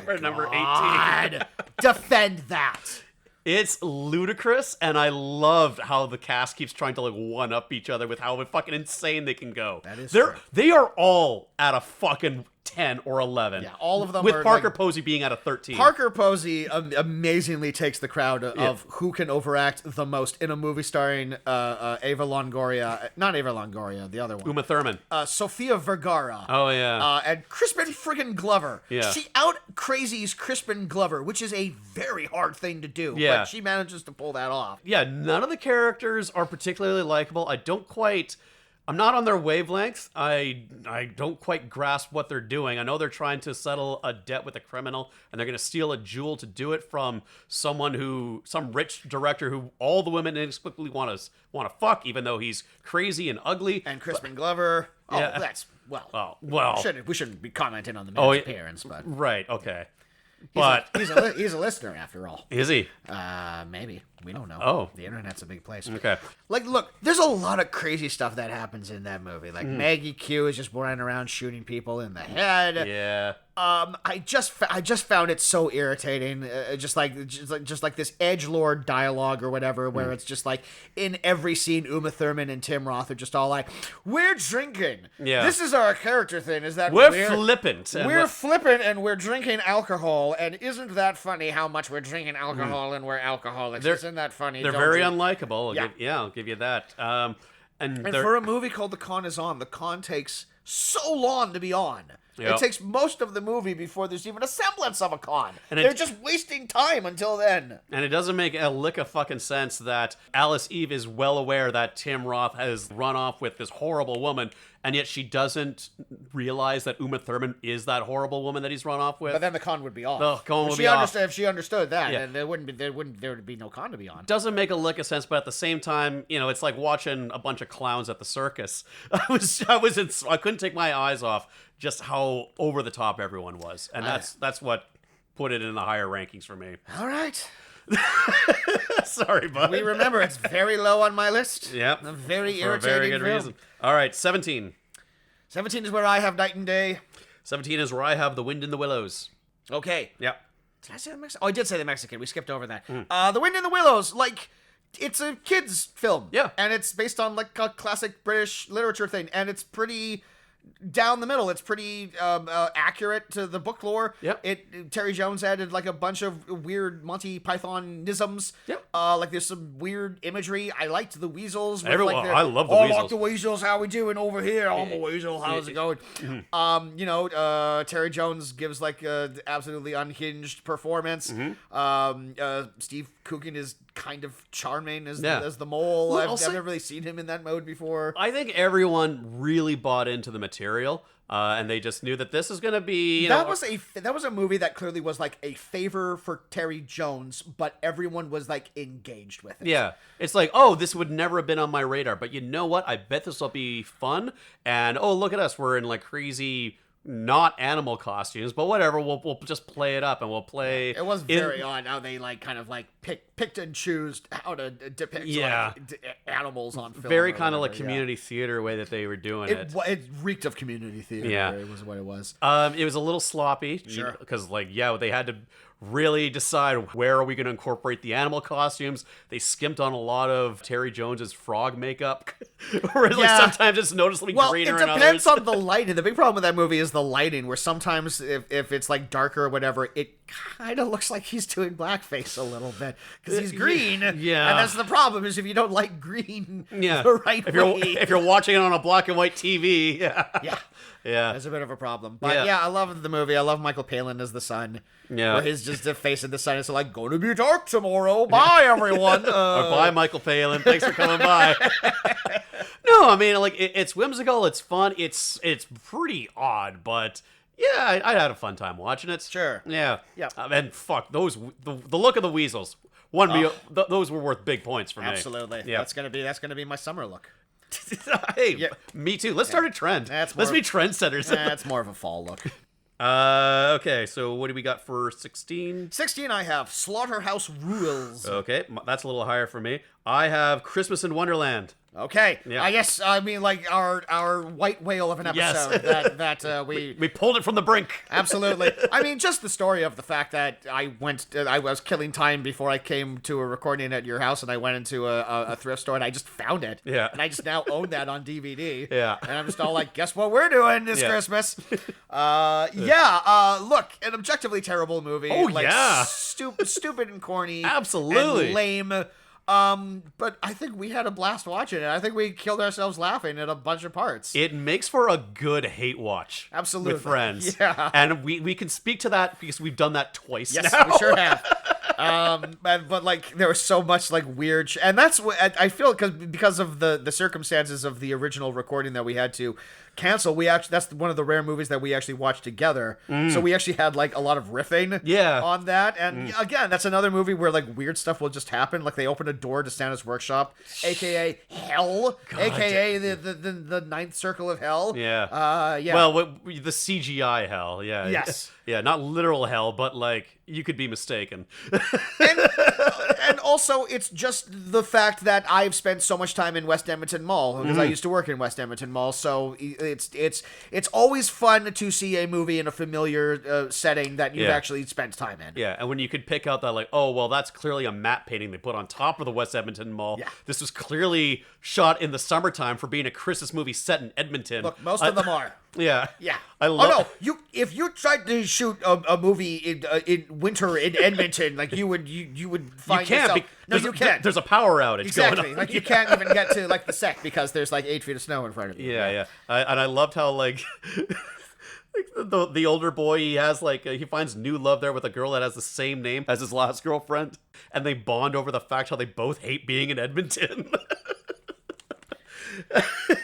S2: For number 18.
S1: Defend that.
S2: It's ludicrous, and I loved how the cast keeps trying to like one up each other with how fucking insane they can go.
S1: That is true.
S2: They are all at a fucking 10 or 11.
S1: Yeah, all of them
S2: with
S1: are,
S2: Parker
S1: like,
S2: Posey being at a 13.
S1: Parker Posey amazingly takes the crowd of who can overact the most in a movie starring Ava Longoria, not Ava Longoria, the other one,
S2: Uma Thurman,
S1: Sofia Vergara.
S2: Oh yeah,
S1: and Crispin friggin' Glover.
S2: Yeah.
S1: She out crazies Crispin Glover, which is a very hard thing to do.
S2: Yeah.
S1: But she manages to pull that off.
S2: yeah. None of the characters are particularly likable. I'm not on their wavelength. I don't quite grasp what they're doing. I know they're trying to settle a debt with a criminal, and they're going to steal a jewel to do it from some rich director who all the women inexplicably want to fuck, even though he's crazy and ugly.
S1: And Crispin Glover. Oh,
S2: Yeah.
S1: that's well.
S2: Oh well.
S1: We shouldn't be commenting on the man's appearance, but
S2: Right. Okay. But
S1: he's a listener after all.
S2: is he?
S1: Maybe. We don't know.
S2: Oh.
S1: The internet's a big place.
S2: Okay.
S1: Like, look, there's a lot of crazy stuff that happens in that movie. Like, Maggie Q is just running around shooting people in the head.
S2: Yeah.
S1: I just found it so irritating. Just like this edgelord dialogue or whatever, where it's just like in every scene, Uma Thurman and Tim Roth are just all like, "We're drinking.
S2: Yeah.
S1: This is our character thing. Is that
S2: We're flippant.
S1: We're flippant and we're drinking alcohol. And isn't that funny how much we're drinking alcohol and we're alcoholics? Isn't that funny?
S2: They're
S1: Don't
S2: very
S1: you?"
S2: unlikable.
S1: Yeah.
S2: I'll give you that. And
S1: for a movie called The Con is On, The Con takes so long to be on.
S2: Yep.
S1: It takes most of the movie before there's even a semblance of a con.
S2: And
S1: They're just wasting time until then.
S2: And it doesn't make a lick of fucking sense that Alice Eve is well aware that Tim Roth has run off with this horrible woman, and yet she doesn't realize that Uma Thurman is that horrible woman that he's run off with.
S1: But then the con would be off.
S2: The con would be off.
S1: If she understood that,
S2: Yeah.
S1: then there would be no con to be on.
S2: Doesn't make a lick of sense, but at the same time, it's like watching a bunch of clowns at the circus. I couldn't take my eyes off just how over the top everyone was, and that's what put it in the higher rankings for me.
S1: All right.
S2: Sorry, bud.
S1: We remember it's very low on my list.
S2: Yep.
S1: A very
S2: For
S1: irritating
S2: a very good
S1: film.
S2: reason. All right, 17.
S1: 17 is where I have Night and Day.
S2: 17 is where I have The Wind in the Willows.
S1: Okay.
S2: Yep.
S1: Did I say the Mexican? Oh, I did say the Mexican. We skipped over that. The Wind in the Willows, like, it's a kid's film.
S2: Yeah.
S1: And it's based on, like, a classic British literature thing. And it's pretty down the middle. It's pretty accurate to the book lore.
S2: Yep.
S1: Terry Jones added, like, a bunch of weird Monty Python-isms.
S2: Yep.
S1: Like, there's some weird imagery. I liked the weasels. With,
S2: Everyone,
S1: like,
S2: I love the
S1: I
S2: weasels.
S1: like the weasels. How we doing over here? I'm a weasel. How's it going? Terry Jones gives, like, absolutely unhinged performance. Steve Coogan is kind of charming as the mole.
S2: Well,
S1: I've never really seen him in that mode before.
S2: I think everyone really bought into the material, and they just knew that this is going to be.
S1: That was a movie that clearly was like a favor for Terry Jones, but everyone was like engaged with it.
S2: Yeah, it's like, oh, this would never have been on my radar, but you know what? I bet this will be fun. And oh, look at us, we're in like crazy. Not animal costumes, but whatever. We'll just play it up, and we'll play.
S1: It was very odd how they like kind of like picked and chose how to depict animals on film.
S2: Very kind of like community theater way that they were doing it.
S1: It reeked of community theater.
S2: Yeah,
S1: it was what it was.
S2: It was a little sloppy,
S1: sure,
S2: because they had to really decide where are we going to incorporate the animal costumes. They skimped on a lot of Terry Jones's frog makeup. Where sometimes it's noticeably greener
S1: it
S2: and
S1: depends
S2: others.
S1: on the lighting. The big problem with that movie is the lighting, where sometimes if it's like darker or whatever, it kind of looks like he's doing blackface a little bit because he's green.
S2: Yeah,
S1: and that's the problem is if you don't like green
S2: the
S1: right
S2: way. If you're watching it on a black and white TV, yeah,
S1: that's a bit of a problem. But I love the movie. I love Michael Palin as the sun.
S2: Yeah,
S1: where he's just facing the sun. It's like, going to be dark tomorrow. Bye, everyone.
S2: Bye, Michael Palin. Thanks for coming by. No, I mean, like, it's whimsical. It's fun. It's pretty odd, but yeah, I had a fun time watching it.
S1: Sure.
S2: Yeah.
S1: Yeah.
S2: And fuck those. The look of the weasels. Those were worth big points for me.
S1: Absolutely.
S2: Yeah.
S1: That's gonna be my summer look.
S2: Hey, me too. Let's start a trend. Let's be trendsetters.
S1: That's more of a fall look.
S2: Okay, so what do we got for 16?
S1: 16 I have Slaughterhouse Rules.
S2: Okay, that's a little higher for me. I have Christmas in Wonderland.
S1: Okay.
S2: Yeah.
S1: I guess, I mean, like, our white whale of an episode
S2: Yes.
S1: that we
S2: pulled it from the brink.
S1: Absolutely. I mean, just the story of the fact that I was killing time before I came to a recording at your house, and I went into a thrift store, and I just found it.
S2: Yeah.
S1: And I just now own that on DVD.
S2: Yeah.
S1: And I'm just all like, guess what we're doing this Christmas? Look, an objectively terrible movie.
S2: Oh,
S1: like,
S2: yeah.
S1: Stupid and corny.
S2: Absolutely.
S1: And lame. But I think we had a blast watching it. I think we killed ourselves laughing at a bunch of parts.
S2: It makes for a good hate watch.
S1: Absolutely.
S2: With friends.
S1: Yeah.
S2: And we can speak to that because we've done that twice
S1: Yes,
S2: now.
S1: we sure have. But like there was so much like weird, and that's what I feel because of the circumstances of the original recording that we had to cancel. That's one of the rare movies that we actually watched together. So we actually had like a lot of riffing on that. And again, that's another movie where like weird stuff will just happen. Like they open a door to Santa's workshop, aka hell, aka the ninth circle of hell.
S2: Yeah.
S1: Yeah.
S2: Well, the CGI hell. Yeah.
S1: Yes.
S2: Yeah, not literal hell, but like you could be mistaken.
S1: And also, it's just the fact that I've spent so much time in West Edmonton Mall because I used to work in West Edmonton Mall. So it's always fun to see a movie in a familiar setting that you've actually spent time in.
S2: Yeah, and when you could pick out that, like, oh, well, that's clearly a matte painting they put on top of the West Edmonton Mall.
S1: Yeah.
S2: This was clearly shot in the summertime for being a Christmas movie set in Edmonton.
S1: Look, most of them are.
S2: Yeah.
S1: Yeah.
S2: I love.
S1: Oh no! If you tried to shoot a movie in winter in Edmonton, like you would find
S2: You can't.
S1: yourself. No, you can't.
S2: There's a power outage
S1: Exactly.
S2: going on.
S1: Like you can't even get to like the set because there's like 8 feet of snow in front of you.
S2: Yeah. And I loved how like. Like the older boy, he has like he finds new love there with a girl that has the same name as his last girlfriend, and they bond over the fact how they both hate being in Edmonton.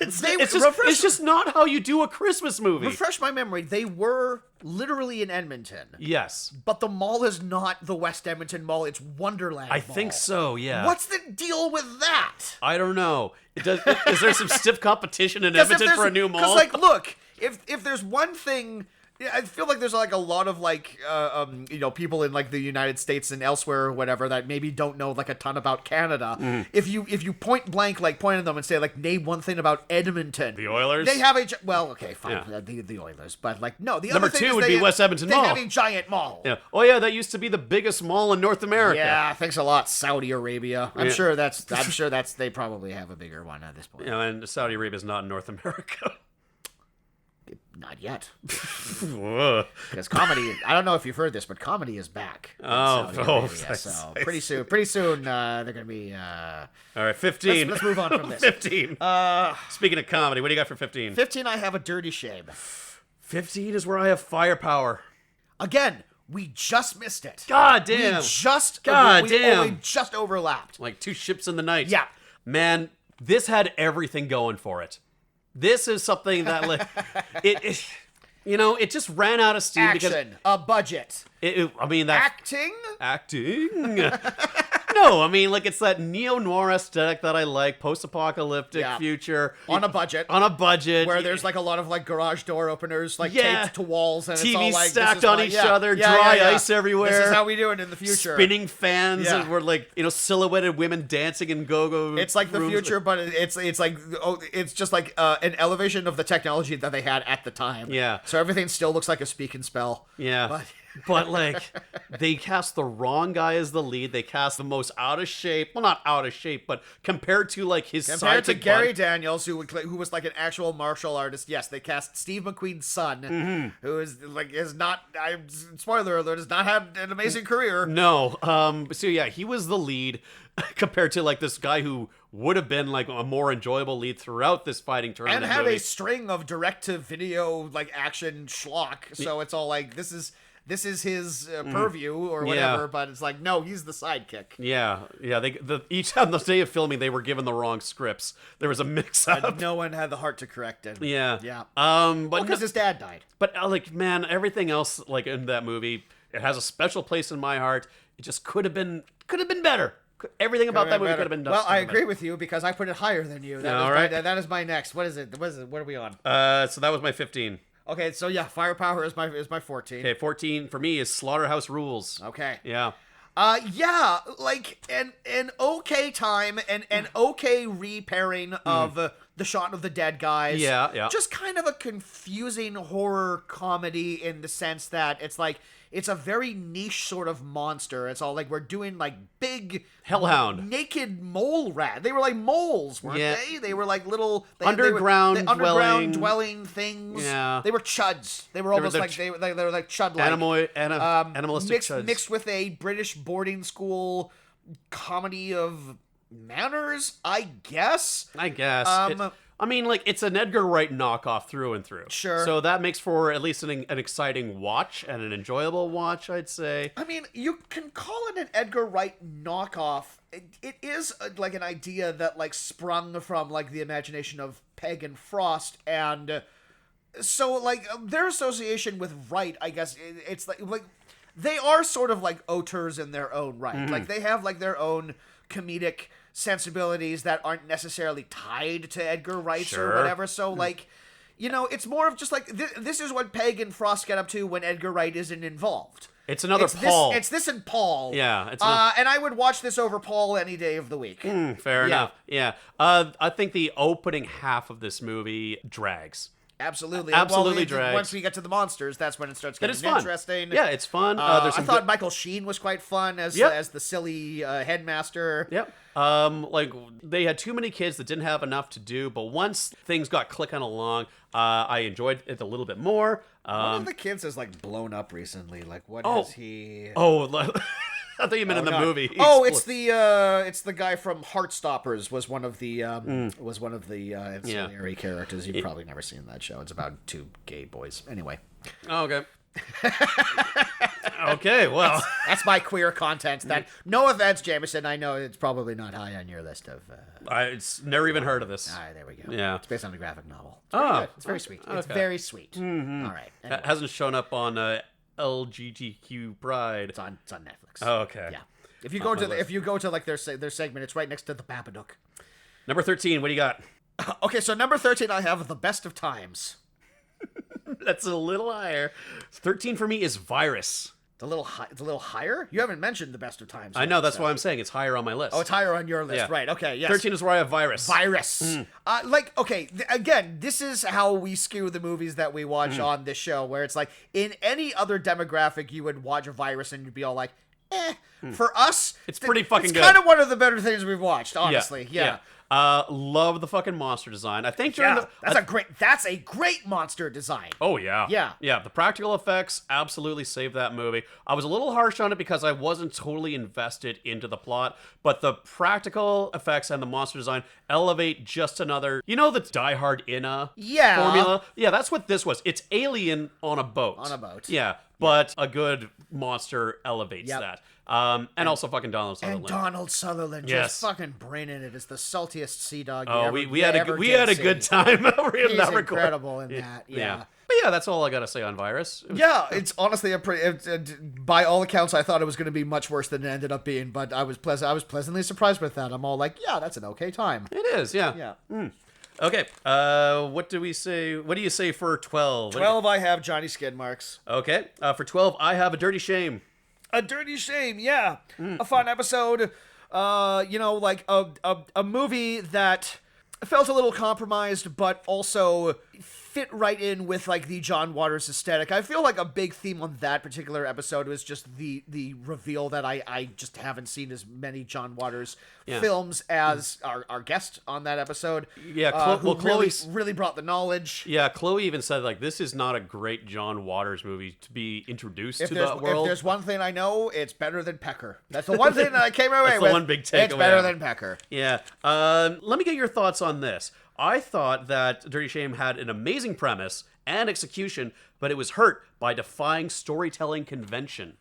S2: It's just not how you do a Christmas movie.
S1: Refresh my memory. They were literally in Edmonton.
S2: Yes.
S1: But the mall is not the West Edmonton Mall. It's Wonderland
S2: I
S1: Mall.
S2: think so, yeah.
S1: What's the deal with that?
S2: I don't know. Is there some stiff competition in Edmonton for a new mall?
S1: Because, like, look, if there's one thing... I feel like there's like a lot of like people in like the United States and elsewhere or whatever that maybe don't know like a ton about Canada. If you point blank like point at them and say like name one thing about Edmonton,
S2: the Oilers.
S1: They have okay, fine,
S2: Yeah.
S1: the Oilers, but like no, the
S2: Number
S1: other thing
S2: two
S1: is
S2: would be West Edmonton Mall.
S1: They have a giant mall.
S2: Yeah. Oh yeah, that used to be the biggest mall in North America.
S1: Yeah, thanks a lot, Saudi Arabia. I'm
S2: Yeah.
S1: sure that's they probably have a bigger one at this point.
S2: And Saudi Arabia is not in North America.
S1: Not yet.
S2: Whoa.
S1: Because comedy, I don't know if you've heard this, but comedy is back. in Saudi Arabia, so pretty soon they're going to be...
S2: All right, 15.
S1: Let's move on from this.
S2: 15. Speaking of comedy, what do you got for 15?
S1: 15, I have a dirty shame.
S2: 15 is where I have firepower.
S1: Again, we just missed it.
S2: God damn.
S1: We just overlapped.
S2: Like two ships in the night.
S1: Yeah.
S2: Man, this had everything going for it. This is something that like it just ran out of steam.
S1: Action, a budget.
S2: Acting.
S1: Acting?
S2: No, I mean, like, it's that neo-noir aesthetic that I like, post-apocalyptic future.
S1: On a budget. Where there's, like, a lot of, like, garage door openers, like, taped to walls, and
S2: TVs
S1: it's all, like...
S2: stacked on each other, dry ice everywhere.
S1: This is how we do it in the future.
S2: Spinning fans, and we're, like, silhouetted women dancing in go-go
S1: It's like the future, but it's like... it's just, like, an elevation of the technology that they had at the time.
S2: Yeah.
S1: So everything still looks like a speak and spell.
S2: Yeah. But, like, they cast the wrong guy as the lead. They cast the most out of shape. Well, not out of shape, but compared to, like, his
S1: Compared to
S2: sidekick
S1: Gary Daniels, who was, like, an actual martial artist, yes, they cast Steve McQueen's son, who is, like, spoiler alert, has not had an amazing career.
S2: No. So, yeah, he was the lead compared to, like, this guy who would have been, like, a more enjoyable lead throughout this fighting tournament
S1: And had
S2: movie.
S1: a string of direct-to-video, like, action schlock, so it's all, like, this is his purview or whatever, but it's like, no, he's the sidekick.
S2: Yeah. Each on the day of filming, they were given the wrong scripts. There was a mix-up.
S1: And no one had the heart to correct it.
S2: Yeah.
S1: But because his dad died.
S2: But like, man, everything else like in that movie, it has a special place in my heart. It just could have been better. Everything about that movie could have been done.
S1: Well, I agree with you because I put it higher than you.
S2: All right.
S1: That is my next. What is it? What are we on?
S2: So that was my 15.
S1: Okay, so yeah, Firepower is my 14.
S2: Okay, 14 for me is Slaughterhouse Rules.
S1: Okay.
S2: Yeah.
S1: Yeah, like an okay time and an okay repairing of the Shaun of the Dead guys.
S2: Yeah, yeah.
S1: Just kind of a confusing horror comedy in the sense that it's like it's a very niche sort of monster. It's all like we're doing like big
S2: Hellhound.
S1: naked mole rat. They were like moles, weren't
S2: Yeah.
S1: they? They were like little
S2: Underground
S1: they underground
S2: dwelling.
S1: dwelling things.
S2: Yeah.
S1: They were chuds. They were almost
S2: the
S1: like they were like chud-like.
S2: Animalistic chud.
S1: Mixed with a British boarding school comedy of manners, I guess.
S2: I guess. I mean, like, it's an Edgar Wright knockoff through and through.
S1: Sure.
S2: So that makes for at least an exciting watch and an enjoyable watch, I'd say.
S1: I mean, you can call it an Edgar Wright knockoff. It is like an idea that like sprung from like the imagination of Pegg and Frost, and so like their association with Wright, I guess it's like they are sort of like auteurs in their own right. Like they have like their own comedic sensibilities that aren't necessarily tied to Edgar Wright's or whatever. So like, you know, it's more of just like this is what Pegg and Frost get up to when Edgar Wright isn't involved.
S2: It's another Paul.
S1: It's this and Paul.
S2: Yeah.
S1: And I would watch this over Paul any day of the week.
S2: Fair enough. Yeah. I think the opening half of this movie drags.
S1: Absolutely.
S2: Drags.
S1: Once we get to the monsters, that's when it starts getting
S2: fun.
S1: Interesting.
S2: Yeah, it's fun.
S1: I thought Michael Sheen was quite fun as the silly headmaster.
S2: Yep. Like they had too many kids that didn't have enough to do, but once things got clicking along, I enjoyed it a little bit more.
S1: One of the kids has like blown up recently. Like, what is he?
S2: Oh, I thought you meant in the
S1: God.
S2: movie.
S1: It's the guy from Heartstoppers was one of the ancillary characters. You've probably never seen that show. It's about two gay boys. Anyway.
S2: Oh, okay. Okay, well,
S1: that's my queer content. That no offense, Jameson. I know it's probably not high on your list of.
S2: It's never even heard of this.
S1: All right, there we go.
S2: Yeah,
S1: it's based on a graphic novel. It's very sweet.
S2: Okay.
S1: It's very sweet. All right, anyway.
S2: It hasn't shown up on LGBTQ Pride.
S1: It's on Netflix.
S2: Oh, okay.
S1: Yeah. If you go to like their segment, it's right next to the Babadook.
S2: Number 13. What do you got?
S1: Okay, so number 13, I have The Best of Times.
S2: That's a little higher. 13 for me is Virus.
S1: It's a little higher? You haven't mentioned The Best of Times yet,
S2: I know, that's why I'm saying it's higher on my list.
S1: Oh, it's higher on your list.
S2: Yeah.
S1: Right, okay, yes.
S2: 13 is where I have Virus.
S1: Again, this is how we skew the movies that we watch on this show, where it's like, in any other demographic, you would watch a Virus and you'd be all like, eh. For us,
S2: it's pretty fucking good.
S1: It's kind of one of the better things we've watched, honestly. Yeah.
S2: Love the fucking monster design. I think
S1: that's a great monster design.
S2: Oh yeah.
S1: Yeah.
S2: The practical effects absolutely saved that movie. I was a little harsh on it because I wasn't totally invested into the plot, but the practical effects and the monster design elevate just another. You know the Die Hard Inna formula? Yeah, that's what this was. It's Alien on a boat. Yeah, but a good monster elevates that. And also fucking Donald Sutherland.
S1: And Donald Sutherland just fucking braining it as the saltiest sea dog.
S2: We had a good time.
S1: He's incredible in that. Yeah.
S2: But yeah, that's all I gotta say on Virus.
S1: It's honestly by all accounts, I thought it was going to be much worse than it ended up being, but I was pleasantly surprised with that. I'm all like, yeah, that's an okay time.
S2: It is, yeah. Okay, what do we say? What do you say for 12?
S1: 12, I have Johnny Skid Marks.
S2: Okay, for 12, I have A Dirty Shame.
S1: A Dirty Shame, yeah. A fun episode. Like a movie that felt a little compromised, but also fit right in with like the John Waters aesthetic. I feel like a big theme on that particular episode was just the reveal that I just haven't seen as many John Waters films as our guest on that episode.
S2: Yeah,
S1: Chloe really brought the knowledge.
S2: Yeah, Chloe even said like this is not a great John Waters movie to be introduced to the world.
S1: If there's one thing I know, it's better than Pecker. That's the one thing that I came away with.
S2: That's the one big takeaway.
S1: It's better than Pecker.
S2: Yeah. Let me get your thoughts on this. I thought that Dirty Shame had an amazing premise and execution, but it was hurt by defying storytelling convention.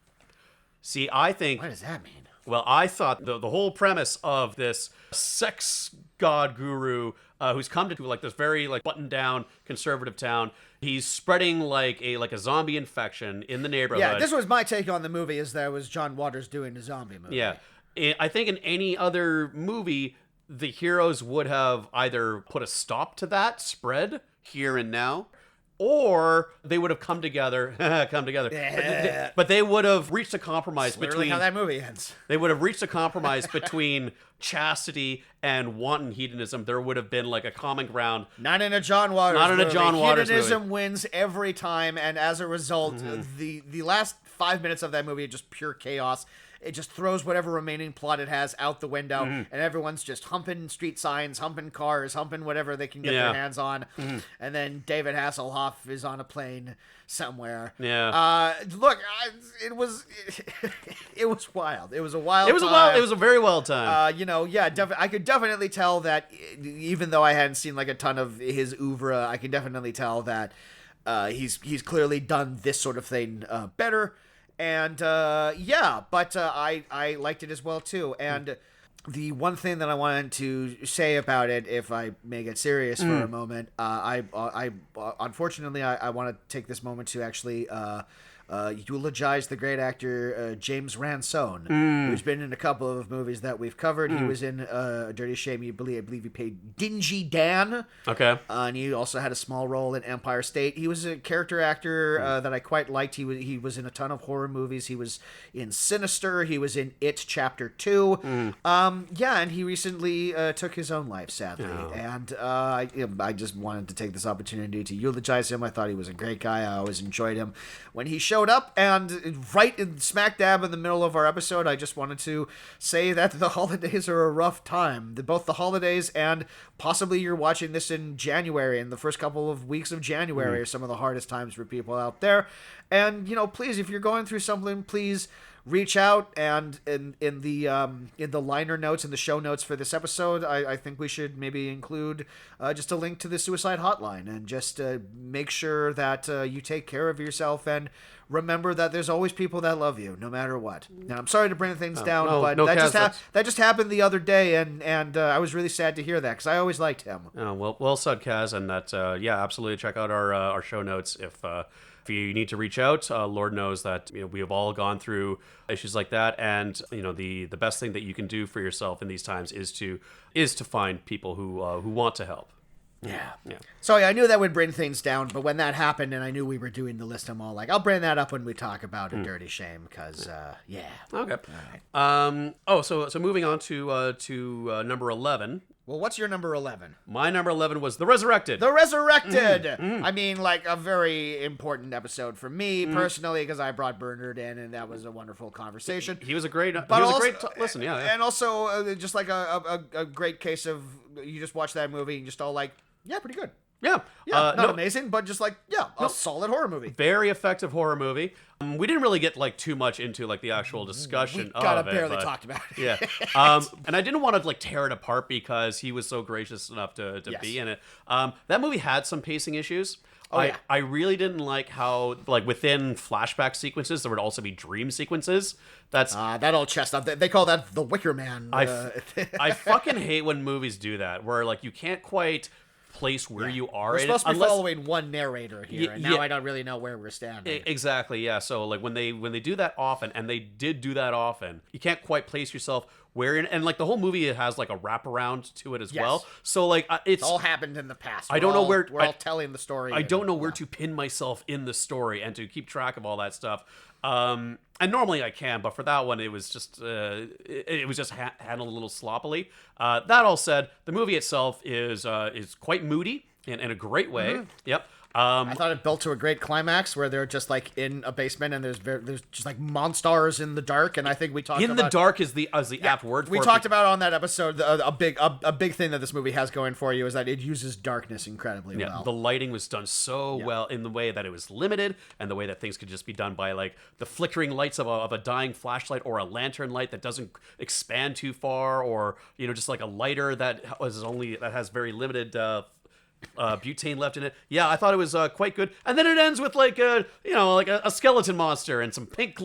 S2: See, I think...
S1: What does that mean?
S2: Well, I thought the whole premise of this sex god guru who's come to like this very like buttoned down conservative town, he's spreading like a zombie infection in the neighborhood.
S1: Yeah, this was my take on the movie, is that it was John Waters doing a zombie movie.
S2: Yeah. I think in any other movie, the heroes would have either put a stop to that spread here and now, or they would have come together.
S1: Yeah.
S2: But they would have reached a compromise
S1: That's literally
S2: between.
S1: how that movie ends.
S2: They would have reached a compromise between chastity and wanton hedonism. There would have been like a common ground.
S1: Not in a John Waters
S2: Not in a
S1: movie.
S2: John Waters
S1: Hedonism
S2: movie.
S1: wins every time, and as a result, the last 5 minutes of that movie are just pure chaos. It just throws whatever remaining plot it has out the window, and everyone's just humping street signs, humping cars, humping whatever they can get their hands on. And then David Hasselhoff is on a plane somewhere.
S2: Yeah.
S1: Look, it was wild. It was a wild.
S2: It was a very wild time.
S1: I could definitely tell that, even though I hadn't seen like a ton of his oeuvre, I can definitely tell that he's clearly done this sort of thing better. And I liked it as well too. And the one thing that I wanted to say about it, if I may get serious for a moment, unfortunately I want to take this moment to actually eulogize the great actor James Ransone, who's been in a couple of movies that we've covered. He was in Dirty Shame. I believe he played Dingy Dan.
S2: Okay.
S1: And he also had a small role in Empire State. He was a character actor that I quite liked. He was in a ton of horror movies. He was in Sinister. He was in It Chapter 2. And he recently took his own life, sadly.
S2: Oh.
S1: And I just wanted to take this opportunity to eulogize him. I thought he was a great guy. I always enjoyed him when he showed up, and right in smack dab in the middle of our episode, I just wanted to say that the holidays are a rough time. Both the holidays and possibly you're watching this in January, and the first couple of weeks of January are some of the hardest times for people out there. And please, if you're going through something, please reach out, and in the liner notes, in the show notes for this episode, I think we should maybe include just a link to the suicide hotline, and just make sure that you take care of yourself, and remember that there's always people that love you, no matter what. Now, I'm sorry to bring things down, but that just happened the other day, and I was really sad to hear that, because I always liked him.
S2: Oh, well said, Kazz, and that absolutely check out our show notes if you need to reach out. Lord knows that we have all gone through issues like that, and the best thing that you can do for yourself in these times is to find people who want to help.
S1: Yeah. Sorry, I knew that would bring things down, but when that happened and I knew we were doing the list, I'm all like, I'll bring that up when we talk about A Dirty Shame, because
S2: Okay.
S1: All right.
S2: So moving on to number 11.
S1: Well, what's your number 11?
S2: My number 11 was The Resurrected.
S1: The Resurrected! I mean, like, a very important episode for me, personally, because I brought Bernard in, and that was a wonderful conversation.
S2: He was a great listen, yeah.
S1: And also, just like a great case of, you just watch that movie, and just all like, yeah, pretty good.
S2: Yeah.
S1: Not amazing, but just like, a solid horror movie.
S2: Very effective horror movie. We didn't really get like too much into like the actual discussion of it.
S1: Barely talked about it.
S2: Yeah. And I didn't want to like tear it apart because he was so gracious enough to be in it. That movie had some pacing issues. I really didn't like how, like, within flashback sequences, there would also be dream sequences. That's
S1: that old chestnut. They call that the Wicker Man.
S2: I fucking hate when movies do that, where like you can't quite place where you are.
S1: We're supposed to be following one narrator here, and now I don't really know where we're standing.
S2: Exactly, yeah. So like when they do that often, and they did do that often, you can't quite place yourself where in, and like the whole movie has like a wraparound to it as well. So like it's
S1: all happened in the past.
S2: I don't know where
S1: we're all telling the story.
S2: I don't know where to pin myself in the story and to keep track of all that stuff. And normally I can, but for that one, it was just handled a little sloppily. That all said, the movie itself is quite moody in a great way. Yep.
S1: I thought it built to a great climax where they're just like in a basement and there's just like monsters in the dark, and I think we talked about
S2: the dark is the apt word for it.
S1: We talked about on that episode a big thing that this movie has going for you is that it uses darkness incredibly well.
S2: The lighting was done so well in the way that it was limited, and the way that things could just be done by like the flickering lights of a dying flashlight or a lantern light that doesn't expand too far, or just like a lighter that has very limited butane left in it. Yeah, I thought it was quite good. And then it ends with like a skeleton monster and some pink.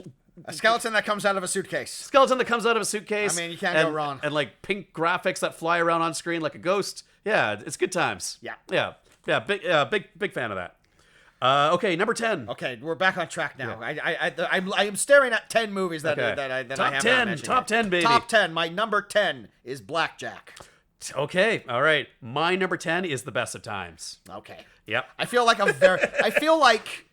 S1: A skeleton that comes out of a suitcase.
S2: Skeleton that comes out of a suitcase.
S1: I mean, you can't go wrong.
S2: And like pink graphics that fly around on screen like a ghost. Yeah, it's good times.
S1: Yeah.
S2: Big fan of that. Okay, number 10.
S1: Okay, we're back on track now. Yeah. I am staring at 10 movies that I have not mentioned.
S2: Top 10, baby.
S1: Top 10. My number 10 is Blackjack.
S2: Okay, all right. My number 10 is The Best of Times.
S1: Okay.
S2: Yep.
S1: I feel like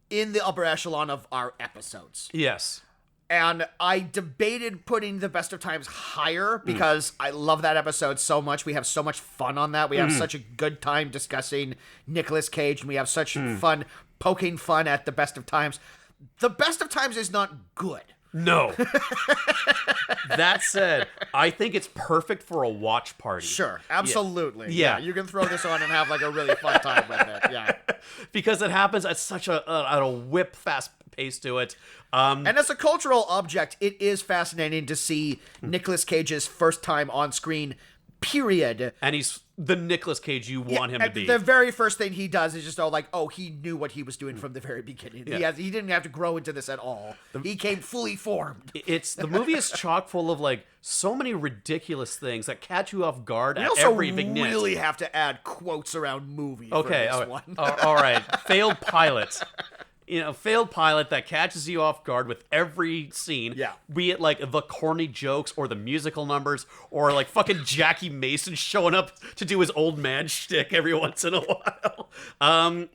S1: in the upper echelon of our episodes.
S2: Yes.
S1: And I debated putting The Best of Times higher because I love that episode so much. We have so much fun on that. We have such a good time discussing Nicolas Cage, and we have such fun poking fun at The Best of Times. The Best of Times is not good.
S2: No. That said, I think it's perfect for a watch party.
S1: Sure, absolutely.
S2: Yeah.
S1: You can throw this on and have like a really fun time with it. Yeah.
S2: Because it happens at such a whip fast pace to it.
S1: And as a cultural object, it is fascinating to see Nicolas Cage's first time on screen, period.
S2: And he's the Nicolas Cage you want him to be.
S1: The very first thing he does is just he knew what he was doing from the very beginning.
S2: Yeah.
S1: He didn't have to grow into this at all. He came fully formed.
S2: The movie is chock full of like so many ridiculous things that catch you off guard at every vignette.
S1: We really have to add quotes around movie
S2: Okay,
S1: for this
S2: all right.
S1: one.
S2: All right. Failed pilot. Failed pilot that catches you off guard with every scene.
S1: Yeah.
S2: Be it like the corny jokes or the musical numbers or like fucking Jackie Mason showing up to do his old man shtick every once in a while.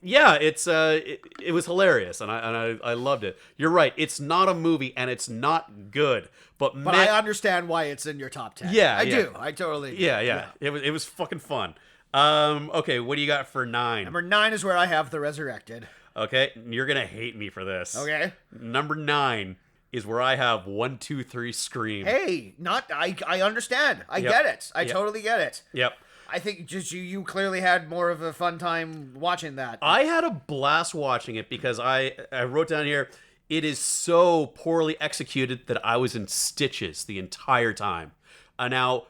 S2: It was hilarious and I loved it. You're right. It's not a movie and it's not good. But
S1: I understand why it's in your top 10.
S2: Yeah,
S1: I
S2: yeah.
S1: do. I totally do.
S2: Yeah. It was fucking fun. Okay, what do you got for 9?
S1: Number 9 is where I have The Resurrected.
S2: Okay, you're gonna hate me for this.
S1: Okay.
S2: Number 9 is where I have 1, 2, 3 Scream.
S1: Hey, I understand. I get it. I totally get it.
S2: Yep.
S1: I think just you clearly had more of a fun time watching that.
S2: I had a blast watching it because I wrote down here, it is so poorly executed that I was in stitches the entire time. Now,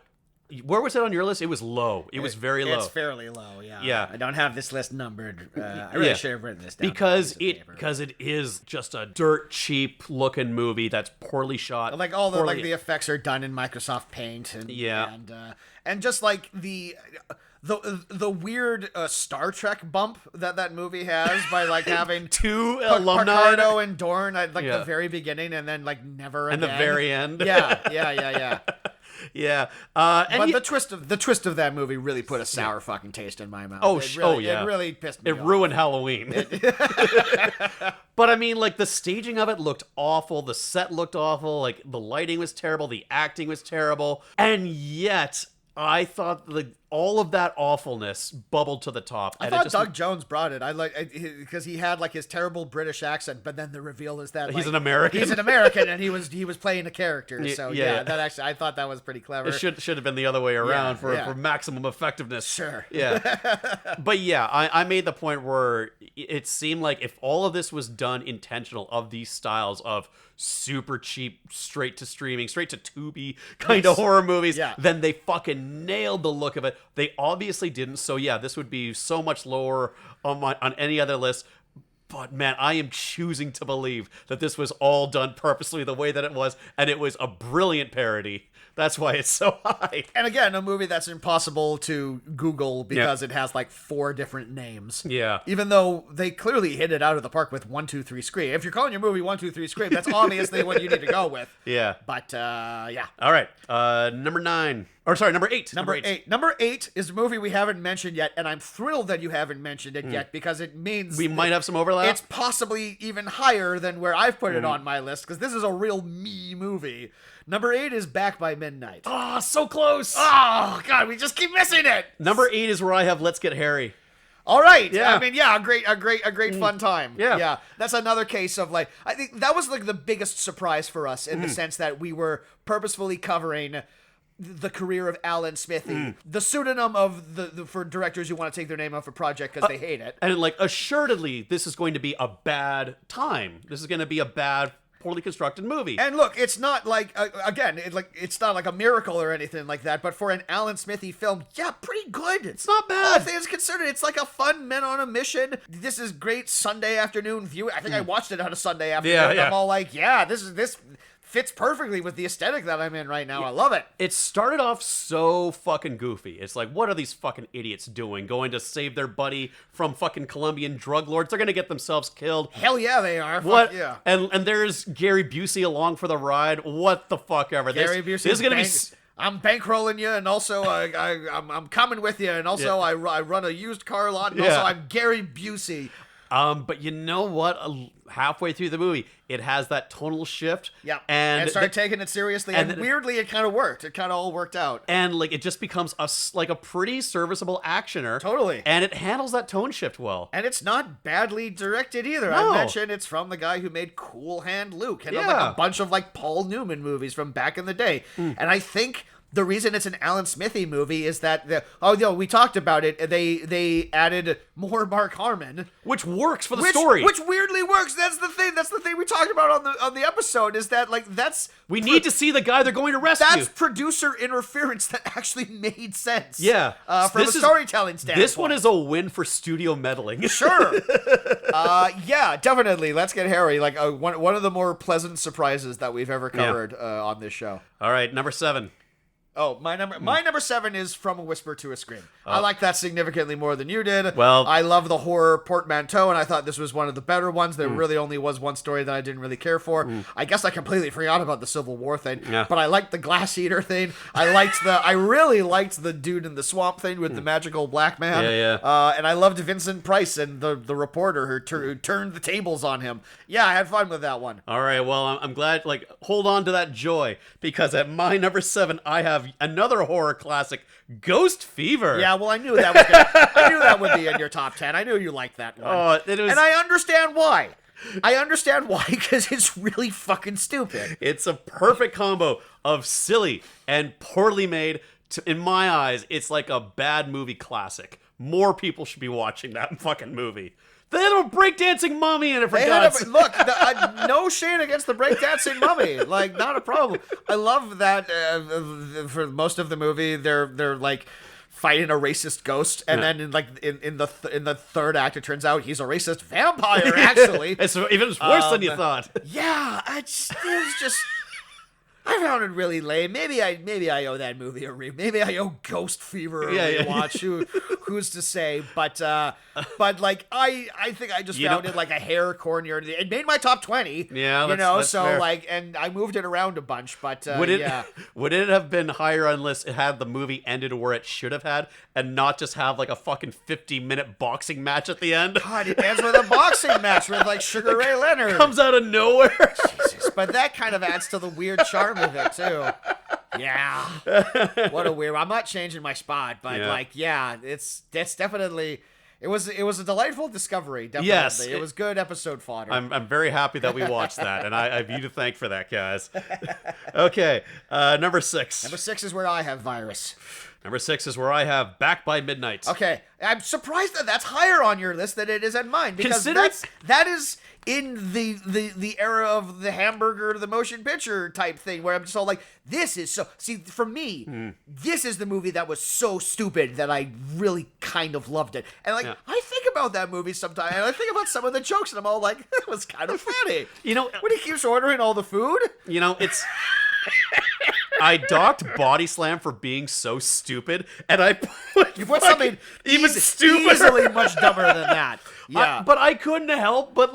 S2: where was it on your list? It was low. It was very low.
S1: It's fairly low, yeah.
S2: Yeah.
S1: I don't have this list numbered. I really should have written this down.
S2: Because it is just a dirt cheap looking movie that's poorly shot.
S1: Like all the effects are done in Microsoft Paint and just like the weird Star Trek bump that movie has by like having
S2: 2 alumni
S1: Picardo and Dorn at like the very beginning and then like never
S2: and
S1: again.
S2: the very end.
S1: Yeah.
S2: Yeah,
S1: but the twist of that movie really put a sour fucking taste in my mouth. It really pissed me off.
S2: It ruined Halloween. But I mean, like the staging of it looked awful. The set looked awful. Like the lighting was terrible. The acting was terrible. And yet, I thought all of that awfulness bubbled to the top.
S1: I thought Doug Jones brought it. I like because he had like his terrible British accent, but then the reveal is that
S2: he's an American.
S1: He's an American, and he was playing a character. So
S2: yeah.
S1: that actually I thought that was pretty clever.
S2: It should have been the other way around for maximum effectiveness.
S1: Sure.
S2: Yeah. But yeah, I made the point where it seemed like if all of this was done intentional of these styles of super cheap, straight to streaming, straight to Tubi kind of horror movies, then they fucking nailed the look of it. They obviously didn't, so yeah, this would be so much lower on any other list. But man, I am choosing to believe that this was all done purposely the way that it was, and it was a brilliant parody. That's why it's so high.
S1: And again, a movie that's impossible to Google because it has like 4 different names.
S2: Yeah.
S1: Even though they clearly hit it out of the park with 1, 2, 3 Scream. If you're calling your movie 1, 2, 3 Scream, that's obviously what you need to go with.
S2: Yeah.
S1: But yeah.
S2: All right. Number 9. Or sorry, number 8.
S1: Number 8 is a movie we haven't mentioned yet, and I'm thrilled that you haven't mentioned it yet because it means
S2: we might have some overlap.
S1: It's possibly even higher than where I've put it on my list because this is a real me movie. Number 8 is Back by Midnight.
S2: Oh, so close.
S1: Oh, God, we just keep missing it.
S2: Number 8 is where I have Let's Get Harry.
S1: All right. Yeah. I mean, yeah, a great fun time.
S2: Yeah.
S1: That's another case of like, I think that was like the biggest surprise for us in the sense that we were purposefully covering the career of Alan Smithy, the pseudonym of the for directors who want to take their name off a project because they hate it.
S2: And like, assuredly, this is going to be a bad time. This is going to be a bad, poorly constructed movie.
S1: And look, it's not like it's not like a miracle or anything like that. But for an Alan Smithy film, yeah, pretty good.
S2: It's not bad.
S1: All things considered, it's like a fun men on a mission. This is great Sunday afternoon viewing. I think I watched it on a Sunday afternoon.
S2: Yeah.
S1: I'm all like, yeah, this fits perfectly with the aesthetic that I'm in right now. I love it.
S2: It started off so fucking goofy. It's like, what are these fucking idiots doing? Going to save their buddy from fucking Colombian drug lords? They're gonna get themselves killed.
S1: Hell yeah, they are.
S2: What?
S1: Fuck yeah.
S2: And there's Gary Busey along for the ride. What the fuck ever.
S1: Gary Busey. I'm bankrolling you, and also I'm coming with you, and also I run a used car lot, and also I'm Gary Busey.
S2: But you know what? Halfway through the movie, it has that tonal shift.
S1: Yeah,
S2: and
S1: started taking it seriously, and weirdly, it kind of worked. It kind of all worked out.
S2: And like it just becomes a pretty serviceable actioner.
S1: Totally.
S2: And it handles that tone shift well.
S1: And it's not badly directed either.
S2: No.
S1: I mentioned it's from the guy who made Cool Hand Luke and like a bunch of like Paul Newman movies from back in the day. And I think the reason it's an Alan Smithy movie is that we talked about it. They added more Mark Harmon,
S2: which works for the story.
S1: Which weirdly works. That's the thing. That's the thing we talked about on the episode. Is that like
S2: we need to see the guy they're going to rescue.
S1: That's producer interference that actually made sense.
S2: Yeah,
S1: from a storytelling standpoint.
S2: This one is a win for studio meddling.
S1: Sure. Yeah, definitely. Let's Get Harry. Like one of the more pleasant surprises that we've ever covered on this show.
S2: All right, number 7.
S1: Oh, my number 7 is From a Whisper to a Scream. I like that significantly more than you did.
S2: Well,
S1: I love the horror portmanteau, and I thought this was one of the better ones. There really only was one story that I didn't really care for. I guess I completely forgot about the Civil War thing, but I liked the glass eater thing. I really liked the dude in the swamp thing with the magical black man. And I loved Vincent Price and the reporter who turned the tables on him. Yeah, I had fun with that one.
S2: All right, well, I'm glad. Like, hold on to that joy, because at my number 7, I have another horror classic, Ghost Fever.
S1: Yeah, well, I knew that would be in your top 10. I knew you liked that one. And I understand why. Because it's really fucking stupid.
S2: It's a perfect combo of silly and poorly made. In my eyes, it's like a bad movie classic. More people should be watching that fucking movie. They had a breakdancing mummy in it, for God's sake.
S1: Look, no shade against the breakdancing mummy. Like, not a problem. I love that for most of the movie, they're like fighting a racist ghost, and then in the third act, it turns out he's a racist vampire. Actually,
S2: it's even worse than you thought.
S1: Yeah, it was just. I found it really lame. Maybe I owe that movie a maybe I owe Ghost Fever a rewatch. Who's to say? But like I think I just found it like a hair cornier. It made my top 20.
S2: Yeah, that's
S1: so
S2: fair.
S1: like, and I moved it around a bunch. But
S2: would it have been higher unless it had the movie ended where it should have had, and not just have like a fucking 50-minute boxing match at the end?
S1: God, it ends with a boxing match with like Sugar Ray Leonard.
S2: Comes out of nowhere.
S1: Jesus, but that kind of adds to the weird charm of it too. Yeah, what a weird. I'm not changing my spot, but it's definitely. It was a delightful discovery. Definitely,
S2: yes,
S1: it was good episode fodder.
S2: I'm very happy that we watched that, and I have you to thank for that, guys. Okay, number 6.
S1: Number 6 is where I have Virus.
S2: Number 6 is where I have Back by Midnight.
S1: Okay, I'm surprised that that's higher on your list than it is at mine, because that is in the era of the hamburger to the motion picture type thing, where I'm just all like, this is so. See, for me, this is the movie that was so stupid that I really kind of loved it, and like I think about that movie sometimes, and I think about some of the jokes, and I'm all like, that was kind of funny.
S2: You know,
S1: when he keeps ordering all the food.
S2: You know, it's. I docked Body Slam for being so stupid, and I put
S1: something
S2: even stupider,
S1: easily much dumber than that. Yeah,
S2: but I couldn't help but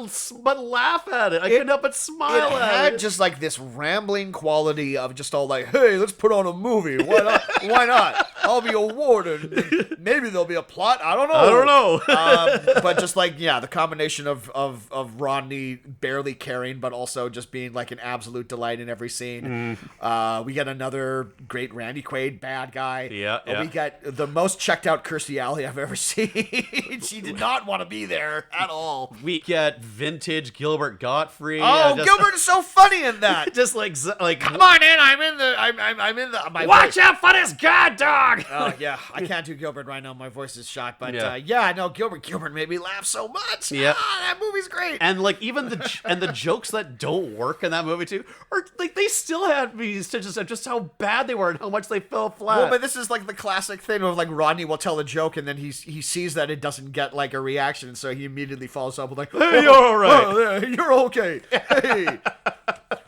S2: laugh at it. I couldn't help but smile at it.
S1: It had just like this rambling quality of just all like, hey, let's put on a movie. Why not? Why not? I'll be a warden. Maybe there'll be a plot. I don't know. But just like, the combination of Rodney barely caring, but also just being like an absolute delight in every scene. We get another great Randy Quaid bad guy.
S2: Yeah.
S1: We got the most checked out Kirstie Alley I've ever seen. She did not want to be there at all.
S2: We get vintage Gilbert Gottfried.
S1: Gilbert is so funny in that.
S2: Just like
S1: come on in. I'm in the.
S2: Watch out for this guard dog.
S1: Oh yeah, I can't do Gilbert right now. My voice is shot. But Gilbert made me laugh so much.
S2: Yeah,
S1: that movie's great.
S2: And like even the jokes that don't work in that movie too, are like they still had me to just how bad they were and how much they fell flat.
S1: Well, but this is like the classic thing of like Rodney will tell a joke and then he sees that it doesn't get like a reaction, so he immediately follows up with like,
S2: "Hey, you're all right.
S1: You're okay. Hey,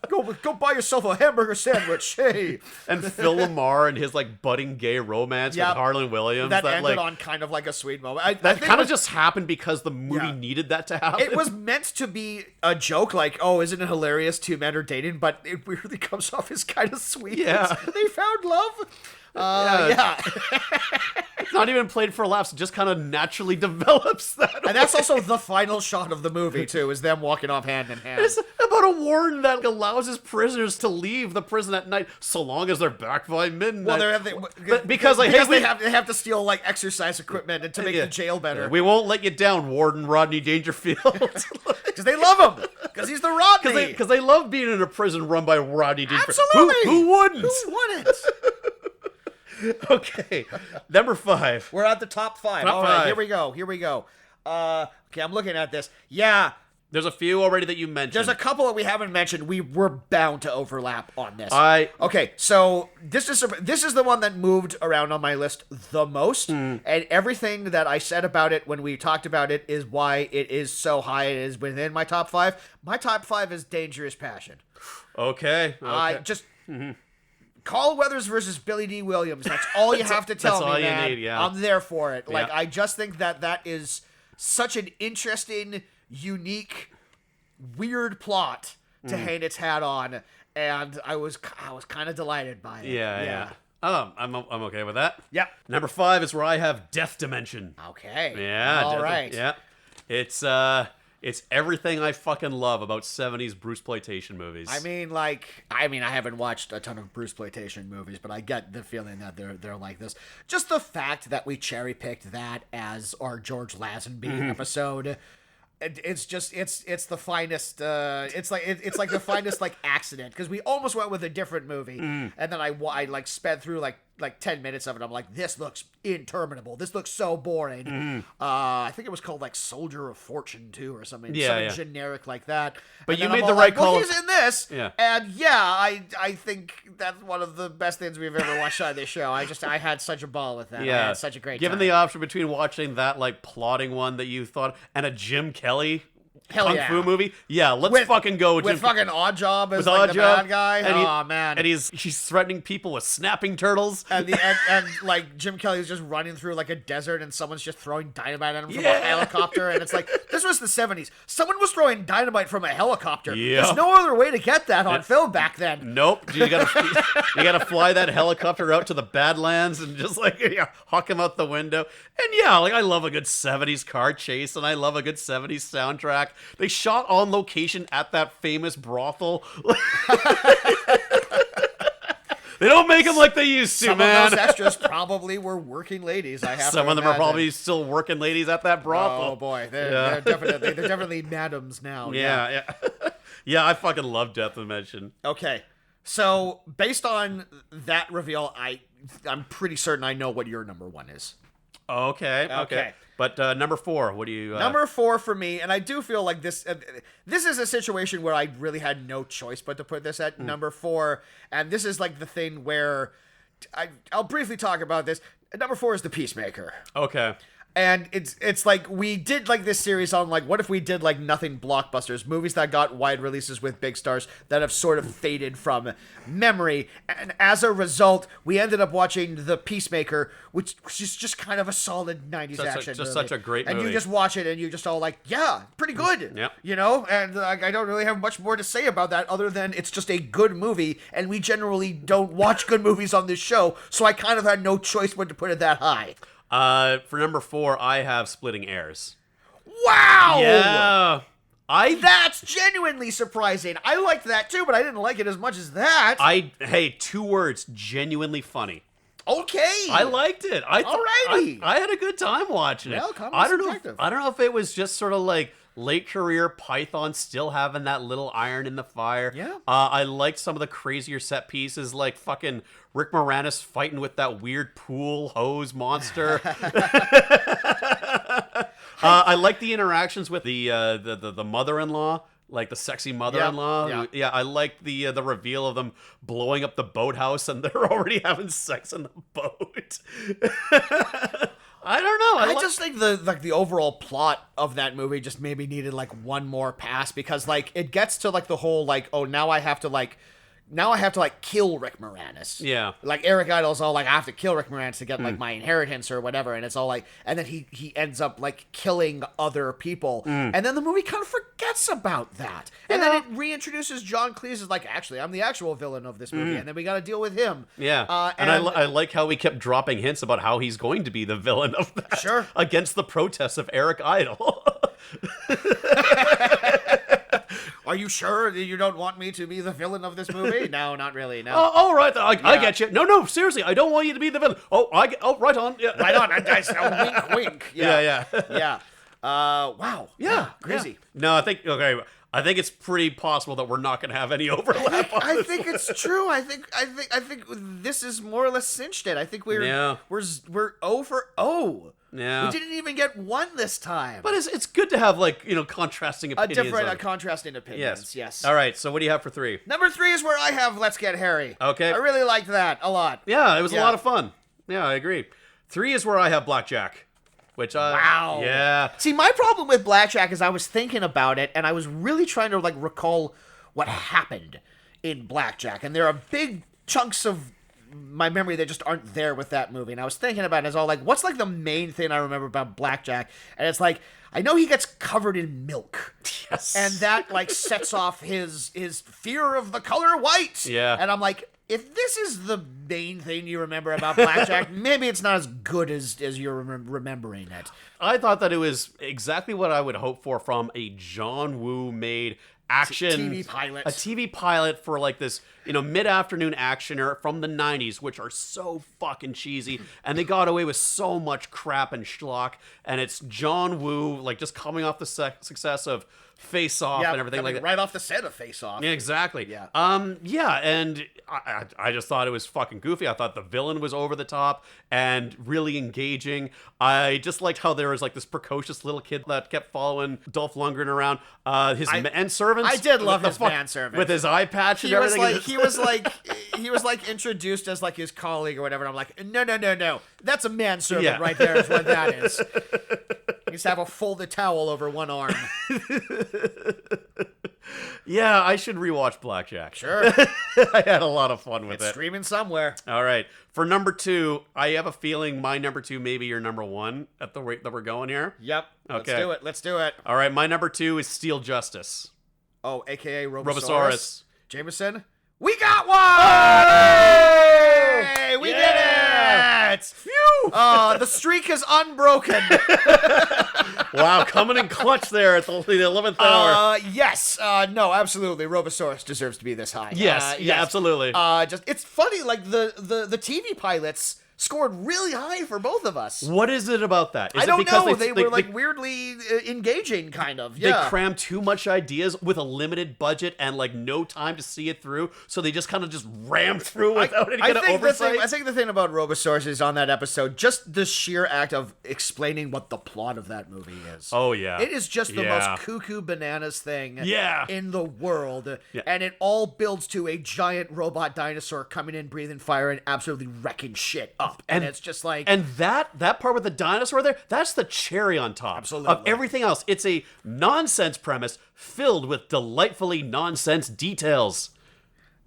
S1: go go buy yourself a hamburger sandwich. Hey.
S2: And Phil Lamar and his like budding gay romance with Harlan Williams.
S1: That ended
S2: like,
S1: on kind of like a sweet moment.
S2: that kind of just happened because the movie needed that to happen.
S1: It was meant to be a joke, like, oh, isn't it hilarious two men are dating? But it weirdly comes off as kind of sweet.
S2: Yeah.
S1: They found love.
S2: It's not even played for laughs. It just kind of naturally develops that.
S1: And that's also the final shot of the movie, too, is them walking off hand in hand.
S2: It's about a warden that allows his prisoners to leave the prison at night, so long as they're back by midnight.
S1: Well,
S2: because
S1: they have to steal, like, exercise equipment and to make the jail better.
S2: We won't let you down, Warden Rodney Dangerfield.
S1: Because they love him. Because he's the Rodney.
S2: Because they love being in a prison run by Rodney Dangerfield.
S1: Absolutely.
S2: Who wouldn't?
S1: Who wouldn't?
S2: Okay, number 5.
S1: We're at the top 5. All right, here we go. Okay, I'm looking at this. Yeah.
S2: There's a few already that you mentioned.
S1: There's a couple that we haven't mentioned. We're bound to overlap on this. Okay, so this is the one that moved around on my list the most, and everything that I said about it when we talked about it is why it is so high. It is within my top 5. My top 5 is Dangerous Passion.
S2: Okay.
S1: Carl Weathers versus Billy D. Williams. That's all you have to tell me, man.
S2: That's all you need, yeah.
S1: I'm there for it. Like,
S2: Yeah.
S1: I just think that is such an interesting, unique, weird plot to hang its hat on, and I was kind of delighted by it.
S2: Yeah. I'm okay with that.
S1: Yep.
S2: Number 5 is where I have Death Dimension.
S1: Okay.
S2: Yeah.
S1: All right.
S2: Yeah. It's everything I fucking love about 70s Bruceploitation movies.
S1: I mean, I haven't watched a ton of Bruceploitation movies, but I get the feeling that they're like this. Just the fact that we cherry picked that as our George Lazenby episode. It's the finest. It's like the finest like accident, because we almost went with a different movie, and then I like sped through like 10 minutes of it. I'm like, this looks interminable. This looks so boring. I think it was called like Soldier of Fortune 2 or something. Something generic like that.
S2: But
S1: and
S2: you
S1: then
S2: made
S1: I'm
S2: the
S1: all
S2: right
S1: like, well,
S2: call.
S1: he's in this.
S2: Yeah.
S1: And I think that's one of the best things we've ever watched on this show. I had such a ball with that.
S2: Yeah.
S1: I had such a great
S2: Given
S1: time.
S2: the option between watching that like plotting one that you thought and a Jim Kelly Kung Fu movie, let's fucking go
S1: with
S2: Jim
S1: fucking Oddjob as
S2: with
S1: like the
S2: Oddjob,
S1: bad guy.
S2: and
S1: man!
S2: And he's threatening people with snapping turtles.
S1: And like Jim Kelly's just running through like a desert, and someone's just throwing dynamite at him from a helicopter. And it's like, this was the 70s. Someone was throwing dynamite from a helicopter.
S2: Yeah.
S1: There's no other way to get that on film back then.
S2: Nope. You gotta fly that helicopter out to the Badlands and just like hawk him out the window. And like I love a good 70s car chase, and I love a good 70s soundtrack. They shot on location at that famous brothel. They don't make them like they used to, man.
S1: Some of those extras probably were working ladies.
S2: Some of them are probably still working ladies at that brothel.
S1: Oh boy, they're definitely madams now.
S2: Yeah. I fucking love Death Dimension.
S1: Okay, so based on that reveal, I'm pretty certain I know what your number 1 is.
S2: Okay. But number 4, what do you...
S1: Number 4 for me, and I do feel like this is a situation where I really had no choice but to put this at number 4, and this is like the thing where... I'll briefly talk about this. Number 4 is The Peacemaker.
S2: Okay.
S1: And it's like we did like this series on like what if we did like nothing blockbusters, movies that got wide releases with big stars that have sort of faded from memory, and as a result we ended up watching The Peacemaker, which is just kind of a solid 90s action movie.
S2: Such a great movie.
S1: And you just watch it and you just all like, yeah, pretty good.
S2: Yep.
S1: You know, and I don't really have much more to say about that other than it's just a good movie, and we generally don't watch good movies on this show, so I kind of had no choice but to put it that high.
S2: For number 4, I have Splitting Heirs.
S1: Wow!
S2: Yeah.
S1: That's genuinely surprising. I liked that too, but I didn't like it as much as that.
S2: Hey, 2 words, genuinely funny.
S1: Okay.
S2: I liked it.
S1: Alrighty.
S2: I had a good time watching it.
S1: Well,
S2: I don't know if it was just sort of like late career Python still having that little iron in the fire.
S1: Yeah. I
S2: liked some of the crazier set pieces, like fucking Rick Moranis fighting with that weird pool hose monster. I like the interactions with the mother-in-law, like the sexy mother-in-law.
S1: Yeah.
S2: I like the reveal of them blowing up the boathouse and they're already having sex in the boat. I don't know.
S1: I just think the overall plot of that movie just maybe needed like one more pass, because like it gets to like the whole like, oh, now I have to kill Rick Moranis.
S2: Yeah.
S1: Like Eric Idle's all like, I have to kill Rick Moranis to get like my inheritance or whatever, and it's all like, and then he ends up like killing other people, and then the movie kind of forgets about that, and then it reintroduces John Cleese as like, actually, I'm the actual villain of this movie, and then we got to deal with him.
S2: Yeah. And I like how we kept dropping hints about how he's going to be the villain of that.
S1: Sure.
S2: Against the protests of Eric Idle.
S1: Are you sure that you don't want me to be the villain of this movie? No, not really. No.
S2: All right. I get you. No, seriously. I don't want you to be the villain. Right on. Yeah.
S1: Right on. Wink, wink.
S2: Yeah.
S1: Yeah. Wow.
S2: Yeah.
S1: Crazy.
S2: Yeah. No, I think it's pretty possible that we're not going to have any overlap.
S1: I think it's true. I think this is more or less cinched it. I think we're 0 for 0.
S2: Yeah.
S1: We didn't even get one this time.
S2: But it's good to have like, contrasting opinions.
S1: Contrasting opinions. Yes.
S2: All right. So what do you have for 3?
S1: Number 3 is where I have Let's Get Harry.
S2: Okay.
S1: I really liked that a lot.
S2: Yeah, it was a lot of fun. Yeah, I agree. 3 is where I have Blackjack. Which
S1: wow.
S2: Yeah.
S1: See, my problem with Blackjack is I was thinking about it, and I was really trying to like recall what happened in Blackjack, and there are big chunks of my memory that just aren't there with that movie. And I was thinking about it, it's all like, what's like the main thing I remember about Blackjack? And it's like, I know he gets covered in milk.
S2: Yes.
S1: And that like sets off his fear of the color white.
S2: Yeah.
S1: And I'm like, if this is the main thing you remember about Blackjack, maybe it's not as good as you're remembering it.
S2: I thought that it was exactly what I would hope for from a John Woo made action
S1: TV pilot.
S2: A TV pilot for like this, mid-afternoon actioner from the 90s, which are so fucking cheesy, and they got away with so much crap and schlock, and it's John Woo like just coming off the success of Face Off and everything like that.
S1: Right off the set of Face Off.
S2: Yeah, exactly.
S1: Yeah.
S2: And I just thought it was fucking goofy. I thought the villain was over the top and really engaging. I just liked how there was like this precocious little kid that kept following Dolph Lundgren around. His manservants.
S1: I did love his manservant
S2: with his eye patch and everything.
S1: He was like introduced as like his colleague or whatever. And I'm like, no, that's a manservant right there. Is what that is. He used to have a folded towel over one arm.
S2: Yeah, I should rewatch Blackjack.
S1: Sure.
S2: I had a lot of fun with it.
S1: It's streaming somewhere.
S2: All right. For number 2, I have a feeling my number 2 may be your number 1 at the rate that we're going here.
S1: Yep.
S2: Okay.
S1: Let's do it.
S2: All right. My number 2 is Steel Justice.
S1: Oh, a.k.a.
S2: Robosaurus.
S1: Jameson. We got one! Hey! We did it!
S2: Phew!
S1: The streak is unbroken.
S2: Wow, coming in clutch there at the 11th hour.
S1: Yes. No, absolutely. Robosaurus deserves to be this high.
S2: Yes. Yeah, absolutely.
S1: It's funny, like the TV pilots scored really high for both of us.
S2: What is it about that? Is
S1: I don't
S2: it because
S1: know. They were like weirdly engaging, kind of. Yeah.
S2: They crammed too much ideas with a limited budget and like no time to see it through, so they just kind of just rammed through without any kind of oversight.
S1: I think the thing about Robosaurus is on that episode, just the sheer act of explaining what the plot of that movie is.
S2: Oh yeah,
S1: it is just the most cuckoo bananas thing in the world, and it all builds to a giant robot dinosaur coming in, breathing fire, and absolutely wrecking shit up. And it's just like...
S2: And that part with the dinosaur there, that's the cherry on top.
S1: Absolutely.
S2: Of everything else. It's a nonsense premise filled with delightfully nonsense details.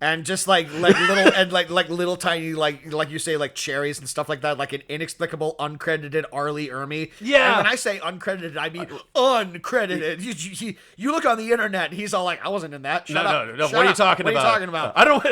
S1: And just like little and like little tiny like you say like cherries and stuff like that, like an inexplicable uncredited Arlie Ermy.
S2: Yeah.
S1: And when I say uncredited, I mean uncredited. You look on the internet and he's all like, I wasn't in that. Shut up.
S2: No. What are you talking about?
S1: What are you talking about?
S2: I don't.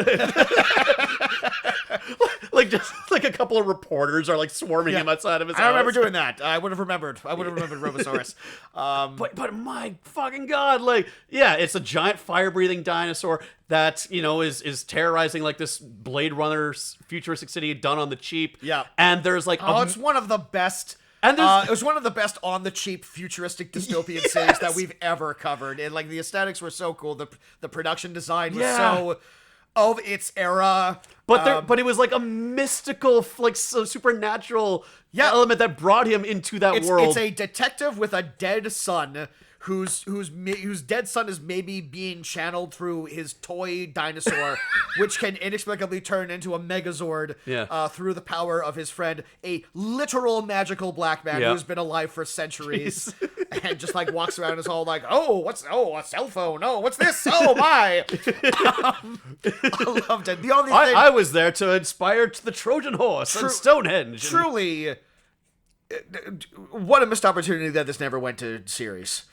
S2: Like just like a couple of reporters are like swarming him outside of his house.
S1: I remember doing that. I would have remembered Robosaurus.
S2: But my fucking god, it's a giant fire-breathing dinosaur that, is terrorizing like this Blade Runner futuristic city done on the cheap.
S1: Yeah.
S2: And there's like
S1: it's one of the best. And it was one of the best on the cheap futuristic dystopian cities that we've ever covered. And like the aesthetics were so cool. The production design was so of its era.
S2: But it was like a mystical, like supernatural element that brought him into that world.
S1: It's a detective with a dead son whose dead son is maybe being channeled through his toy dinosaur, which can inexplicably turn into a Megazord through the power of his friend, a literal magical black man who's been alive for centuries, and just like walks around and is all like, a cell phone? Oh, what's this? Oh my! I loved it. The only thing
S2: I was there to inspire the Trojan horse and Stonehenge.
S1: Truly, what a missed opportunity that this never went to series.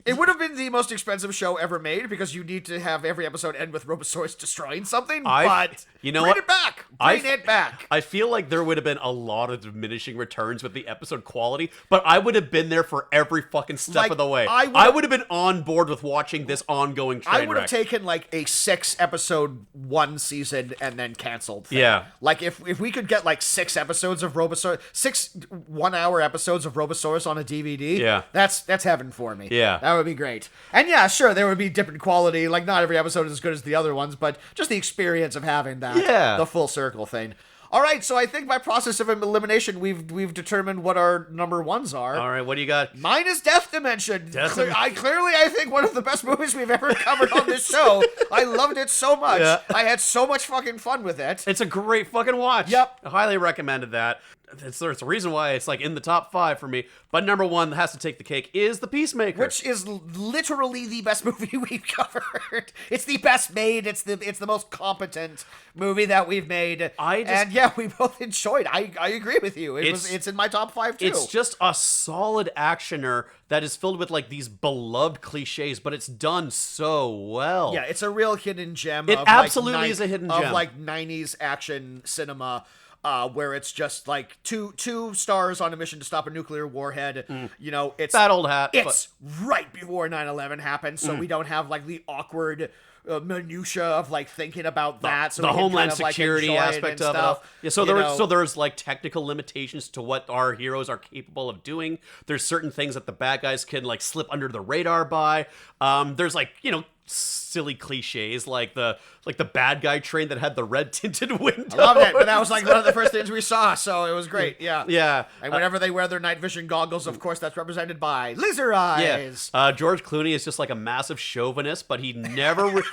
S1: It would have been the most expensive show ever made because you need to have every episode end with Robosaurus destroying something, but
S2: you know
S1: bring
S2: what?
S1: it back. Bring it back.
S2: I feel like there would have been a lot of diminishing returns with the episode quality, but I would have been there for every fucking step of the way. I would have been on board with watching this ongoing train
S1: I would have
S2: wreck.
S1: taken like a 6-episode one season and then canceled thing.
S2: Yeah.
S1: Like if we could get like 6 episodes of Robosaurus, 6 1-hour episodes of Robosaurus on a DVD, that's heaven for me.
S2: Yeah.
S1: That would be great. And yeah, sure, there would be different quality. Like not every episode is as good as the other ones, but just the experience of having that.
S2: Yeah.
S1: The full circle thing. All right, so I think by process of elimination, we've determined what our number ones are.
S2: All right, what do you got?
S1: Mine is Death Dimension.
S2: Dimension.
S1: I think one of the best movies we've ever covered on this show. I loved it so much.
S2: Yeah.
S1: I had so much fucking fun with it.
S2: It's a great fucking watch.
S1: Yep.
S2: I highly recommended that. There's a reason why it's like in the top 5 for me. But number 1 that has to take the cake is The Peacemaker,
S1: which is literally the best movie we've covered. It's the best made. It's the most competent movie that we've made. And yeah, we both enjoyed. I agree with you. It's in my top 5 too.
S2: It's just a solid actioner that is filled with like these beloved cliches, but it's done so well.
S1: Yeah, it's a real hidden gem.
S2: It absolutely is a hidden gem
S1: of like 90s action cinema. Where it's just like two stars on a mission to stop a nuclear warhead. You know, it's
S2: that old hat.
S1: It's right before 9/11 happened, so we don't have like the awkward minutia of like thinking about that. So
S2: the
S1: we can
S2: homeland
S1: kind of,
S2: security
S1: like,
S2: aspect of
S1: stuff,
S2: it. Yeah, so there's like technical limitations to what our heroes are capable of doing. There's certain things that the bad guys can like slip under the radar by. There's like, you know, silly cliches like the bad guy train that had the red tinted window.
S1: I loved it, but that was like one of the first things we saw, so it was great.
S2: Yeah.
S1: And whenever they wear their night vision goggles, of course, that's represented by laser eyes.
S2: Yeah. George Clooney is just like a massive chauvinist, but he never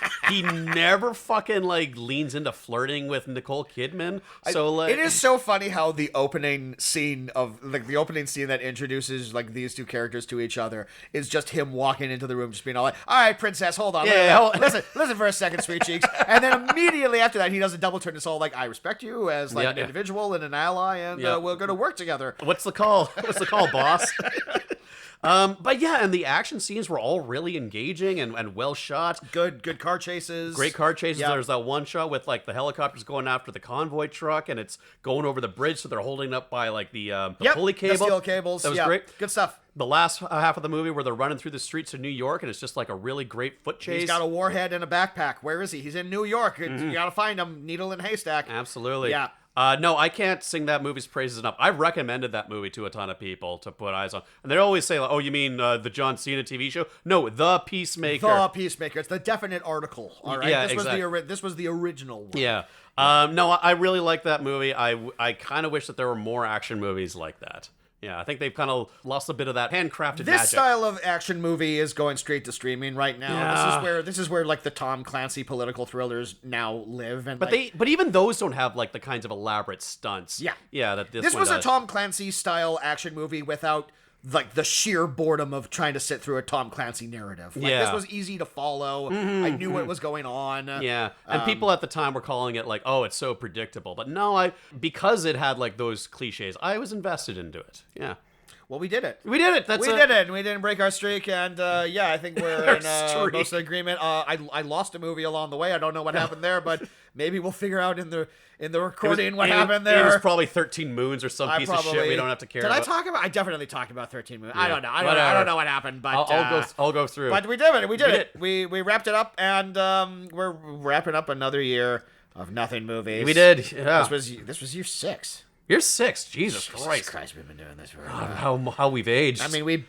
S2: fucking like leans into flirting with Nicole Kidman. So like,
S1: it is so funny how the opening scene that introduces like these two characters to each other is just him walking into the room, just being all like, "All right, princess, hold on, listen for a second, sweet cheeks," and then immediately after that, he does a double turn. It's all like, "I respect you as like an individual and an ally, and we're going to work together."
S2: What's the call? What's the call, boss? But yeah, and the action scenes were all really engaging and well shot.
S1: Good car chases.
S2: Great car chases. Yep. There's that one shot with like the helicopters going after the convoy truck, and it's going over the bridge, so they're holding up by like the pulley cable.
S1: The steel cables.
S2: That was great.
S1: Good stuff.
S2: The last half of the movie where they're running through the streets of New York, and it's just like a really great foot chase.
S1: He's got a warhead in a backpack. Where is he? He's in New York. You gotta find him. Needle in haystack.
S2: Absolutely.
S1: Yeah.
S2: No, I can't sing that movie's praises enough. I've recommended that movie to a ton of people to put eyes on. And they always say, like, "Oh, you mean the John Cena TV show?" No, The Peacemaker.
S1: The Peacemaker. It's the definite article, all right?
S2: Yeah,
S1: This was the original one.
S2: Yeah. No, I really like that movie. I kind of wish that there were more action movies like that. Yeah, I think they've kind of lost a bit of that handcrafted magic.
S1: This style of action movie is going straight to streaming right now.
S2: Yeah.
S1: This is where like the Tom Clancy political thrillers now live. And
S2: but even those don't have like the kinds of elaborate stunts.
S1: Yeah,
S2: that
S1: this was a Tom Clancy style action movie without like the sheer boredom of trying to sit through a Tom Clancy narrative. Like, this was easy to follow. I knew what was going on.
S2: Yeah, and people at the time were calling it like, "Oh, it's so predictable." But no, because it had like those cliches, I was invested into it. Yeah.
S1: Well, we did it.
S2: We did it.
S1: We did it. We didn't break our streak, and I think we're in most agreement. I lost a movie along the way. I don't know what happened there, but maybe we'll figure out in the recording what happened there.
S2: It was probably 13 Moons or some piece of shit we don't have to care about.
S1: Did I talk about? I definitely talked about 13 Moons. Yeah. I don't know. I don't know what happened, but
S2: I'll go through.
S1: But we did it. We did it. We wrapped it up, and we're wrapping up another year of nothing movies.
S2: We did. Yeah.
S1: This was year 6.
S2: You're 6. Jesus Christ,
S1: we've been doing this for
S2: how we've aged.
S1: I mean,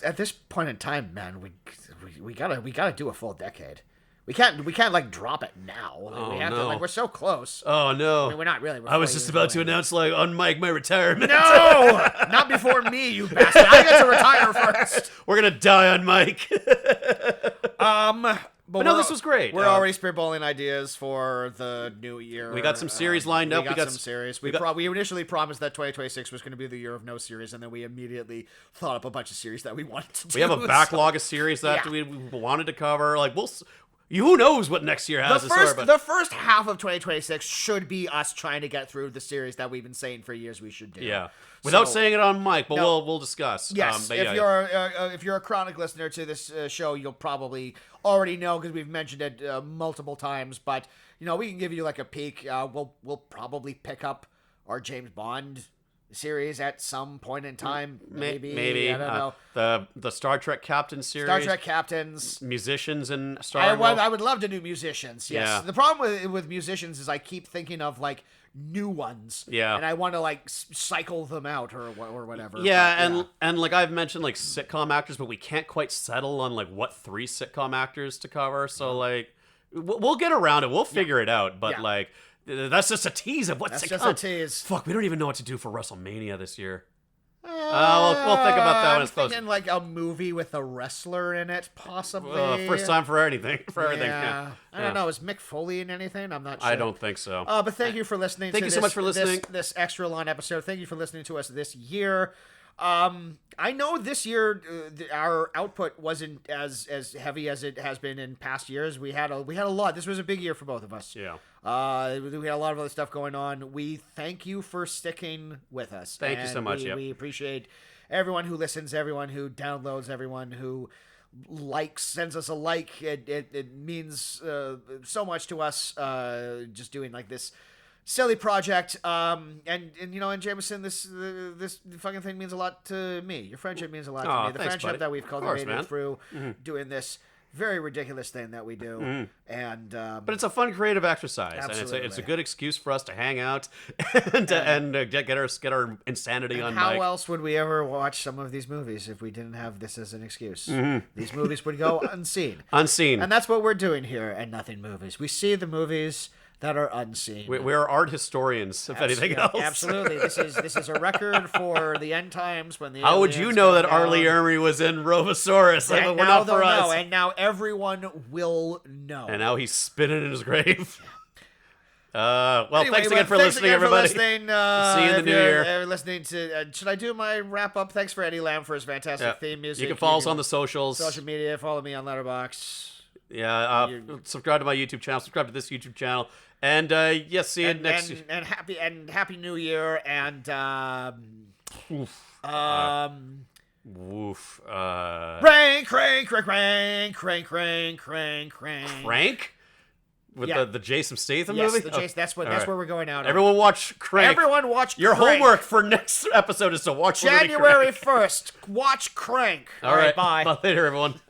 S1: at this point in time, man, we gotta do a full decade. We can't like drop it now.
S2: Oh,
S1: we have to
S2: no.
S1: like we're so close.
S2: Oh no!
S1: I mean, we're not really.
S2: I was just about to announce like on mic my retirement.
S1: No, not before me, you bastard. I get to retire first.
S2: We're gonna die on mic.
S1: But
S2: no, this was great.
S1: We're already spitballing ideas for the new year.
S2: We got some series lined up.
S1: We got some series. We initially promised that 2026 was going to be the year of no series, and then we immediately thought up a bunch of series that we wanted to do.
S2: We have a backlog of series that we wanted to cover. Like who knows what next year has
S1: the first half of 2026 should be us trying to get through the series that we've been saying for years we should do.
S2: Yeah, without saying it on mic, but we'll discuss.
S1: Yes, if you're a chronic listener to this show, you'll probably already know because we've mentioned it multiple times. But we can give you like a peek. We'll probably pick up our James Bond series at some point in time. Maybe I don't know.
S2: The Star Trek Captain series.
S1: Star Trek Captains.
S2: Musicians in Star Wars.
S1: I would love to do musicians. Yes. Yeah. The problem with musicians is I keep thinking of like new ones.
S2: Yeah.
S1: And I want to like cycle them out or whatever.
S2: Yeah, and like I've mentioned like sitcom actors, but we can't quite settle on like what 3 sitcom actors to cover. So like we'll get around it. We'll figure it out. But like. That's just a tease of what's to come.
S1: That's just a tease.
S2: Fuck, we don't even know what to do for WrestleMania this year. We'll think about that when it's close.
S1: I'm thinking like a movie with a wrestler in it, possibly.
S2: First time for anything. Yeah.
S1: I don't know. Is Mick Foley in anything? I'm not sure.
S2: I don't think so.
S1: But thank you for listening.
S2: Thank you so much for listening.
S1: This extra long episode. Thank you for listening to us this year. I know this year our output wasn't as heavy as it has been in past years. We had a lot. This was a big year for both of us.
S2: Yeah.
S1: We had a lot of other stuff going on. We thank you for sticking with us.
S2: Thank you so much.
S1: We appreciate everyone who listens, everyone who downloads, everyone who sends us a like. It means so much to us. Just doing like this silly project, and Jameson, this fucking thing means a lot to me. Your friendship means a lot to me. The friendship that we've cultivated through doing this very ridiculous thing that we do, and
S2: but it's a fun creative exercise,
S1: absolutely.
S2: And it's a good excuse for us to hang out and get our insanity on.
S1: How
S2: mic.
S1: else would we ever watch some of these movies if we didn't have this as an excuse? These movies would go unseen,
S2: and
S1: that's what we're doing here at Nothing Movies. We see the movies that are unseen.
S2: We're art historians, if anything else.
S1: Absolutely. This is a record for the end times when the
S2: How would you know that Arlie Ermy was in Robosaurus?
S1: And
S2: we're not for us.
S1: And now everyone will know.
S2: And now he's spinning in his grave.
S1: Anyway,
S2: thanks again for listening, everybody. See you in the new year.
S1: Listening to, should I do my wrap up? Thanks for Eddie Lamb for his fantastic theme music.
S2: You can follow us on the socials.
S1: Social media. Follow me on Letterboxd.
S2: Yeah, subscribe to my YouTube channel. Subscribe to this YouTube channel. And see you next year.
S1: And happy New Year. And
S2: woof. Crank? With the Jason Statham movie?
S1: Yes, that's where we're going out.
S2: Everyone watch Crank.
S1: Everyone watch
S2: Your
S1: Crank.
S2: homework for next episode is to watch
S1: January 1st. Watch Crank.
S2: All right,
S1: bye.
S2: Bye later, everyone.